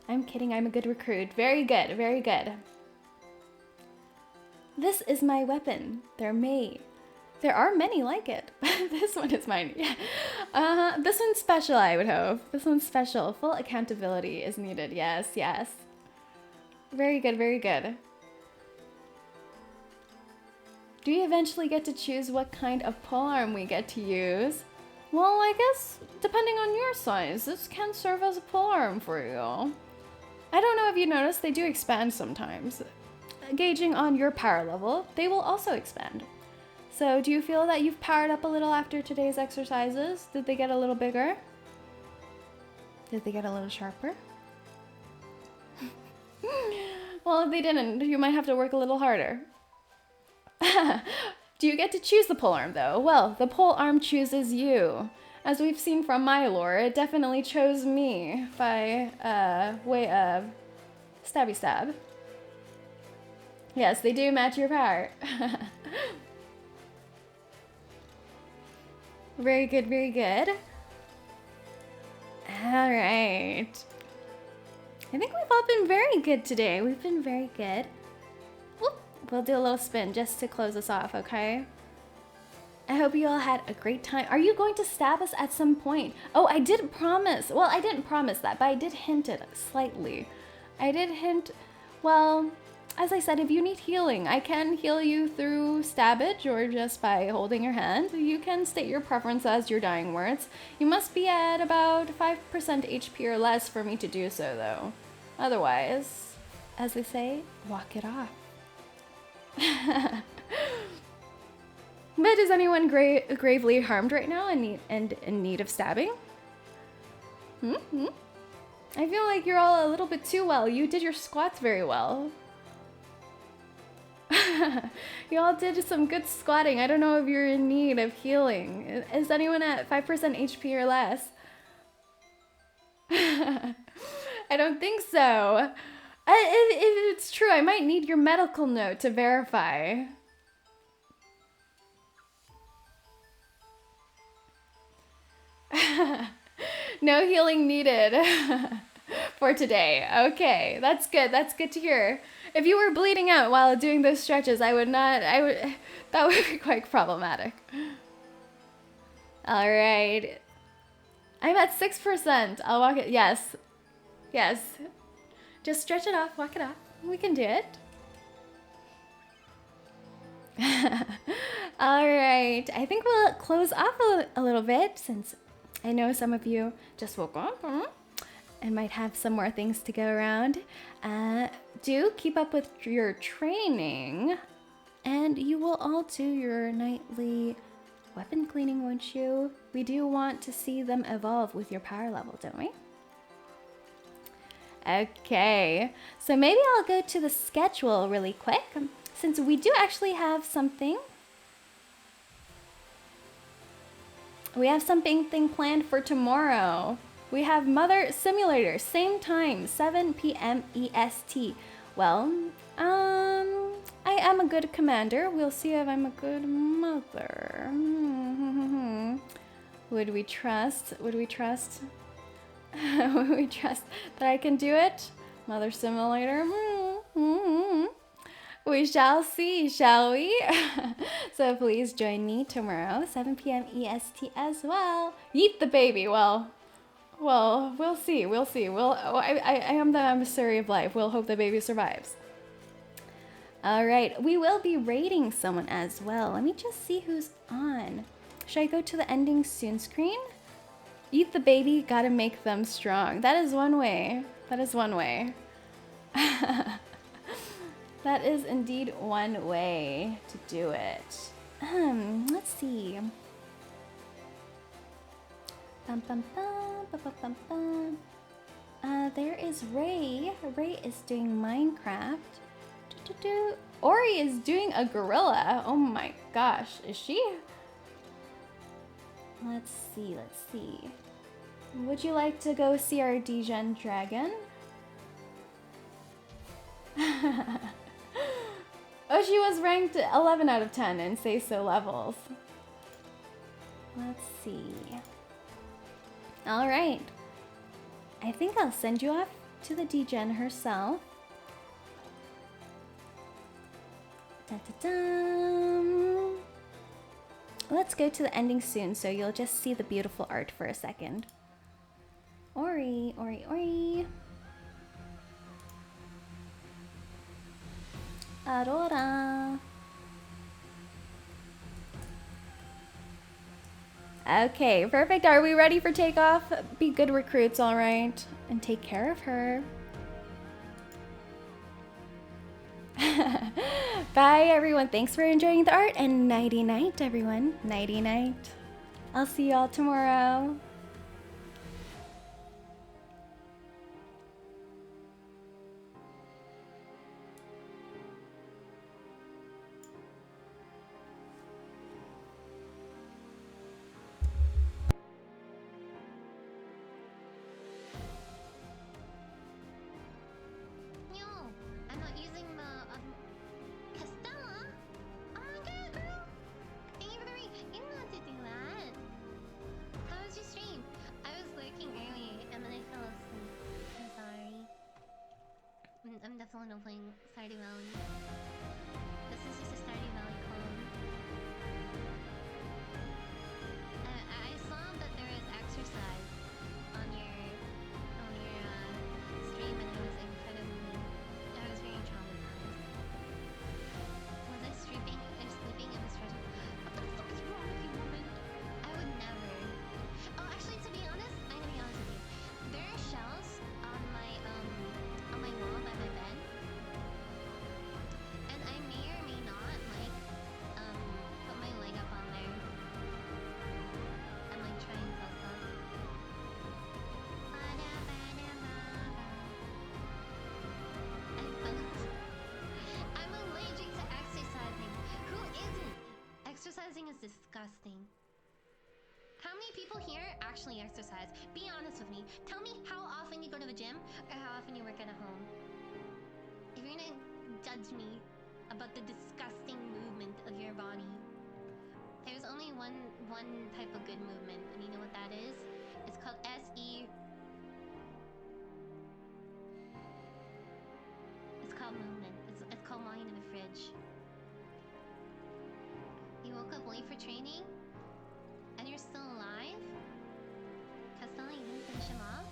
I'm kidding, I'm a good recruit. Very good, very good. This is my weapon. There are many like it. This one is mine. Yeah. This one's special, I would hope. This one's special. Full accountability is needed. Yes, yes. Very good, very good. Do you eventually get to choose what kind of polearm we get to use? Well, I guess depending on your size, this can serve as a polearm for you. I don't know if you noticed, they do expand sometimes. Gauging on your power level, they will also expand. So, do you feel that you've powered up a little after today's exercises? Did they get a little bigger? Did they get a little sharper? Well, if they didn't, you might have to work a little harder. Do you get to choose the polearm, though? Well, the polearm chooses you. As we've seen from my lore, it definitely chose me by way of stabby stab. Yes, they do match your power. Very good, very good. All right. I think we've all been very good today. We've been very good. Whoop. We'll do a little spin just to close us off, okay? I hope you all had a great time. Are you going to stab us at some point? Oh, I didn't promise. Well, I didn't promise that, but I did hint it slightly. I did hint, well, as I said, if you need healing, I can heal you through stabbage or just by holding your hand. You can state your preference as your dying words. You must be at about 5% HP or less for me to do so, though. Otherwise, as they say, walk it off. But is anyone gravely harmed right now and in need of stabbing? I feel like you're all a little bit too well. You did your squats very well. You all did some good squatting. I don't know if you're in need of healing. Is anyone at 5% HP or less? I don't think so. If it's true, I might need your medical note to verify. No healing needed for today. Okay, that's good. That's good to hear. If you were bleeding out while doing those stretches, that would be quite problematic. All right. I'm at 6%. I'll walk it. Yes. Yes. Just stretch it off, walk it off. We can do it. All right. I think we'll close off a little bit since I know some of you just woke up and might have some more things to go around. Do keep up with your training, and you will all do your nightly weapon cleaning, won't you? We do want to see them evolve with your power level, don't we? Okay, so maybe I'll go to the schedule really quick, since we do actually have something. We have something planned for tomorrow. We have Mother Simulator, same time, 7 p.m. EST. Well, I am a good commander. We'll see if I'm a good mother. Would we trust? Would we trust? Would we trust that I can do it? Mother Simulator. We shall see, shall we? So please join me tomorrow, 7 p.m. EST as well. Yeet the baby. Well, we'll see. We'll see. I am the emissary of life. We'll hope the baby survives. All right. We will be raiding someone as well. Let me just see who's on. Should I go to the ending soon screen? Eat the baby. Gotta make them strong. That is one way. That is one way. That is indeed one way to do it. Let's see. There is Ray. Ray is doing Minecraft. Ori is doing a gorilla. Oh my gosh, is she? Let's see, let's see. Would you like to go see our Degen dragon? Oh, she was ranked 11 out of 10 in Say So levels. Let's see. All right. I think I'll send you off to the Degen herself. Da-da-dum. Let's go to the ending soon, so you'll just see the beautiful art for a second. Ori, Ori, Ori. Aurora. Okay, perfect. Are we ready for takeoff? Be good recruits, all right? And take care of her. Bye, everyone. Thanks for enjoying the art, and nighty-night, everyone. Nighty-night. I'll see you all tomorrow. I'm not using the Castella. Oh my god, girl! Thank you for the read. You know how to do that. How was your stream? I was lurking earlier and then I fell asleep. I'm sorry. I'm definitely not playing Stardew Valley. This is just a Stardew Valley clone. I saw that there was exercise on your stream and it was incredibly. I was very traumatized. Was I sleeping in the stretch? What the fuck is wrong with you, woman? I would never. Oh, actually, to be honest, I'm gonna be honest with you. There are shells on my wall by my bed, and I may or may not like put my leg up on there and like try and sell stuff. I'm allergic to exercising. Who isn't? Exercising is disgusting. How many people here actually exercise? Be honest with me. Tell me how often you go to the gym or how often you work at home. If you're gonna judge me about the disgusting movement of your body, there's only one type of good movement, and you know what that is? It's called SE. It's called movement. It's called lying in the fridge. You woke up late for training? And you're still alive? Castella, you didn't finish him off?